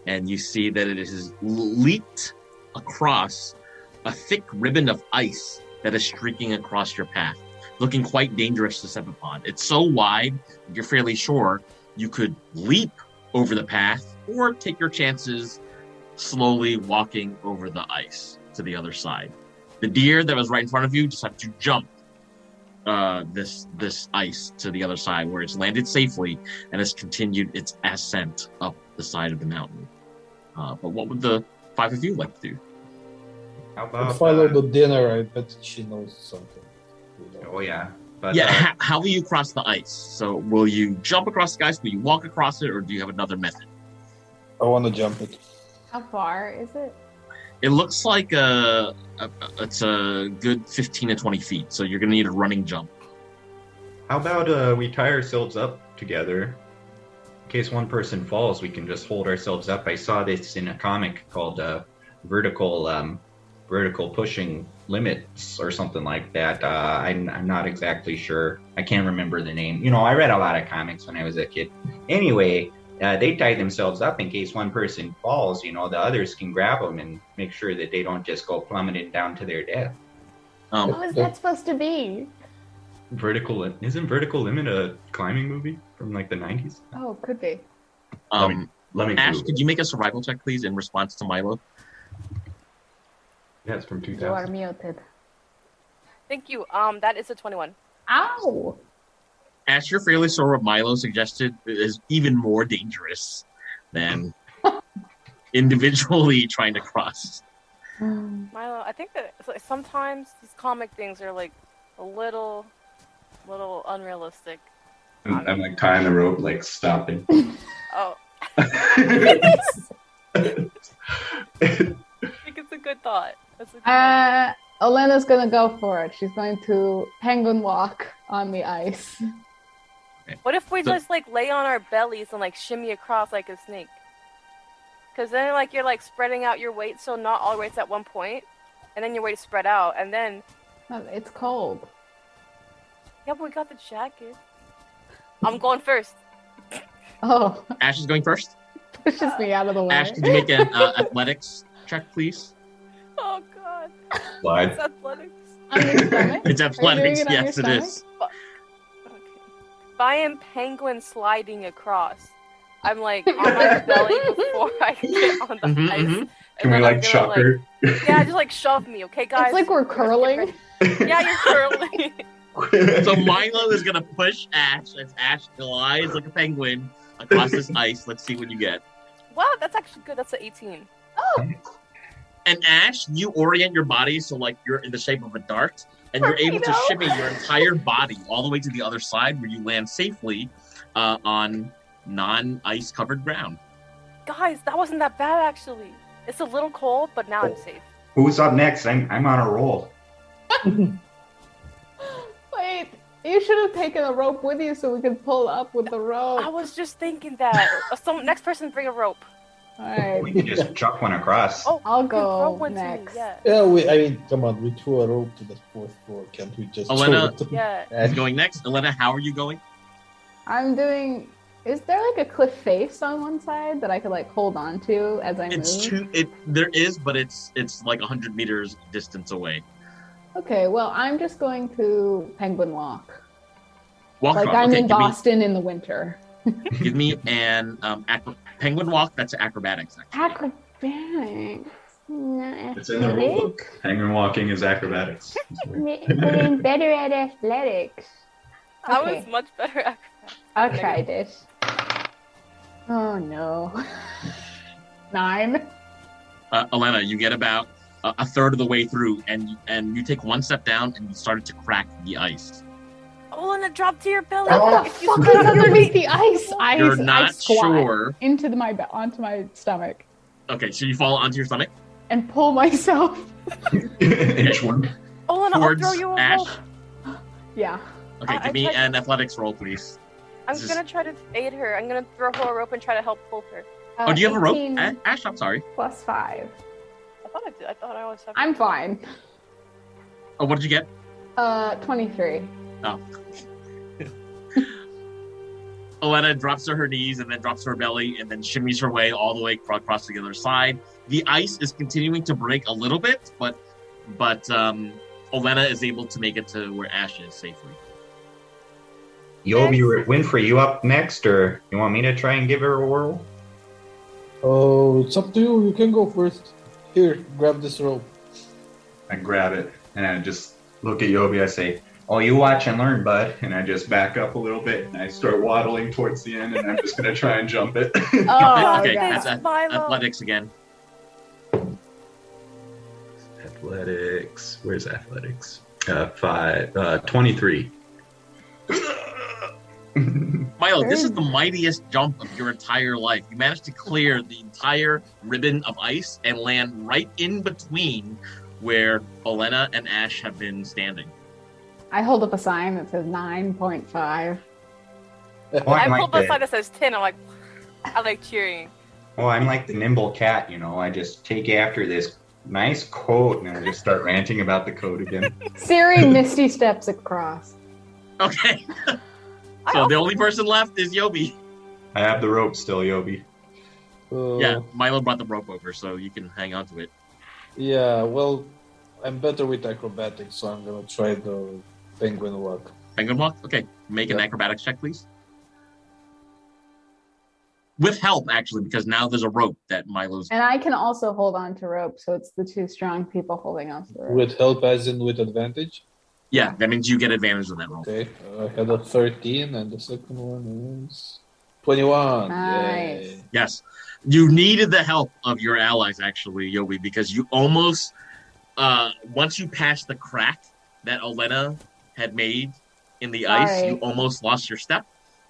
and you see that it has leaped across a thick ribbon of ice that is streaking across your path, looking quite dangerous to step upon. It's so wide, you're fairly sure you could leap over the path or take your chances slowly walking over the ice to the other side. The deer that was right in front of you decided to jump this ice to the other side, where it's landed safely and has continued its ascent up the side of the mountain. But what would the 5 of you like to do? How about follow the dinner. I bet she knows something. Oh yeah. But, Yeah, how will you cross the ice? So will you jump across the ice? Will you walk across it, or do you have another method? I want to jump it. how far is it? It looks like it's a good 15 to 20 feet, so you're going to need a running jump. how about we tie ourselves up together? In case one person falls, we can just hold ourselves up. I saw this in a comic called Vertical Pushing Limits or something like that. I'm not exactly sure. I can't remember the name. I read a lot of comics when I was a kid. Anyway, they tie themselves up in case one person falls. The others can grab them and make sure that they don't just go plummeting down to their death. What is that supposed to be? Isn't Vertical Limit a climbing movie from like the 90s? Oh, could be. Let me Ash, Google. could you make a survival check, please, in response to Milo? Yeah, it's from You are 2000. muted. Thank you. That is a 21. Ow! Ash, you're fairly sure what Milo suggested is even more dangerous than individually trying to cross. Milo, I think that it's like sometimes these comic things are like a little unrealistic. I'm like tying the rope, like stopping. Oh, I think it's a good thought. That's a good thought. Elena's gonna go for it. She's going to penguin walk on the ice. What if we So- just like lay on our bellies and like shimmy across like a snake? Because then like you're like spreading out your weight, so not all weights at one point, and then your weight is spread out, and then Oh, it's cold. yeah, but we got the jacket. I'm going first. Oh, Ash is going first. pushes me out of the way. Ash, could you make an athletics check, please? Oh god, Slide. it's athletics. On your stomach? It's Are you doing athletics. it on Yes, your it stomach? is. Okay. If I am penguin sliding across, I'm like on my belly before I get on the Mhm, ice. mhm. And Can we then like I'm gonna chuck like, her? yeah, just like shove me, okay, guys? It's like we're Get curling. ready. Yeah, you're curling. So Milo is gonna push Ash as Ash glides like a penguin across this ice. Let's see what you get. Wow, that's actually good. That's an 18. Oh, And Ash, you orient your body so like you're in the shape of a dart, and you're able to Torpedo. shimmy your entire body all the way to the other side, where you land safely on non-ice covered ground. Guys, that wasn't that bad actually. It's a little cold, but now I'm safe. Who's up next? I'm on a roll. wait. You should have taken a rope with you so we could pull up with the rope. I was just thinking that. Next person bring a rope. All We right. can just chuck one across. Oh, I'll you can throw go one to me, next. yeah. Yeah, I mean, come on, we threw a rope to the 4th floor. Can't we just Elena? throw it to Yeah. Is going next. Elena, how are you going? I'm doing. Is there like a cliff face on one side that I could like hold on to as I It's move? there is, but it's like 100 meters distance away. Okay, well, I'm just going to penguin walk. Walk Like across. I'm Okay, in Boston in the winter. give me an penguin walk. That's acrobatics. Actually. Acrobatics. It's in the rule book. Penguin walking is acrobatics. I'm better at athletics. I Okay. was much better at I'll try this. Oh no. 9. Elena, you get about a third of the way through, and you take one step down, and you started to crack the ice. Oh, and it dropped to your belly. What the If you fuck spread is out your underneath weight- the ice? You're I not squat sure. into onto my stomach Okay, so you fall onto your stomach and pull myself. Each one. Oh, and I'll towards throw you a Ash. rope. Yeah. Okay, I give me tried- an athletics roll, please. I'm This is- gonna try to aid her. I'm gonna throw her a rope and try to help pull her. Oh, do you have a rope? 18 Ash, I'm sorry. plus 5. I thought I did. I thought I was. I'm fine. Oh, what did you get? 23. Oh. Elena drops to her knees and then drops to her belly and then shimmies her way all the way across to the other side. The ice is continuing to break a little bit, but Elena is able to make it to where Ash is safely. Yobi Winfrey, you up next, or you want me to try and give her a whirl? Oh, it's up to you. You can go first. Here, grab this rope. I grab it and I just look at Yobi. I say, "Oh, you watch and learn, bud." And I just back up a little bit and I start waddling towards the end, and I'm just gonna try and jump it. Oh, Okay, yeah. that's Milo. athletics again. Athletics. Where's athletics? 23. Milo, this is the mightiest jump of your entire life. You managed to clear the entire ribbon of ice and land right in between where Elena and Ash have been standing. I hold up a sign that says 9.5. Oh, I I'm pulled like the the, sign that says 10. I'm like, I like cheering. oh, I'm like the nimble cat, you know. I just take after this nice coat and I just start ranting about the coat again. Siri misty steps across. Okay, I so the also- only person left is Yobi. I have the rope still, Yobi. Yeah, Milo brought the rope over, so you can hang on to it. Yeah, well, I'm better with acrobatics, so I'm gonna try the penguin walk. Penguin walk? Okay, make an Yep. acrobatics check, please. With help, actually, because now there's a rope that Milo's. And I can also hold on to rope, so it's the two strong people holding on to the rope. With help, as in with advantage. Yeah, that means you get advantage of that roll. Okay, I had a 13, and the second one is 21. Nice. Yay. Yes, you needed the help of your allies, actually, Yobi, because you almost, once you passed the crack that Olena had made in the ice, Sorry. you almost lost your step.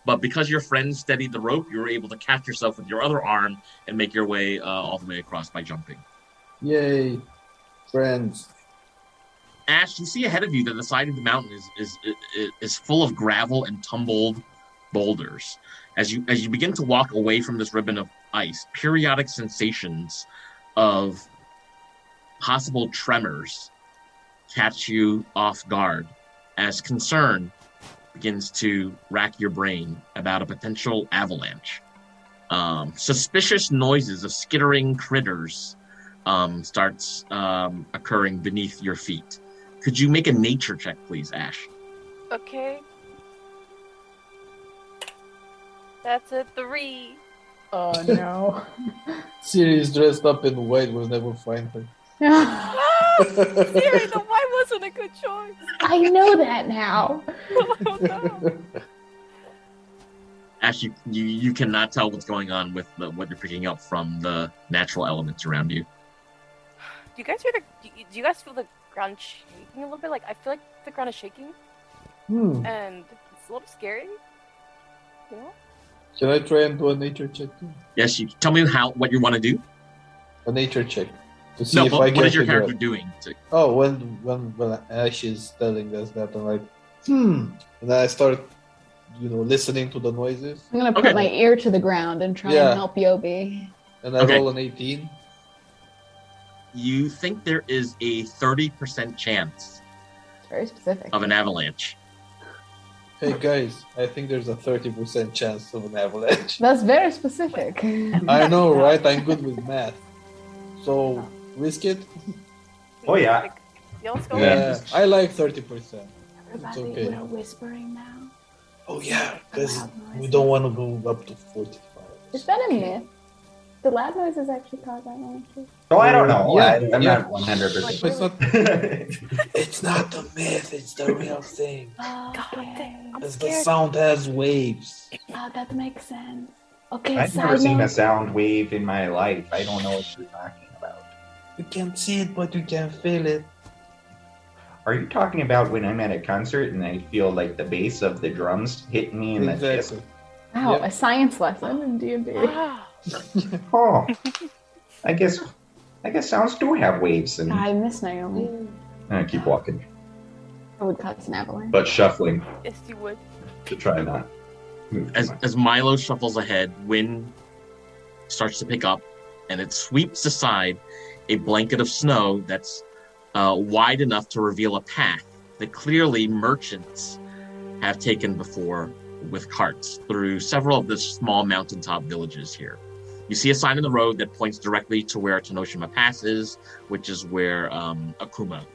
But because your friend steadied the rope, you were able to catch yourself with your other arm and make your way all the way across by jumping. Yay, friends. Ash, you see ahead of you that the side of the mountain is full of gravel and tumbled boulders. As you begin to walk away from this ribbon of ice, periodic sensations of possible tremors catch you off guard as concern begins to rack your brain about a potential avalanche. Suspicious noises of skittering critters starts occurring beneath your feet. Could you make a nature check, please, Ash? Okay. That's a 3. Oh no. Siri's dressed up in white. We'll never find her. Siri, the white wasn't a good choice. I know that now. Oh, no. Ash, you cannot tell what's going on with what you're picking up from the natural elements around you. Do you guys hear do you guys feel the ground shaking a little bit? Like, I feel like the ground is shaking, and it's a little scary. You know? Can I try and do a nature check too? Yes, you tell me what you want to do. A nature check to see No, if but I can what is your figure character out. doing? Oh, when Ash is telling us that, I'm like, and then I start, listening to the noises, I'm gonna put my ear to the ground and try Yeah. and help Yobi. and I Okay. roll an 18. You think there is a 30% chance It's very specific. of an avalanche. Hey guys, I think there's a 30% chance of an avalanche. That's very specific. I know, right? I'm good with math. So, risk it? Oh, yeah. Like, yeah, let's go. Yeah, I like 30%. Everybody, okay. we're whispering now. Oh yeah, because Loud we noises. don't want to go up to 45. Is that a myth? The loud noises actually cause avalanches? Oh, I don't know. Yeah, I'm yeah. not 100%. It's not, it's not a myth, it's the real thing. Oh, okay. I'm Because the scared. sound has waves. Oh, that makes sense. Okay, I've never side seen a note. sound wave in my life. I don't know what you're talking about. You can't see it, but you can feel it. Are you talking about when I'm at a concert and I feel like the bass of the drums hit me in the chest? Exactly. Wow, Yep. a science lesson in D&D. Wow. Oh, I guess sounds do have waves, and I miss Naomi. I keep walking, I would cause an avalanche. but shuffling Yes, you would. to try not move too much. As Milo shuffles ahead, wind starts to pick up, and it sweeps aside a blanket of snow that's wide enough to reveal a path that clearly merchants have taken before with carts through several of the small mountaintop villages here. You see a sign in the road that points directly to where Tanoshimi Pass is, which is where Akuma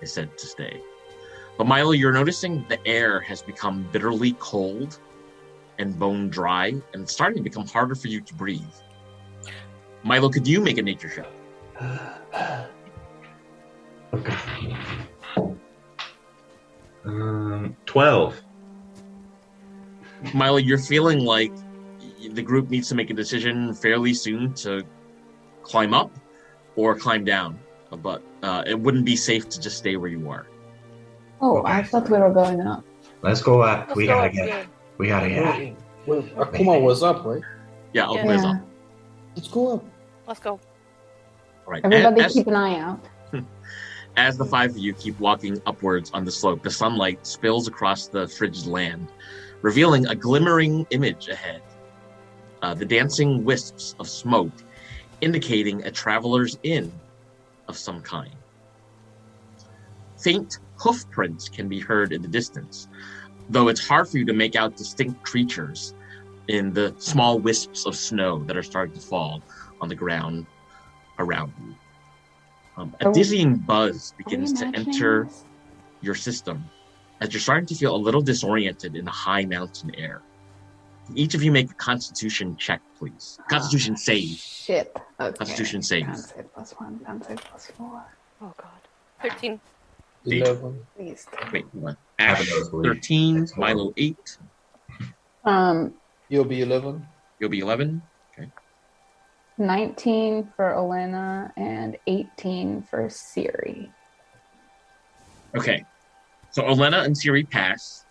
is said to stay. But Milo, you're noticing the air has become bitterly cold and bone dry, and it's starting to become harder for you to breathe. Milo, could you make a nature check? Okay. 12. Milo, you're feeling like the group needs to make a decision fairly soon to climb up or climb down, but it wouldn't be safe to just stay where you are. Oh, I thought we were going up. Let's go up. Let's We go gotta up, get. yeah. We gotta get. Well, Akuma was up, right? Yeah, Yeah. Akuma's up. Let's go up. Let's go. All right. Everybody As, keep an eye out. as the five of you keep walking upwards on the slope, the sunlight spills across the frigid land, revealing a glimmering image ahead. The dancing wisps of smoke indicating a traveler's inn of some kind. Faint hoof prints can be heard in the distance, though it's hard for you to make out distinct creatures in the small wisps of snow that are starting to fall on the ground around you. A dizzying buzz begins to enter your system as you're starting to feel a little disoriented in the high mountain air. Each of you make a constitution check, please. Constitution save. Shit. Okay. Constitution save. Con save +1, con save +4. Oh God. 13. 11. Please. Wait, what? Ash, Have a nosebleed. 13, Milo, 8. You'll be 11. You'll be 11. 19 for Elena and 18 for Siri. Okay. So Elena and Siri pass.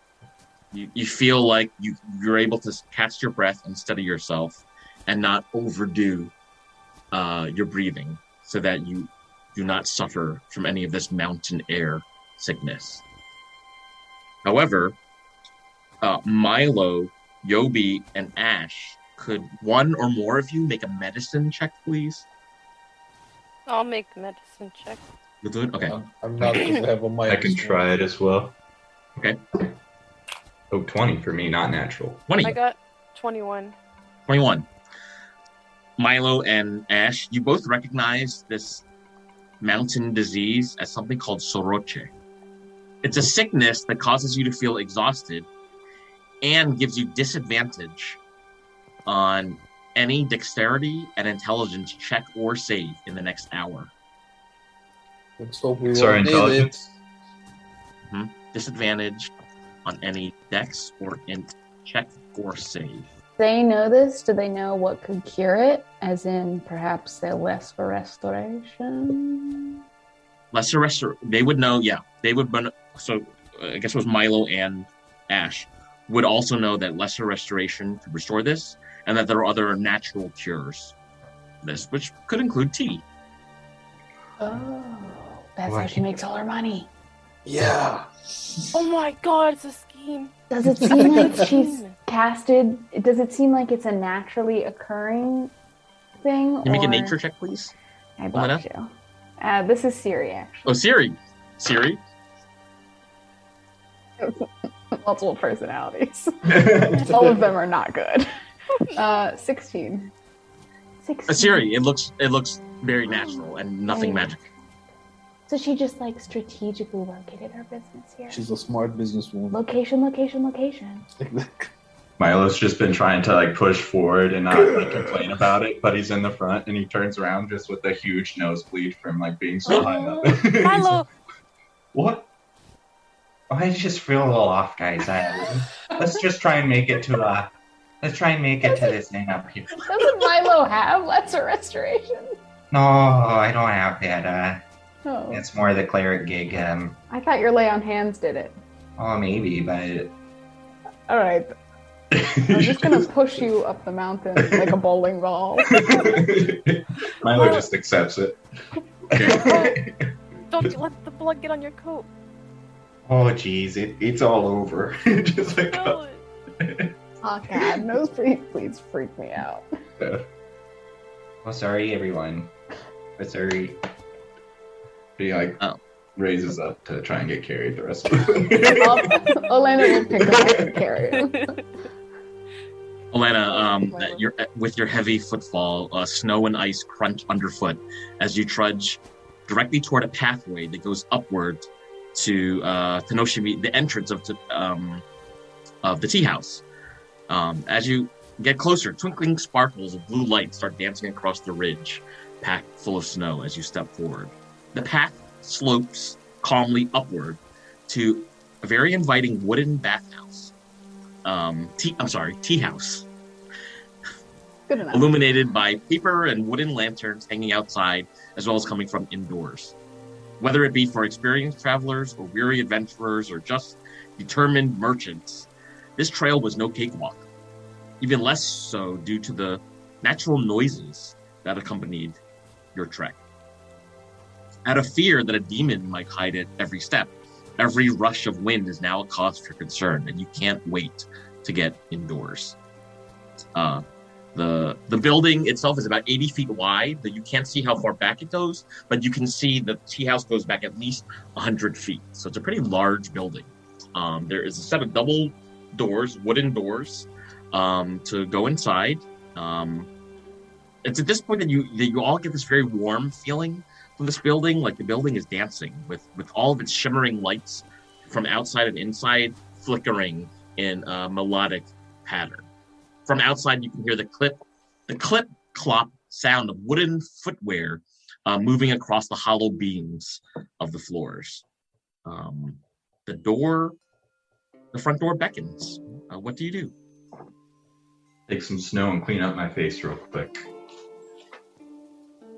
You feel like you're able to catch your breath and steady yourself and not overdo your breathing so that you do not suffer from any of this mountain air sickness. However, Milo, Yobi, and Ash, could one or more of you make a medicine check, please? I'll make medicine check. You'll do it? Okay. I'm not going to have a mic. I can try it as well. Okay. Oh, 20 for me, not natural. 20. I got 21. 21. Milo and Ash, you both recognize this mountain disease as something called soroche. It's a sickness that causes you to feel exhausted and gives you disadvantage on any dexterity and intelligence check or save in the next hour. Let's hope we Sorry, won't need it. intelligence? Disadvantage on any dex or int check or save. They know this? Do they know what could cure it? As in, perhaps they're less for restoration? They would know, yeah. They would, so I guess it was Milo and Ash would also know that lesser restoration could restore this, and that there are other natural cures for this, which could include tea. Oh, that's how she makes all her money. Yeah. Oh my god, it's a scheme. Does it seem like she's casted? Does it seem like it's a naturally occurring thing? Can you make a nature check, please? I blocked you. This is Siri, actually. Oh, Siri. Multiple personalities. All of them are not good. 16. 16. Siri, it looks very natural and nothing magic. So she just like strategically located her business here. She's a smart businesswoman. Location. Milo's just been trying to like push forward and not like complain about it, but he's in the front and he turns around just with a huge nosebleed from like being so high up. Milo! What? I just feel a little off, guys. Let's just try and make it to this thing up here. Doesn't Milo have lesser restoration? No, I don't have that. Oh. It's more the cleric gig. I thought your lay on hands did it. Oh, maybe, but All right. I'm just gonna push you up the mountain like a bowling ball. Milo just accepts it. Don't let the blood get on your coat. Oh, geez, it's all over. Just like No. Oh god, nosebleed, please freak me out. Oh, sorry, everyone. I'm sorry. He like raises up to try and get carried the rest of it. Elena will pick him up and carry him. Elena, you're with your heavy footfall, snow and ice crunch underfoot as you trudge directly toward a pathway that goes upward to Tanoshimi, the entrance of the tea house. As you get closer, twinkling sparkles of blue light start dancing across the ridge, packed full of snow as you step forward. The path slopes calmly upward to a very inviting wooden bathhouse. Tea house. Good enough. Illuminated by paper and wooden lanterns hanging outside, as well as coming from indoors. Whether it be for experienced travelers or weary adventurers or just determined merchants, this trail was no cakewalk. Even less so due to the natural noises that accompanied your trek. Out of fear that a demon might hide at every step, every rush of wind is now a cause for concern, and you can't wait to get indoors. The building itself is about 80 feet wide, but you can't see how far back it goes, but you can see the tea house goes back at least 100 feet. So it's a pretty large building. There is a set of double doors, wooden doors, to go inside. It's at this point that you all get this very warm feeling from this building, like the building is dancing with all of its shimmering lights from outside and inside flickering in a melodic pattern. From outside, you can hear the clip-clop sound of wooden footwear moving across the hollow beams of the floors. The front door beckons. What do you do? Take some snow and clean up my face real quick.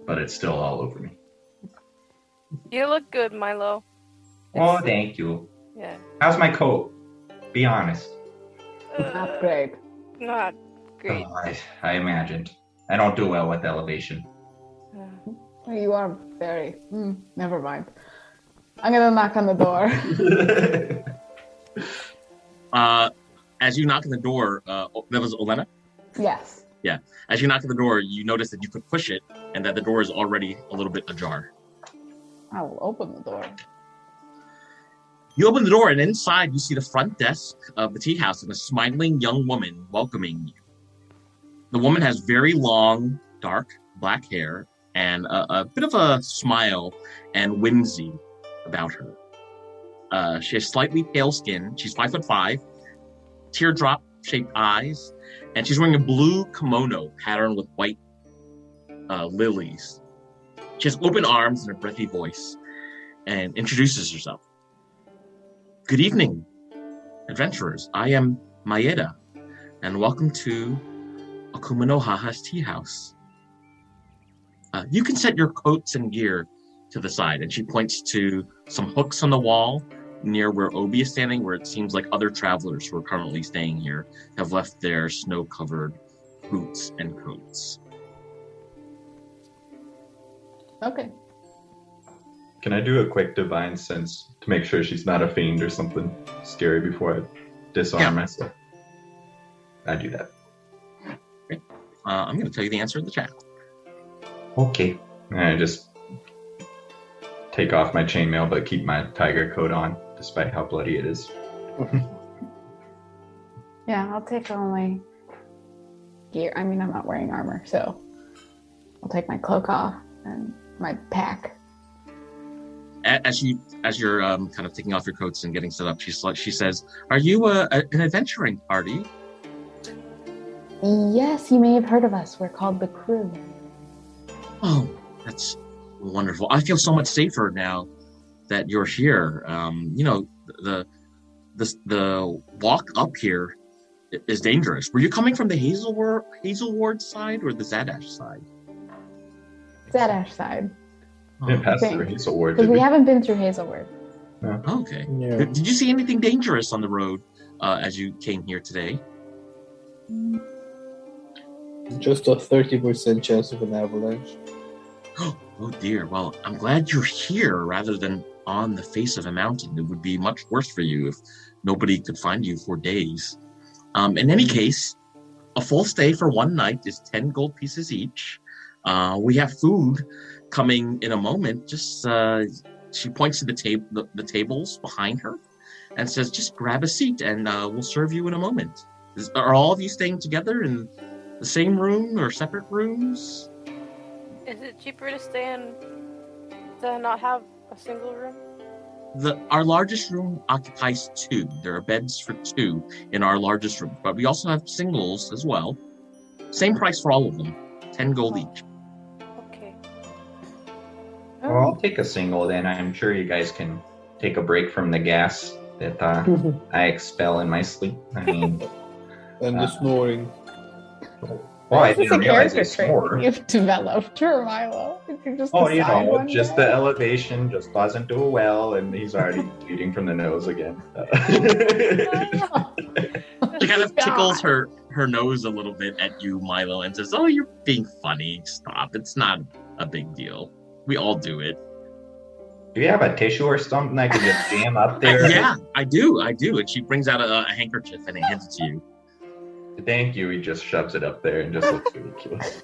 But it's still all over me. You look good, Milo. Oh, thank you. Yeah. How's my coat? Be honest. Not great. Not great. Oh, I imagined. I don't do well with elevation. You are very... never mind. I'm gonna knock on the door. As you knock on the door, that was Olena? Yes. Yeah. As you knock on the door, you notice that you could push it and that the door is already a little bit ajar. I will open the door. You open the door and inside you see the front desk of the tea house and a smiling young woman welcoming you. The woman has very long, dark, black hair and a bit of a smile and whimsy about her. She has slightly pale skin. She's 5'5", teardrop-shaped eyes, and she's wearing a blue kimono patterned with white lilies. She has open arms and a breathy voice, and introduces herself. Good evening, adventurers. I am Maeda, and welcome to Akuma No Haha's tea house. You can set your coats and gear to the side, and she points to some hooks on the wall near where Obi is standing, where it seems like other travelers who are currently staying here have left their snow-covered boots and coats. Okay. Can I do a quick divine sense to make sure she's not a fiend or something scary before I disarm myself? I do that. Okay. I'm going to tell you the answer in the chat. Okay. And I just take off my chainmail, but keep my tiger coat on, despite how bloody it is. Yeah, I'll take all my gear. I mean, I'm not wearing armor, so I'll take my cloak off and my pack. As you're kind of taking off your coats and getting set up, she says, "Are you an adventuring party?" Yes, you may have heard of us. We're called the Crou. Oh, that's wonderful. I feel so much safer now that you're here. The walk up here is dangerous. Were you coming from the Hazelward side or the Zadash side? Zadash side. We didn't pass through Hazelward, Because did we we? haven't been through Hazelward. Okay. Yeah. Did you see anything dangerous on the road as you came here today? Just a 30% chance of an avalanche. Oh dear. Well, I'm glad you're here rather than on the face of a mountain. It would be much worse for you if nobody could find you for days. In any case, a full stay for one night is 10 gold pieces each. We have food coming in a moment. Just she points to the tables behind her and says, "Just grab a seat and we'll serve you in a moment." Are all of you staying together in the same room or separate rooms? Is it cheaper to stay in to not have a single room? Our largest room occupies 2. There are beds for 2 in our largest room, but we also have singles as well. Same price for all of them, 10 gold each. Okay. Well, I'll take a single then. I'm sure you guys can take a break from the gas that I expel in my sleep. I mean, And the snoring. well, I This is didn't a realize character I trait snore. you've developed, Milo. You just Oh, you decide know, one just day. the elevation just doesn't do well, and he's already bleeding from the nose again. She kind of tickles her nose a little bit at you, Milo, and says, "Oh, you're being funny. Stop. It's not a big deal. We all do it." Do you have a tissue or something I can just jam up there? Yeah, I do. And she brings out a handkerchief and hands it to you. Thank you. He just shoves it up there and just looks ridiculous.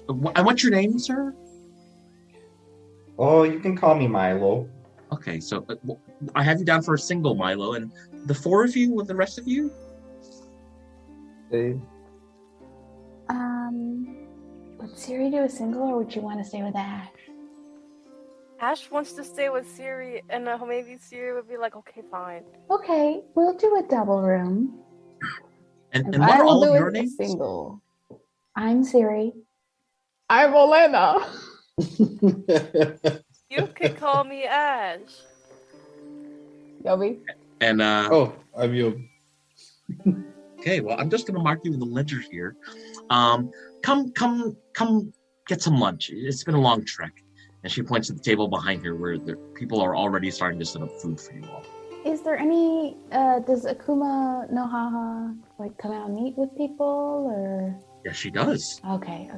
What's your name, sir? Oh, you can call me Milo. Okay, so I have you down for a single, Milo, and the 4 of you with the rest of you? They, Would Siri do a single, or would you want to stay with Ash? Ash wants to stay with Siri, and maybe Siri would be like, "Okay, fine." Okay, we'll do a double room. And what I are will all do of your it names? single. I'm Siri. I'm Elena. You can call me Ash. Yobi. And oh, I'm Yob. okay, well, I'm just going to mark you in the ledger here. Come get some lunch. It's been a long trek. And she points to the table behind her where the people are already starting to set up food for you all. Is there any, does Akuma No Haha, come out and meet with people, or? Yes, she does. Okay.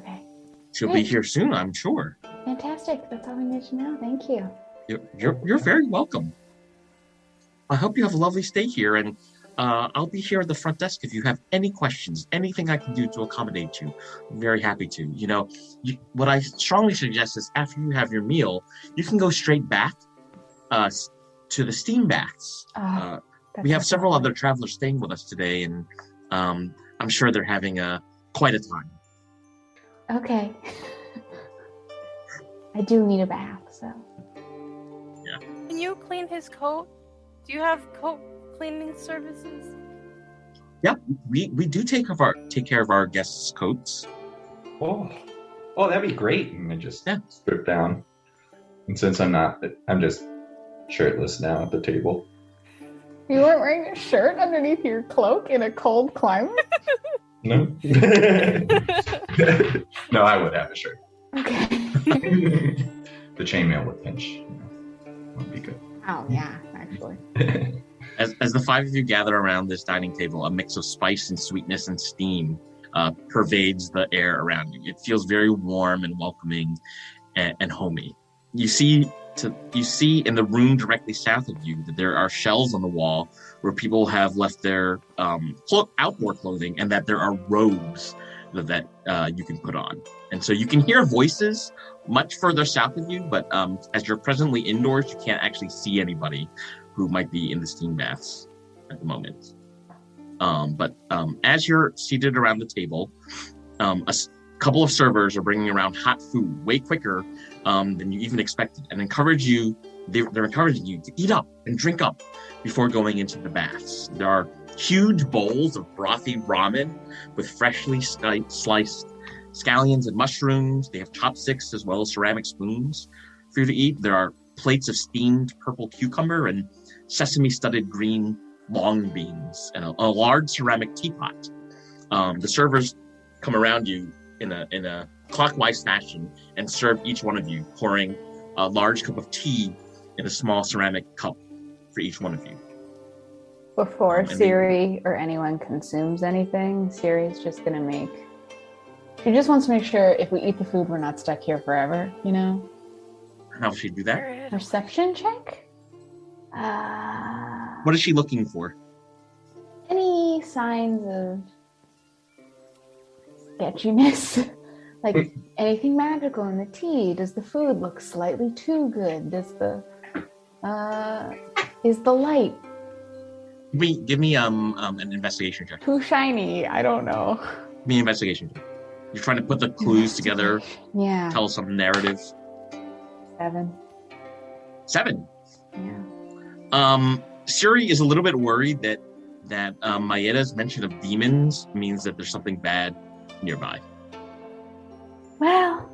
She'll Great. be here soon, I'm sure. Fantastic. That's all we need to know. Thank you. You're very welcome. I hope you have a lovely stay here, and I'll be here at the front desk if you have any questions, anything I can do to accommodate you. I'm very happy to. What I strongly suggest is after you have your meal, you can go straight back to the steam baths. We have several other travelers staying with us today, and I'm sure they're having quite a time. Okay. I do need a bath, so. Can you clean his coat? Do you have coat cleaning services? Yeah, we do take care of our guests' coats. Oh, that'd be great. And I just Yeah. strip down. And since I'm just shirtless now at the table. You weren't wearing a shirt underneath your cloak in a cold climate? No. No, I would have a shirt. Okay. The chainmail would pinch. Would be good. Oh, yeah, actually. As the five of you gather around this dining table, a mix of spice and sweetness and steam pervades the air around you. It feels very warm and welcoming and homey. You see in the room directly south of you that there are shelves on the wall where people have left their outdoor clothing, and that there are robes that you can put on. And so you can hear voices much further south of you, but as you're presently indoors, you can't actually see anybody who might be in the steam baths at the moment. But as you're seated around the table, a couple of servers are bringing around hot food way quicker than you even expected, and they're encouraging you to eat up and drink up before going into the baths. There are huge bowls of brothy ramen with freshly sliced scallions and mushrooms. They have chopsticks as well as ceramic spoons for you to eat. There are plates of steamed purple cucumber and sesame-studded green long beans and a large ceramic teapot. The servers come around you in a clockwise fashion and serve each one of you, pouring a large cup of tea in a small ceramic cup for each one of you. Before Siri or anyone consumes anything, Siri's just gonna she just wants to make sure if we eat the food, we're not stuck here forever, you know? How will she do that? Perception check? What is she looking for? Any signs of sketchiness? Like anything magical in the tea? Does the food look slightly too good? Does is the light Give me an investigation check. too shiny? I don't know. Give me an investigation check. You're trying to put the clues together, Yeah. tell some narrative. 7. 7. Yeah. Siri is a little bit worried that Maeda's mention of demons means that there's something bad nearby. Well,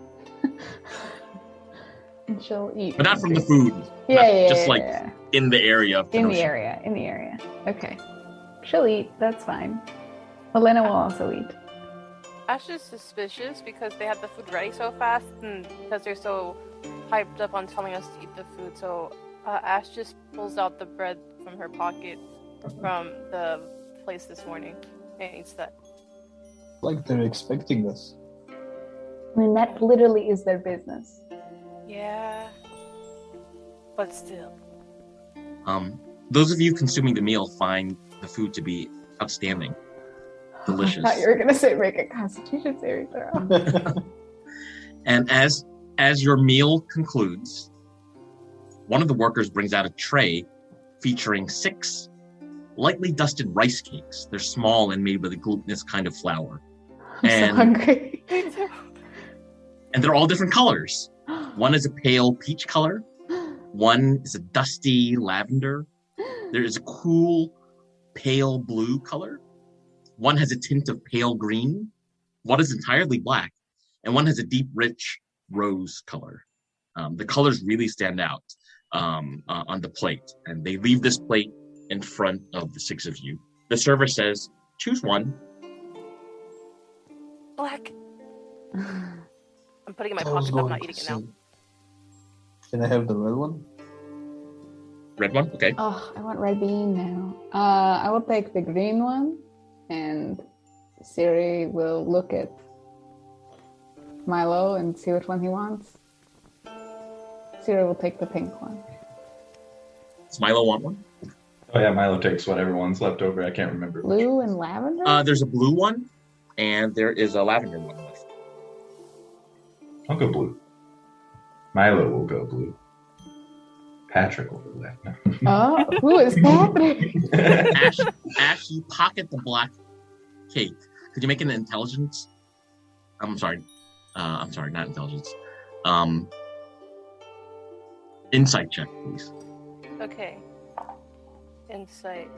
and she'll eat. But not from the food. Yeah, Just like yeah. in the area of In the Tanoshimi. area. Okay. She'll eat. That's fine. Elena will also eat. Ash is suspicious because they had the food ready so fast and because they're so hyped up on telling us to eat the food. So Ash just pulls out the bread from her pocket from the place this morning and eats that. Like they're expecting us. I mean, that literally is their business. Yeah. But still. Those of you consuming the meal find the food to be outstanding. Delicious. I thought you were going to say make a constitution saving throw. And as your meal concludes, one of the workers brings out a tray featuring 6 lightly dusted rice cakes. They're small and made with a glutinous kind of flour. I'm so hungry. And they're all different colors. One is a pale peach color. One is a dusty lavender. There is a cool pale blue color. One has a tint of pale green. One is entirely black. And one has a deep, rich rose color. The colors really stand out on the plate. And they leave this plate in front of the 6 of you. The server says, choose one. Black. I'm putting it in my I was pocket. I'm going not to eating it now. say, can I have the red one? Red one? Okay. Oh, I want red bean now. I will take the green one, and Siri will look at Milo and see which one he wants. Siri will take the pink one. Does Milo want one? Oh yeah, Milo takes whatever one's left over. I can't remember. which. Blue and lavender? There's a blue one, and there is a lavender one left. I'll go blue. Milo will go blue. Patrick will go left. Oh, who is Patrick? Ash, you pocket the black cake. Could you make an intelligence? I'm sorry, not intelligence. Insight check, please. Okay. Insight.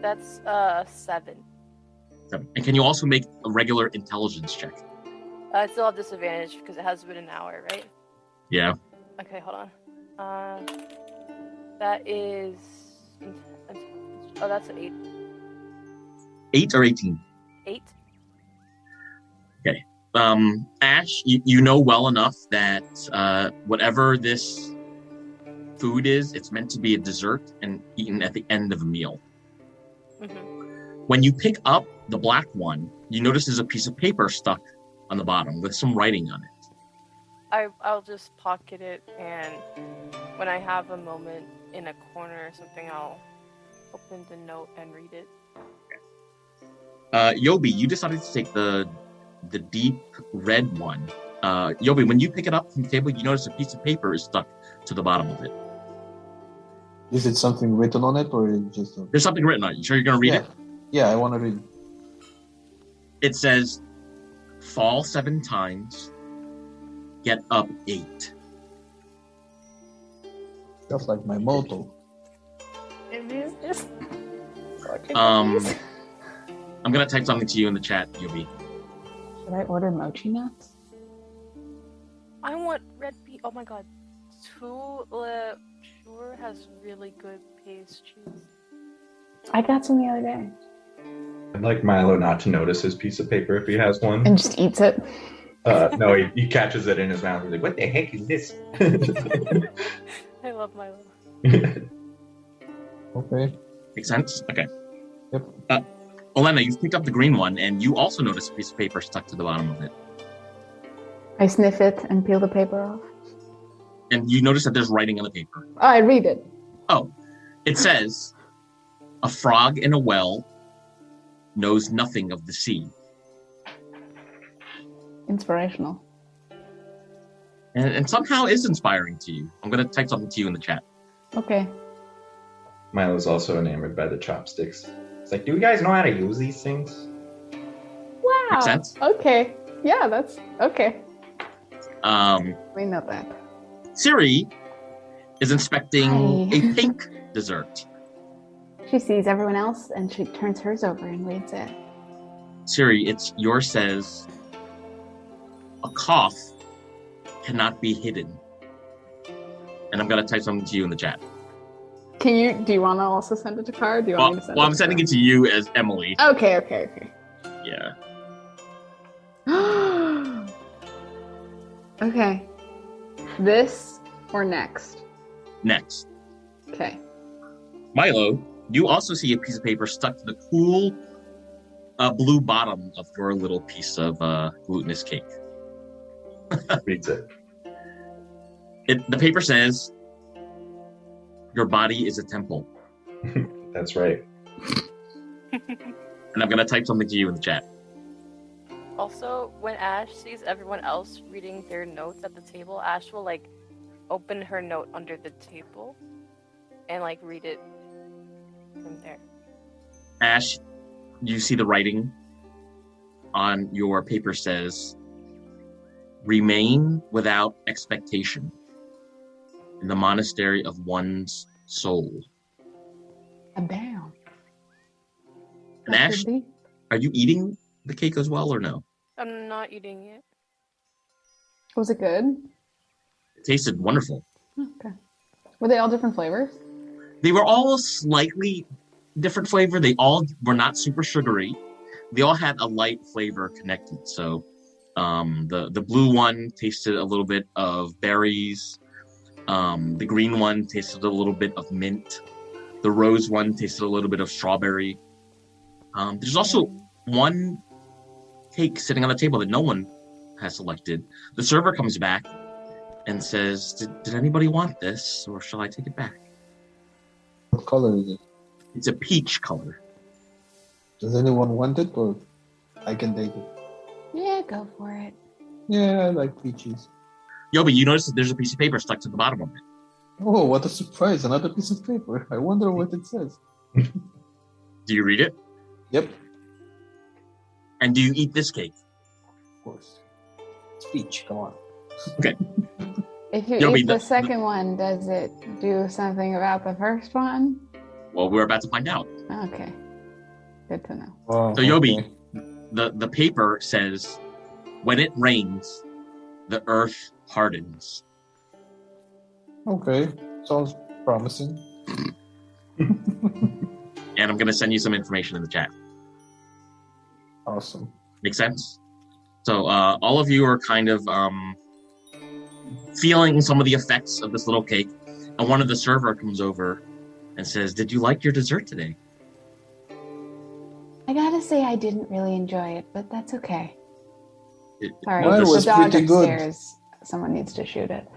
That's 7. 7. And can you also make a regular intelligence check? I still have disadvantage because it has been an hour, right? Yeah. Okay, hold on. That is. Oh, that's an 8. 8 or 18? 8. Okay. Ash, you know well enough that whatever this food is, it's meant to be a dessert and eaten at the end of a meal. Mm-hmm. When you pick up the black one, you notice there's a piece of paper stuck on the bottom with some writing on it. I'll just pocket it, and when I have a moment in a corner or something, I'll open the note and read it. Yobi, you decided to take the deep red one. Yobi, when you pick it up from the table, you notice a piece of paper is stuck to the bottom of it. Is it something written on it, or is it just? There's something written on it. You sure you're going to read it? Yeah, I want to read. It says, "Fall 7 times, get up 8." That's like my motto. It is just. I'm going to type something to you in the chat, Yobi. Should I order mochi nuts? I want red beet. Oh my god. Sure has really good paste cheese. I got some the other day. I'd like Milo not to notice his piece of paper if he has one. And just eats it. No, he catches it in his mouth. He's like, "What the heck is this?" I love Milo. Okay. Makes sense? Okay. Yep. Elena, you've picked up the green one, and you also notice a piece of paper stuck to the bottom of it. I sniff it and peel the paper off. And you notice that there's writing on the paper. Oh, I read it. Oh, it says, "A frog in a well knows nothing of the sea." Inspirational. And somehow is inspiring to you. I'm going to type something to you in the chat. Okay. Milo's also enamored by the chopsticks. It's like, do you guys know how to use these things? Wow. Makes sense? Okay. Yeah, that's okay. Um, We know that. Siri is inspecting Hi. a pink dessert. She sees everyone else and she turns hers over and reads it. Siri, yours says, "A cough cannot be hidden." And I'm going to type something to you in the chat. Do you want to also send it to Car? Do you want me to send I'm sending it to you as Emily. Okay. Yeah. Okay. This or next? Next. Okay. Milo, you also see a piece of paper stuck to the cool blue bottom of your little piece of glutinous cake. Reads it. The paper says, "Your body is a temple." That's right. And I'm going to type something to you in the chat. Also, when Ash sees everyone else reading their notes at the table, Ash will open her note under the table and read it from there. Ash, you see the writing on your paper says, "Remain without expectation in the monastery of one's soul." Damn. And Ash, are you eating the cake as well or no? I'm not eating it. Was it good? It tasted wonderful. Okay. Were they all different flavors? They were all slightly different flavor. They all were not super sugary. They all had a light flavor connected. So the blue one tasted a little bit of berries. The green one tasted a little bit of mint. The rose one tasted a little bit of strawberry. There's also one cake sitting on the table that no one has selected. The server comes back and says, did anybody want this, or shall I take it back? What color is it? It's a peach color. Does anyone want it, or I can take it? Yeah, go for it. Yeah, I like peaches. Yobi, you notice that there's a piece of paper stuck to the bottom of it. Oh, what a surprise! Another piece of paper. I wonder what it says. Do you read it? Yep, And do you eat this cake? of course. It's peach. Come on. Okay. Yobi, If the second one, does it do something about the first one? well, we're about to find out. Okay. Good to know. Oh, So Yobi, okay. the paper says, when it rains, the earth hardens. Okay, sounds promising. And I'm going to send you some information in the chat. Awesome. Make sense? So all of you are kind of feeling some of the effects of this little cake. And one of the server comes over and says, did you like your dessert today? I gotta say, I didn't really enjoy it, but that's okay. Sorry, Mine the was dog pretty good. upstairs. Someone needs to shoot it.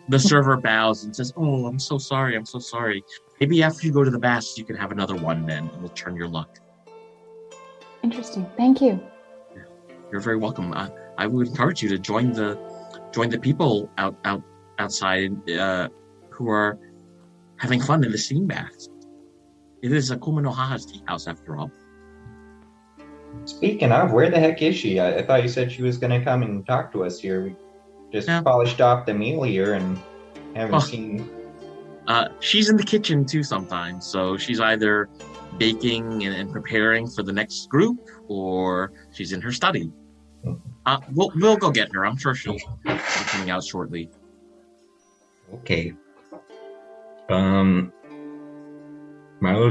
The server bows and says, oh, I'm so sorry. I'm so sorry. Maybe after you go to the bath, you can have another one then, and we'll turn your luck. Interesting. Thank you. You're very welcome. I would encourage you to join the people outside who are having fun in the steam bath. It is Akuma No Haha's tea house, after all. Speaking of, where the heck is she? I thought you said she was gonna come and talk to us here. We just polished off the meal here and haven't seen. She's in the kitchen too sometimes, so she's either baking and preparing for the next group, or she's in her study. We'll go get her. I'm sure she'll be coming out shortly. Okay. Milo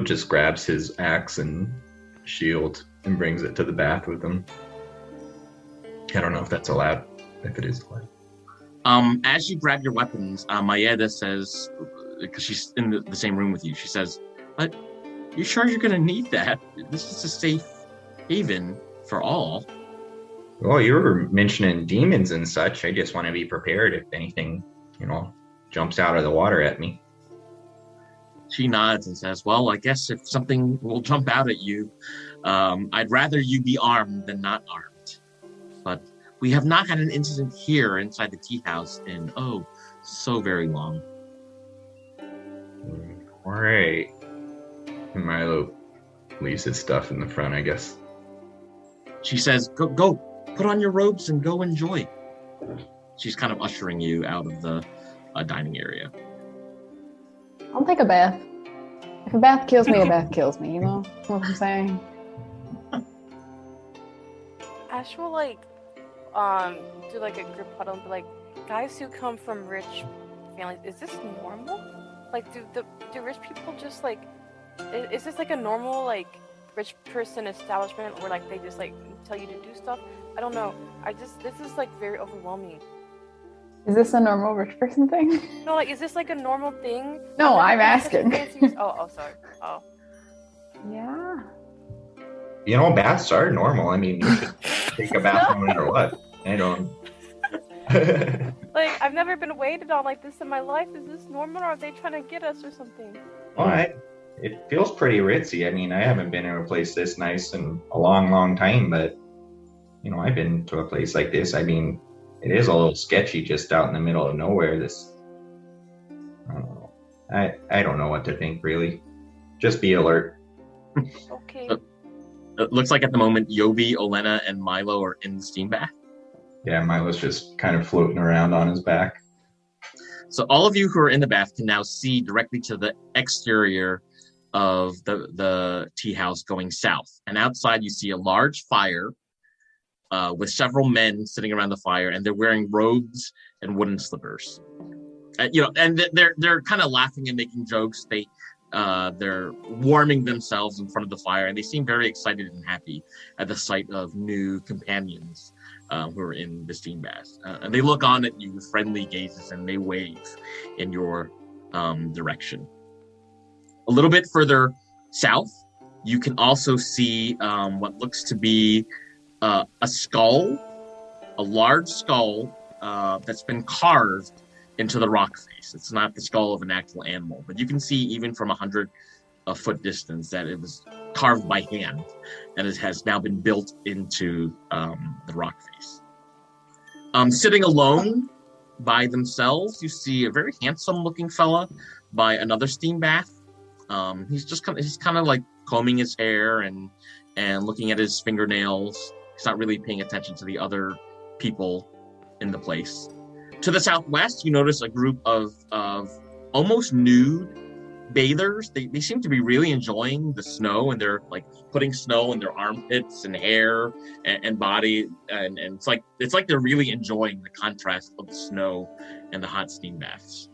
just grabs his axe and shield and brings it to the bath with him. I don't know if that's allowed. If it is allowed. As you grab your weapons, Maeda says, because she's in the same room with you, she says, but you sure you're going to need that? This is a safe haven for all. Well, you were mentioning demons and such. I just want to be prepared if anything, jumps out of the water at me. She nods and says, well, I guess if something will jump out at you, I'd rather you be armed than not armed. But we have not had an incident here inside the tea house in, so very long. All right. Milo leaves his stuff in the front, I guess. She says, go, put on your robes and go enjoy. She's kind of ushering you out of the dining area. I'll take a bath. If a bath kills me, a bath kills me, you know what I'm saying? Ash will do like a group huddle and be like, guys who come from rich families, is this normal? Like, do rich people just is this like a normal rich person establishment where they just tell you to do stuff? I don't know. This is very overwhelming. Is this a normal rich person thing? No, is this a normal thing? No, I'm asking. Oh, sorry. Oh. Yeah. Baths are normal. I mean, you should take a bath no matter what. I don't. I've never been waited on like this in my life. Is this normal, or are they trying to get us or something? Well, it feels pretty ritzy. I mean, I haven't been to a place this nice in a long, long time, but I've been to a place like this. I mean, it is a little sketchy just out in the middle of nowhere. I don't know. I don't know what to think, really. Just be alert. Okay. It looks like at the moment, Yobi, Olena, and Milo are in the steam bath. Yeah, Milo's just kind of floating around on his back. So all of you who are in the bath can now see directly to the exterior of the tea house going south. And outside you see a large fire with several men sitting around the fire, and they're wearing robes and wooden slippers. And they're kind of laughing and making jokes. They're warming themselves in front of the fire, and they seem very excited and happy at the sight of new companions who are in the steam bath. And they look on at you with friendly gazes, and they wave in your direction. A little bit further south, you can also see what looks to be a skull, a large skull that's been carved into the rock face. It's not the skull of an actual animal, but you can see even from 100-foot distance that it was carved by hand, and it has now been built into the rock face. Sitting alone by themselves, you see a very handsome-looking fella by another steam bath. He's kind of like combing his hair and looking at his fingernails. He's not really paying attention to the other people in the place. To the southwest, you notice a group of almost nude bathers. They seem to be really enjoying the snow, and they're like putting snow in their armpits and hair and body, and it's like they're really enjoying the contrast of the snow and the hot steam baths.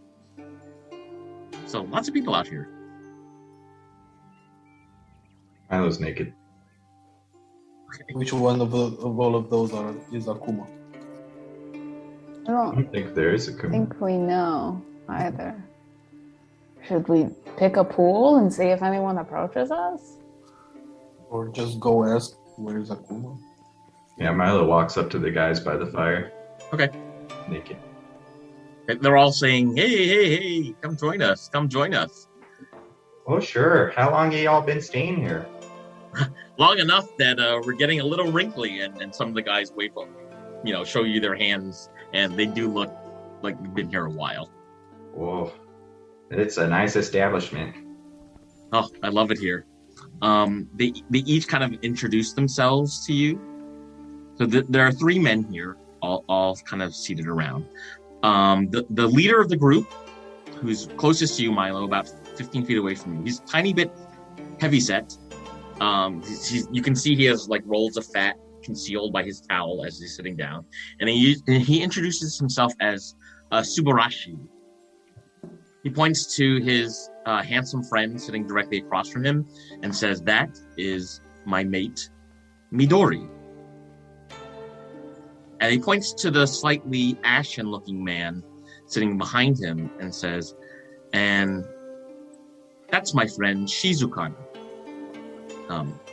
So lots of people out here. Milo's naked. Which one of all of those is Akuma? I I don't don't think there is a Akuma. think we know either. Should we pick a pool and see if anyone approaches us? Or just go ask where's Akuma? Yeah, Milo walks up to the guys by the fire. Okay. Naked. And they're all saying, hey, come join us, come join us. Oh, sure. How long have y'all been staying here? Long enough that we're getting a little wrinkly, and some of the guys wave up, show you their hands, and they do look like they've been here a while. Whoa. It's a nice establishment. Oh, I love it here. They each kind of introduce themselves to you. So there are three men here, all kind of seated around. The leader of the group, who's closest to you, Milo, about 15 feet away from you. He's a tiny bit heavyset. You can see he has like rolls of fat concealed by his towel as he's sitting down, and he introduces himself as Subarashi. He points to his handsome friend sitting directly across from him and says, "That is my mate, Midori." And he points to the slightly ashen-looking man sitting behind him and says, "And that's my friend, Shizukana."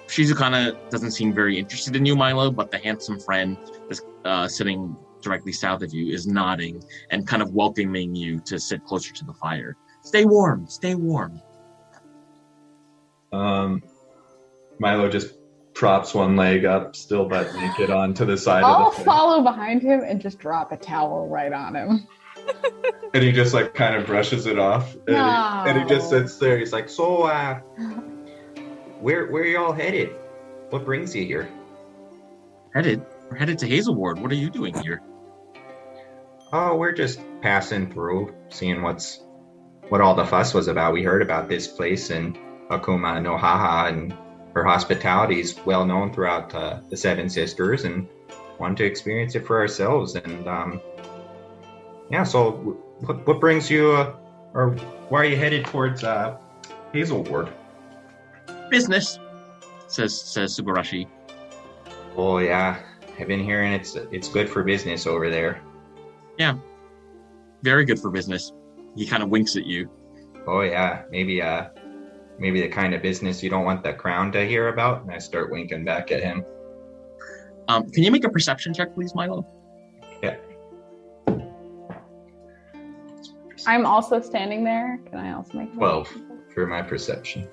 Shizukana doesn't seem very interested in you, Milo, but the handsome friend is sitting directly south of you is nodding and kind of welcoming you to sit closer to the fire. Stay warm, stay warm. Milo just props one leg up, still butt naked, onto the side I'll of the fire. follow behind him and just drop a towel right on him. And he just like kind of brushes it off. And he just sits there. He's like, so where are y'all headed? What brings you here? We're headed to Hazelward. What are you doing here? Oh, we're just passing through, seeing what all the fuss was about. We heard about this place and Akuma No Haha, and her hospitality is well known throughout the Seven Sisters, and wanted to experience it for ourselves. And so what brings you, or why are you headed towards Hazelward? Business, says Subarashi. Oh yeah, I've been hearing it's good for business over there. Yeah, very good for business. He kind of winks at you. Oh yeah, maybe the kind of business you don't want the crown to hear about. And I start winking back at him. Can you make a perception check, please, Milo? Yeah. I'm also standing there. Can I also make 12 for my perception.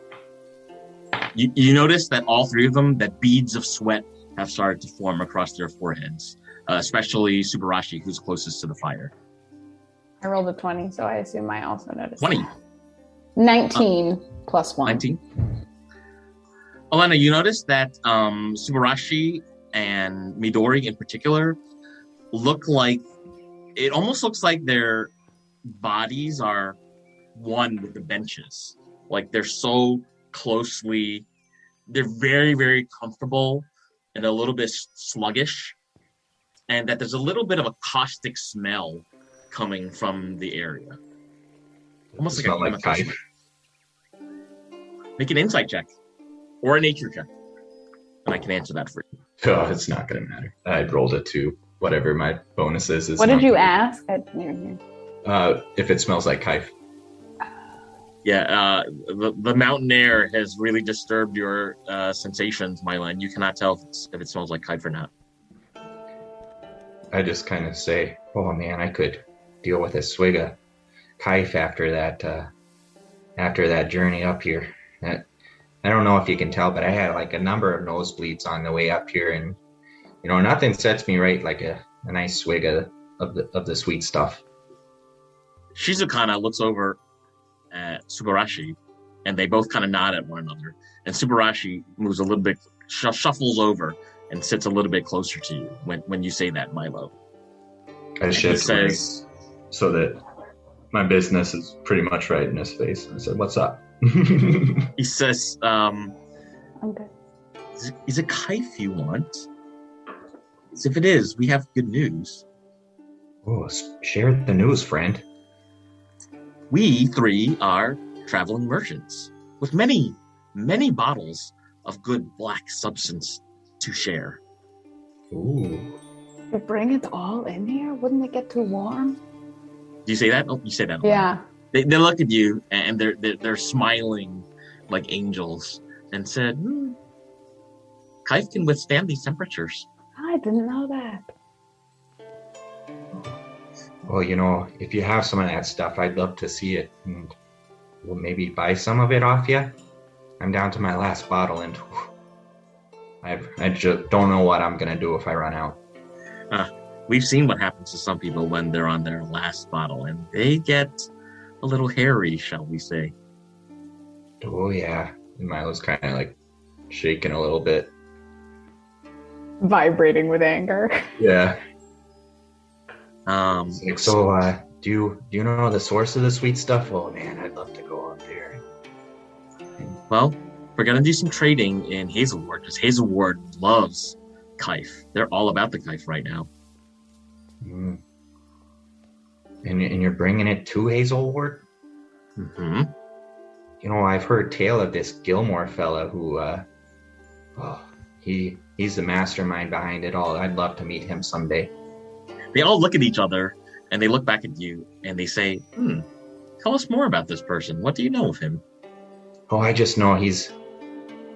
You notice that all three of them, that beads of sweat have started to form across their foreheads, especially Subarashi, who's closest to the fire. I rolled a 20, so I assume I also noticed. 20. 19 plus 1. 19. Elena, you notice that Subarashi and Midori in particular it almost looks like their bodies are one with the benches. Like they're so closely, they're very, very comfortable and a little bit sluggish, and that there's a little bit of a caustic smell coming from the area. Almost like Smell like kife. Make an insight check or a nature check, and I can answer that for you. Oh, it's not gonna matter. I rolled a 2. Whatever my bonus is. What did not you good. ask? I didn't hear. If it smells like kife. Yeah, the mountain air has really disturbed your sensations, Milo, and you cannot tell if it smells like kife or not. I just kind of say, oh man, I could deal with a swig of kife after that journey up here. I don't know if you can tell, but I had like a number of nosebleeds on the way up here, and nothing sets me right like a nice swig of the sweet stuff. Shizukana looks over at Subarashi, and they both kind of nod at one another. And Subarashi moves a little bit, shuffles over, and sits a little bit closer to you when you say that, Milo. I And he shift says, so that my business is pretty much right in his face. I said, "What's up?" he says, I'm good. is it kife you want? If it is, we have good news. Oh, share the news, friend. We three are traveling merchants with many, many bottles of good black substance to share. Ooh. You bring it all in here? Wouldn't it get too warm? Do you say that? Oh, you say that. Yeah. They look at you and they're smiling like angels and said, kife can withstand these temperatures. I didn't know that. Well, if you have some of that stuff, I'd love to see it, and we'll maybe buy some of it off you. I'm down to my last bottle, and I just don't know what I'm gonna do if I run out. We've seen what happens to some people when they're on their last bottle, and they get a little hairy, shall we say. Oh yeah, and Milo's kind of like shaking a little bit. Vibrating with anger. Yeah. Um, Like, so, do you know the source of the sweet stuff? Oh man, I'd love to go up there. Well, we're gonna do some trading in Hazelward because Hazelward loves kife. They're all about the kife right now. Mm. And you're bringing it to Hazelward? Mm-hmm. I've heard tale of this Gilmore fella who, he's the mastermind behind it all. I'd love to meet him someday. They all look at each other and they look back at you and they say, tell us more about this person. What do you know of him? Oh, I just know he's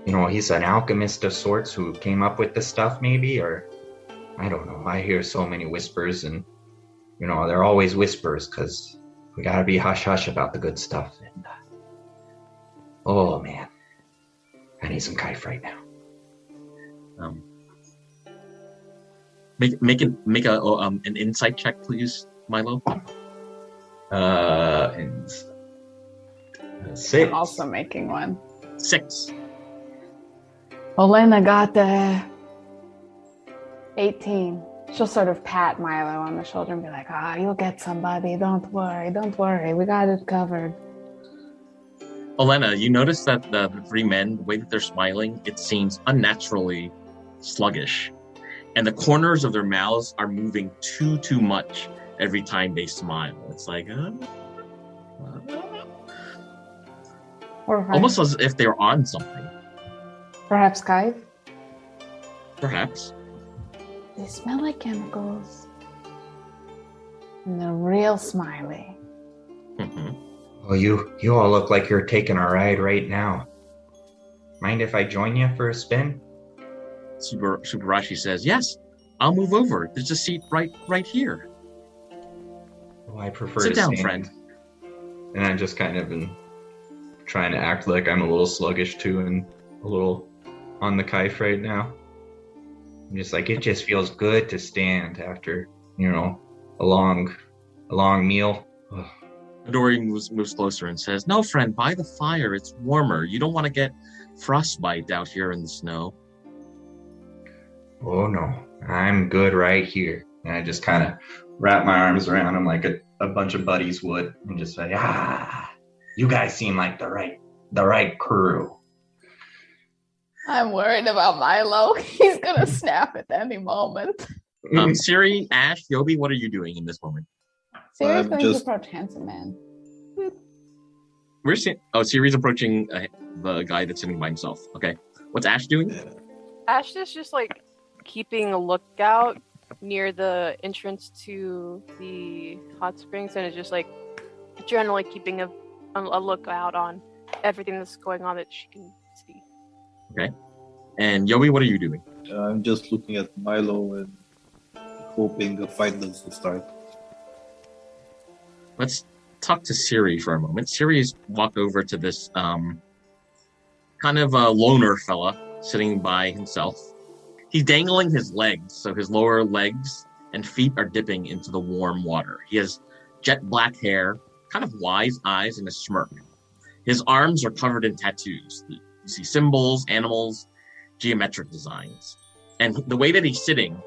an alchemist of sorts who came up with this stuff, maybe, or I don't know. I hear so many whispers, and they're always whispers because we gotta be hush hush about the good stuff. And oh man, I need some kife right now. Make an insight check, please, Milo. And 6. I'm also making one. 6. Olena got the 18. She'll sort of pat Milo on the shoulder and be like, you'll get somebody. Don't worry. We got it covered. Olena, you notice that the 3 men, the way that they're smiling, it seems unnaturally sluggish. And the corners of their mouths are moving too much every time they smile. It's like, almost as if they're on something. Perhaps kife? Perhaps. They smell like chemicals. And they're real smiley. Mm-hmm. Oh, you all look like you're taking a ride right now. Mind if I join you for a spin? Subarashi says, yes, I'll move over. There's a seat right here. Oh, I prefer Sit to down, stand. friend. And I just kind of been trying to act like I'm a little sluggish too and a little on the kife right now. I'm just like, it just feels good to stand after, a long meal. Ugh. Midori moves closer and says, no, friend, by the fire. It's warmer. You don't want to get frostbite out here in the snow. Oh no, I'm good right here. And I just kind of wrap my arms around him like a bunch of buddies would and just say, you guys seem like the right crew. I'm worried about Milo. He's gonna snap at any moment. Siri, Ash, Yobi, what are you doing in this moment? Siri's going to approach Handsome Man. Siri's approaching the guy that's sitting by himself. Okay. What's Ash doing? Ash is just like keeping a lookout near the entrance to the hot springs, and is just like generally keeping a lookout on everything that's going on that she can see. Okay. And Yobi, what are you doing? I'm just looking at Milo and hoping the fight doesn't start. Let's talk to Siri for a moment. Siri's walked over to this kind of a loner fella sitting by himself. He's dangling his legs, so his lower legs and feet are dipping into the warm water. He has jet black hair, kind of wise eyes, and a smirk. His arms are covered in tattoos. You see symbols, animals, geometric designs. And the way that he's sitting,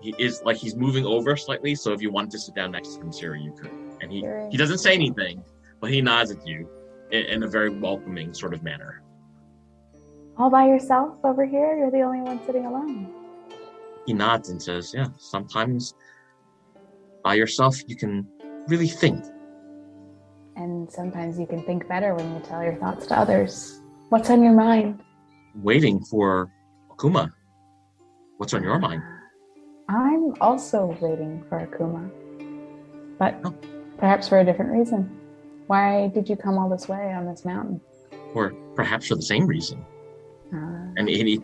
he is like he's moving over slightly. So if you wanted to sit down next to him, Siri, you could. And he doesn't say anything, but he nods at you in a very welcoming sort of manner. All by yourself over here? You're the only one sitting alone. He nods and says, yeah, sometimes by yourself you can really think. And sometimes you can think better when you tell your thoughts to others. What's on your mind? Waiting for Akuma. What's on your mind? I'm also waiting for Akuma. But perhaps for a different reason. Why did you come all this way on this mountain? Or perhaps for the same reason. And he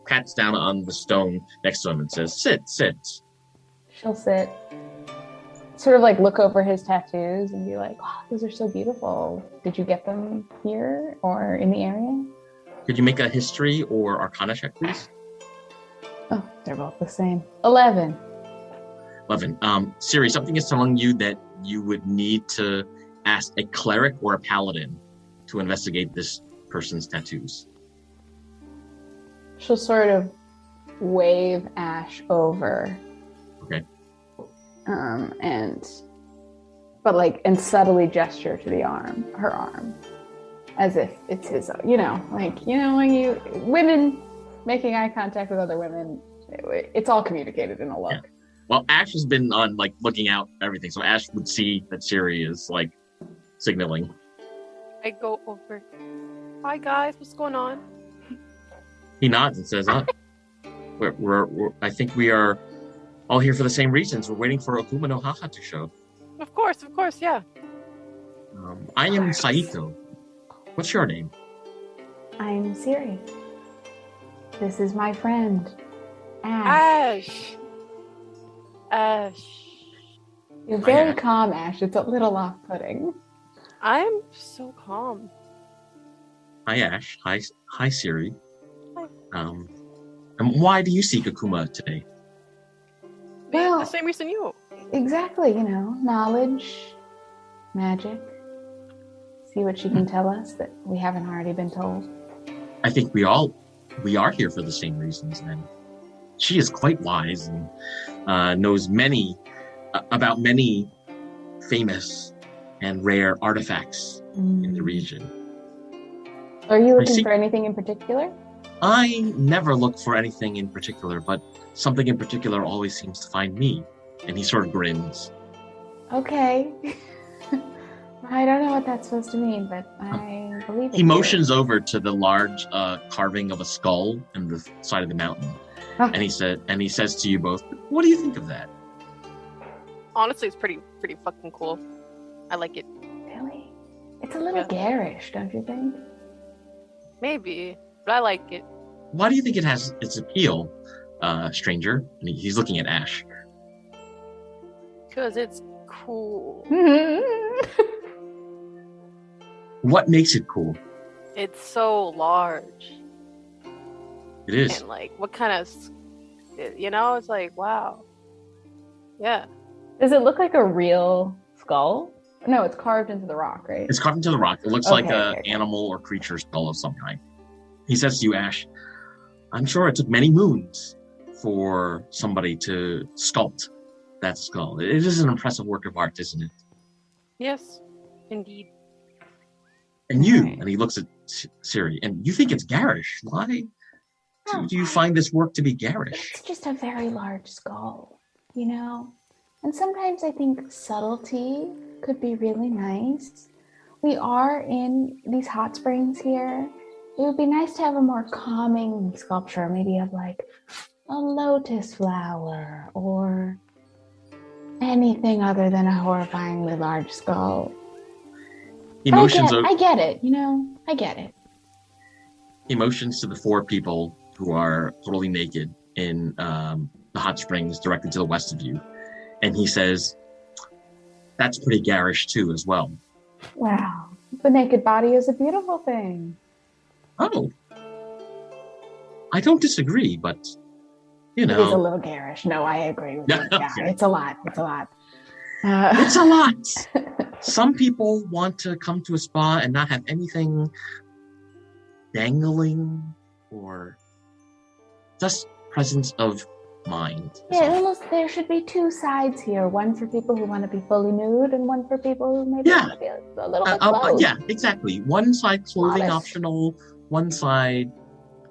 pats down on the stone next to him and says, sit. She'll sit. Sort of like look over his tattoos and be like, wow, those are so beautiful. Did you get them here or in the area? Could you make a history or arcana check, please? Oh, they're both the same. 11. Siri, something is telling you that you would need to ask a cleric or a paladin to investigate this person's tattoos. She'll sort of wave Ash over. Okay. And subtly gesture to her arm, as if it's his, when women making eye contact with other women, it's all communicated in a look. Yeah. Well, Ash has been on looking out everything, so Ash would see that Siri is signaling. I go over. Hi guys, what's going on? He nods and says, I think we are all here for the same reasons. We're waiting for Akuma no Haha to show. Of course, yeah. I am Saito. What's your name? I'm Siri. This is my friend, Ash. You're very calm, Ash. It's a little off-putting. I'm so calm. Hi, Ash. Hi, Siri. Hi. And why do you seek Akuma today? Well, the same reason you. Exactly, knowledge, magic. See what she can tell us that we haven't already been told. I think we are here for the same reasons, then. She is quite wise and knows about many famous and rare artifacts in the region. Are you looking for anything in particular? I never look for anything in particular, but something in particular always seems to find me. And he sort of grins. Okay. I don't know what that's supposed to mean, but I believe it. He motions over to the large carving of a skull in the side of the mountain. And he says to you both, what do you think of that? Honestly, it's pretty fucking cool. I like it. Really? It's a little garish, don't you think? Maybe, but I like it. Why do you think it has its appeal, stranger? And he's looking at Ash. Because it's cool. What makes it cool? It's so large. It is. And what kind of, it's like, wow. Yeah. Does it look like a real skull? No, it's carved into the rock, right? It's carved into the rock. It looks like an animal or creature skull of some kind. He says to you, Ash, I'm sure it took many moons for somebody to sculpt that skull. It is an impressive work of art, isn't it? Yes, indeed. And you, and he looks at Siri, and you think it's garish. Why do you find this work to be garish? It's just a very large skull, And sometimes I think subtlety could be really nice. We are in these hot springs here. It would be nice to have a more calming sculpture, maybe of a lotus flower or anything other than a horrifyingly large skull. I get it, I get it. He motions to the four people who are totally naked in the hot springs directly to the west of you. And he says, that's pretty garish too, as well. Wow. The naked body is a beautiful thing. Oh. I don't disagree, but, It is a little garish. No, I agree with you. Yeah, Okay. It's a lot. It's a lot. It's a lot. Some people want to come to a spa and not have anything dangling or just presence of mind. Yeah, almost there should be two sides here. One for people who want to be fully nude and one for people who maybe want to be a little bit clothed. Yeah, exactly. One side clothing Modest. optional, one side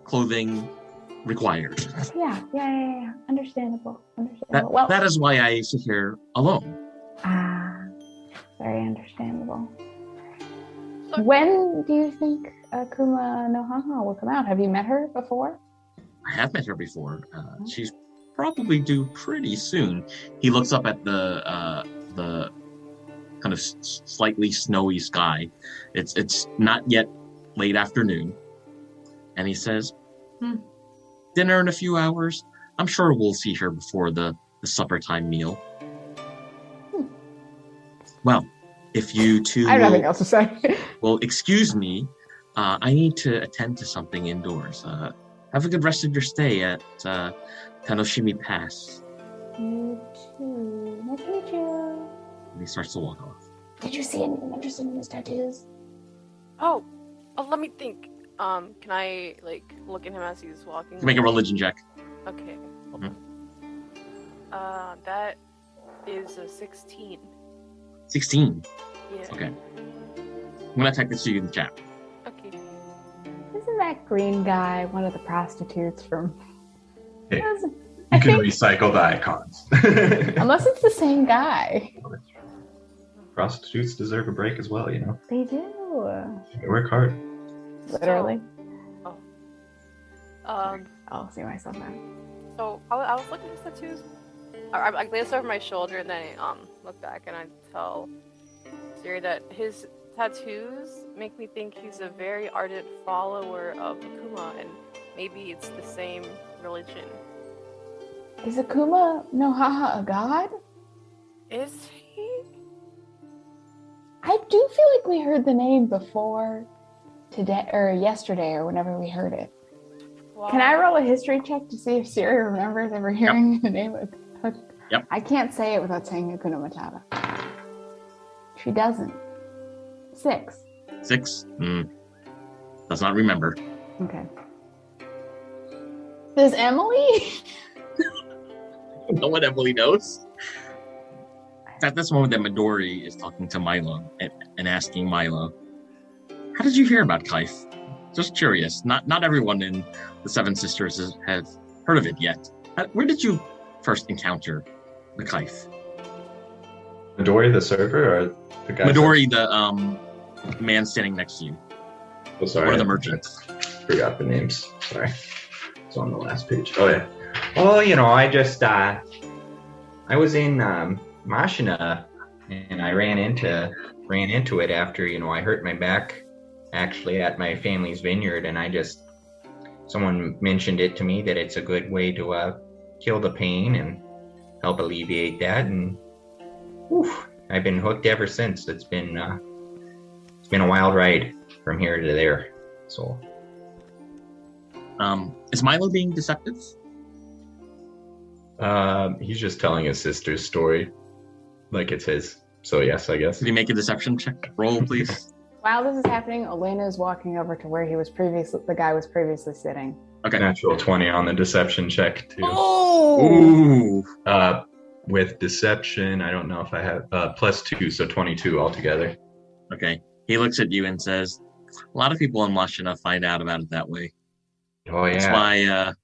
clothing required. Yeah. Understandable. That is why I sit here alone. Very understandable. When do you think Akuma No Haha will come out? Have you met her before? I have met her before. She's probably due pretty soon. He looks up at the kind of slightly snowy sky. It's not yet late afternoon, and he says, "Dinner in a few hours. I'm sure we'll see her before the supper time meal." Well, if you two I have nothing else to say. will excuse me, I need to attend to something indoors. Have a good rest of your stay at Tanoshimi Pass. You too. Nice to meet you. And he starts to walk off. Did you see anything interesting in his tattoos? Oh, let me think. Can I look at him as he's walking? Make a religion check. Okay. That is a 16. 16. Yeah. Okay. I'm gonna type this to you in the chat. Okay. Isn't that green guy one of the prostitutes from? Hey, I you can think- recycle the icons. Unless it's the same guy. Prostitutes deserve a break as well, you know. They do. They work hard. Literally. I'll see myself now. So I was looking at his tattoos. I glanced over my shoulder and then I looked back and I tell Siri that his tattoos make me think he's a very ardent follower of Akuma, and maybe it's the same religion. Is Akuma No Haha a god? Is he? I do feel like we heard the name before today or yesterday or whenever we heard it. Wow. Can I roll a history check to see if Siri remembers ever hearing the name of Yep. I can't say it without saying Hakuna Matata. She doesn't. 6. 6. Does not remember. Okay. Does Emily? No one Emily knows. At this moment that Midori is talking to Milo and asking Milo, "How did you hear about Kife?" Just curious. Not everyone in the Seven Sisters has heard of it yet. Where did you first encounter the Kife? Midori, the server, or the guy? Midori, the man standing next to you. Oh, sorry. One of the merchants. Forgot the names. Sorry. It's on the last page. Oh yeah. Oh, you know, I just I was in Mashina and I ran into it after, you know, I hurt my back actually at my family's vineyard, and someone mentioned it to me that it's a good way to kill the pain and help alleviate that, and I've been hooked ever since. It's been a wild ride from here to there. So is Milo being deceptive? he's just telling his sister's story like it's his. So yes, I guess. Could you make a deception check? Roll, please. While this is happening, Elena is walking over to where the guy was previously sitting. Okay. Natural 20 on the deception check too. Ooh. With deception, I don't know if I have +2, so 22 altogether. Okay. He looks at you and says, "A lot of people in Mashina find out about it that way. Oh yeah. That's why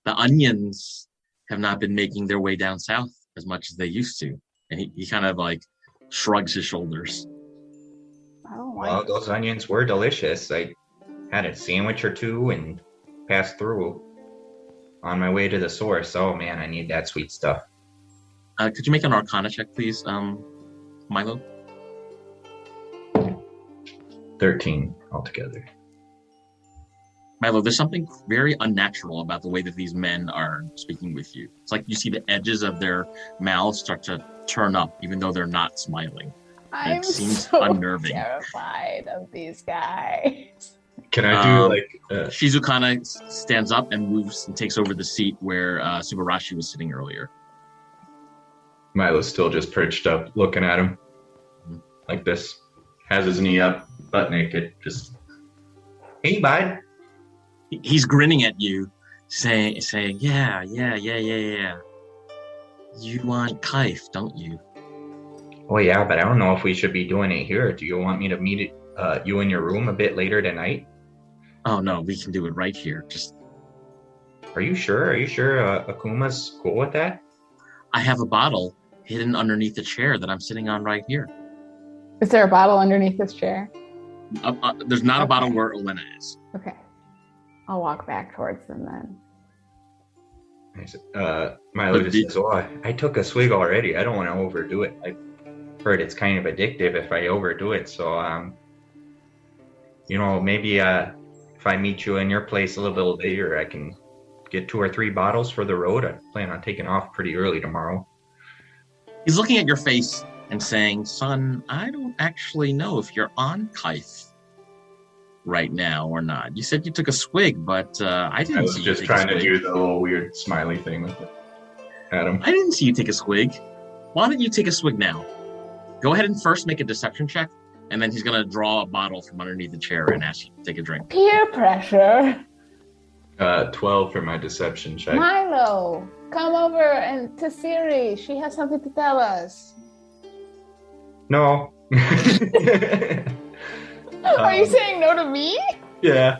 the onions have not been making their way down south as much as they used to." And he kind of shrugs his shoulders. I don't like Well, those onions were delicious. I had a sandwich or two and passed through on my way to the source. Oh man, I need that sweet stuff. Could you make an Arcana check, please, Milo? 13 altogether. Milo, there's something very unnatural about the way that these men are speaking with you. It's like you see the edges of their mouths start to turn up, even though they're not smiling. I'm seems so unnerving. terrified of these guys. Can I do Shizukana stands up and moves and takes over the seat where Subarashi was sitting earlier. Milo's still just perched up, looking at him like this. Has his knee up, butt naked. Just, hey, bud. He's grinning at you, saying, yeah. You want kife, don't you? Oh yeah, but I don't know if we should be doing it here. Do you want me to meet you in your room a bit later tonight? Oh no, we can do it right here. Just, Are you sure? Akuma's cool with that? I have a bottle hidden underneath the chair that I'm sitting on right here. Is there a bottle underneath this chair? There's not a Okay. bottle where Elena is. Okay. I'll walk back towards them then. Milo But just the- says, "Oh, I took a swig already. I don't want to overdo it. I've heard it's kind of addictive if I overdo it. So, maybe if I meet you in your place a little bit later, I can get 2 or 3 bottles for the road. I plan on taking off pretty early tomorrow." He's looking at your face and saying, son, I don't actually know if you're on kife right now or not. You said you took a swig, but I didn't I was see you just take trying a to swig. do the little weird smiley thing with it. Adam. I didn't see you take a swig. Why don't you take a swig now? Go ahead and first make a deception check, and then he's going to draw a bottle from underneath the chair and ask you to take a drink. Peer pressure. 12 for my deception check. Milo, come over and to Siri. She has something to tell us. No. Are you saying no to me? Yeah.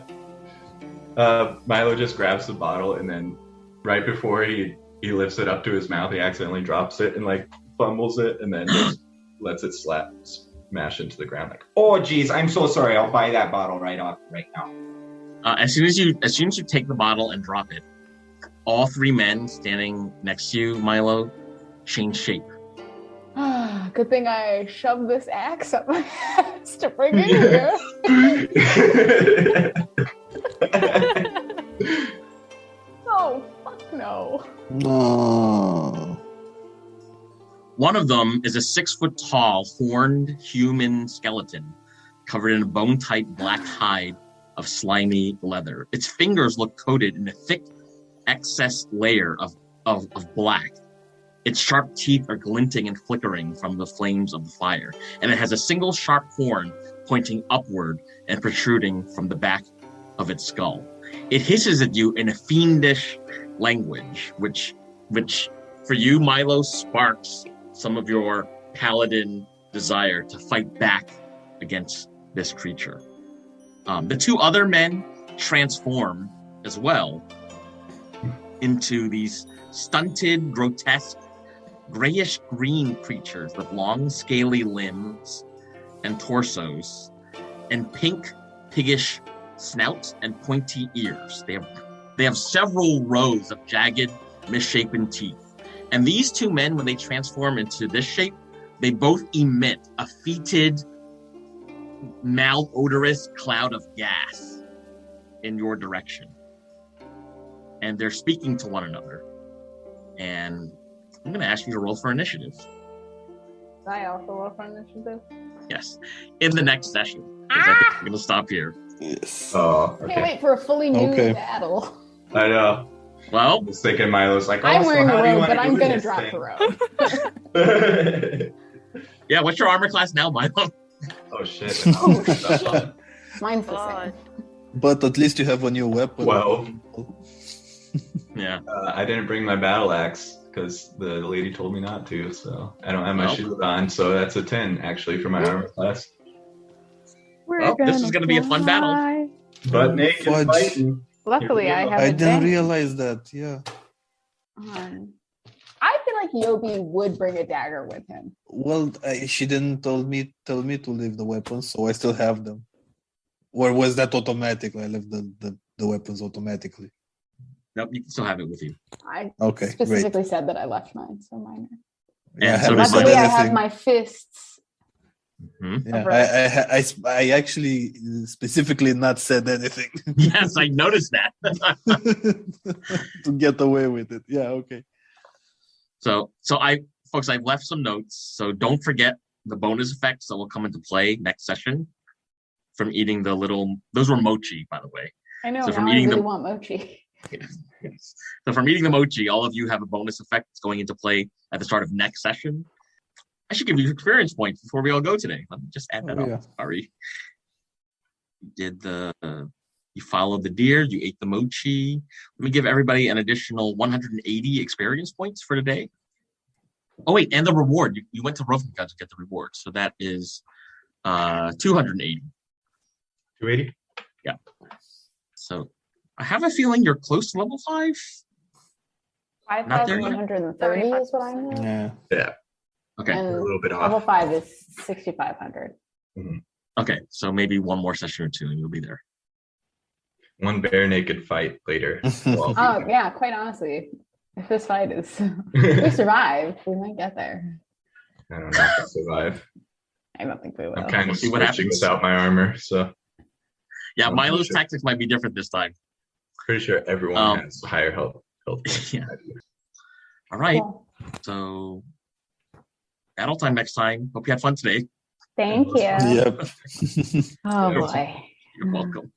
Milo just grabs the bottle, and then right before he lifts it up to his mouth, he accidentally drops it and like fumbles it, and then just lets it smash into the ground. Like, oh geez, I'm so sorry. I'll buy that bottle right now. As soon as you take the bottle and drop it, all 3 men standing next to you, Milo, change shape. Good thing I shoved this axe up my ass to bring it here. Oh, fuck no. No. One of them is a 6-foot-tall, horned human skeleton covered in a bone-tight black hide of slimy leather. Its fingers look coated in a thick excess layer of black. Its sharp teeth are glinting and flickering from the flames of the fire, and it has a single sharp horn pointing upward and protruding from the back of its skull. It hisses at you in a fiendish language, which for you, Milo, sparks some of your paladin desire to fight back against this creature. The 2 other men transform as well into these stunted, grotesque, grayish-green creatures with long, scaly limbs and torsos, and pink, piggish snouts and pointy ears. They have several rows of jagged, misshapen teeth. And these 2 men, when they transform into this shape, they both emit a fetid, malodorous cloud of gas in your direction. And they're speaking to one another. And I'm going to ask you to roll for initiative. I also roll for initiative. Yes. In the next session. 'Cause I think we're going to stop here. Yes. Oh, Can't okay. wait for a fully new Okay. battle. I know. Well, I was thinking Milo's like, I'm so wearing how a do you robe, wanna but I'm do going to this drop thing? the robe. yeah, what's your armor class now, Milo? Oh shit. Oh, shit. Mine's the God. same. But at least you have a new weapon. 12. Yeah. I didn't bring my battle axe because the lady told me not to, so I don't have my Well. shield on, so that's a 10 actually for my armor class. Well, this is gonna be a fun battle. fly. But naked Fudge. fighting. Luckily, Here I we go. have I a didn't dent realize that. Yeah. on. I feel like Yobi would bring a dagger with him. Well, she didn't tell me to leave the weapons, so I still have them. Or was that automatic? I left the weapons automatically. Nope, you can still have it with you. I Okay, great. specifically said that I left mine, so minor. Yeah, I And so haven't does said Luckily, I have anything. my fists. Mhm. Yeah, I actually specifically not said anything Yes, I noticed that. to get away with it. Yeah, okay. So I've left some notes. So don't forget the bonus effects that will come into play next session from eating those were mochi, by the way. I know, So now from I eating really the- want mochi. Yes. So from eating the mochi, all of you have a bonus effect that's going into play at the start of next session. I should give you experience points before we all go today. Let me just add that Oh, up. yeah. Sorry. You You followed the deer. You ate the mochi. Let me give everybody an additional 180 experience points for today. Oh wait, and the reward. You went to Rovnika to get the reward, so that is 280. 280. Yeah. So I have a feeling you're close to level 5. 5,130 is what I'm at. Yeah. Yeah. Okay. And A little bit level off. 5 is 6,500. Okay. So maybe one more session or two, and you'll be there. One bare naked fight later. Oh, yeah, quite honestly. If this fight is, if we survive, we might get there. I don't know if I'll survive. I don't think we will. I'm kind We'll of see what switching happens. without my armor, so Yeah, I'm Milo's sure. tactics might be different this time. pretty sure everyone has higher health. Yeah. All right. Cool. So battle time next time. Hope you had fun today. Thank you. Yep. Oh, Yeah. boy. You're welcome.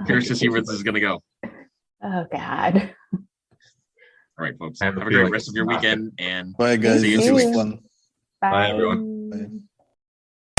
Curious to see where this is going to go. Oh, God. All right, folks. I Have have a a great feeling rest it's of your not. weekend, and Bye, guys. See you in It 2 was weeks. fun. Bye, everyone. Bye.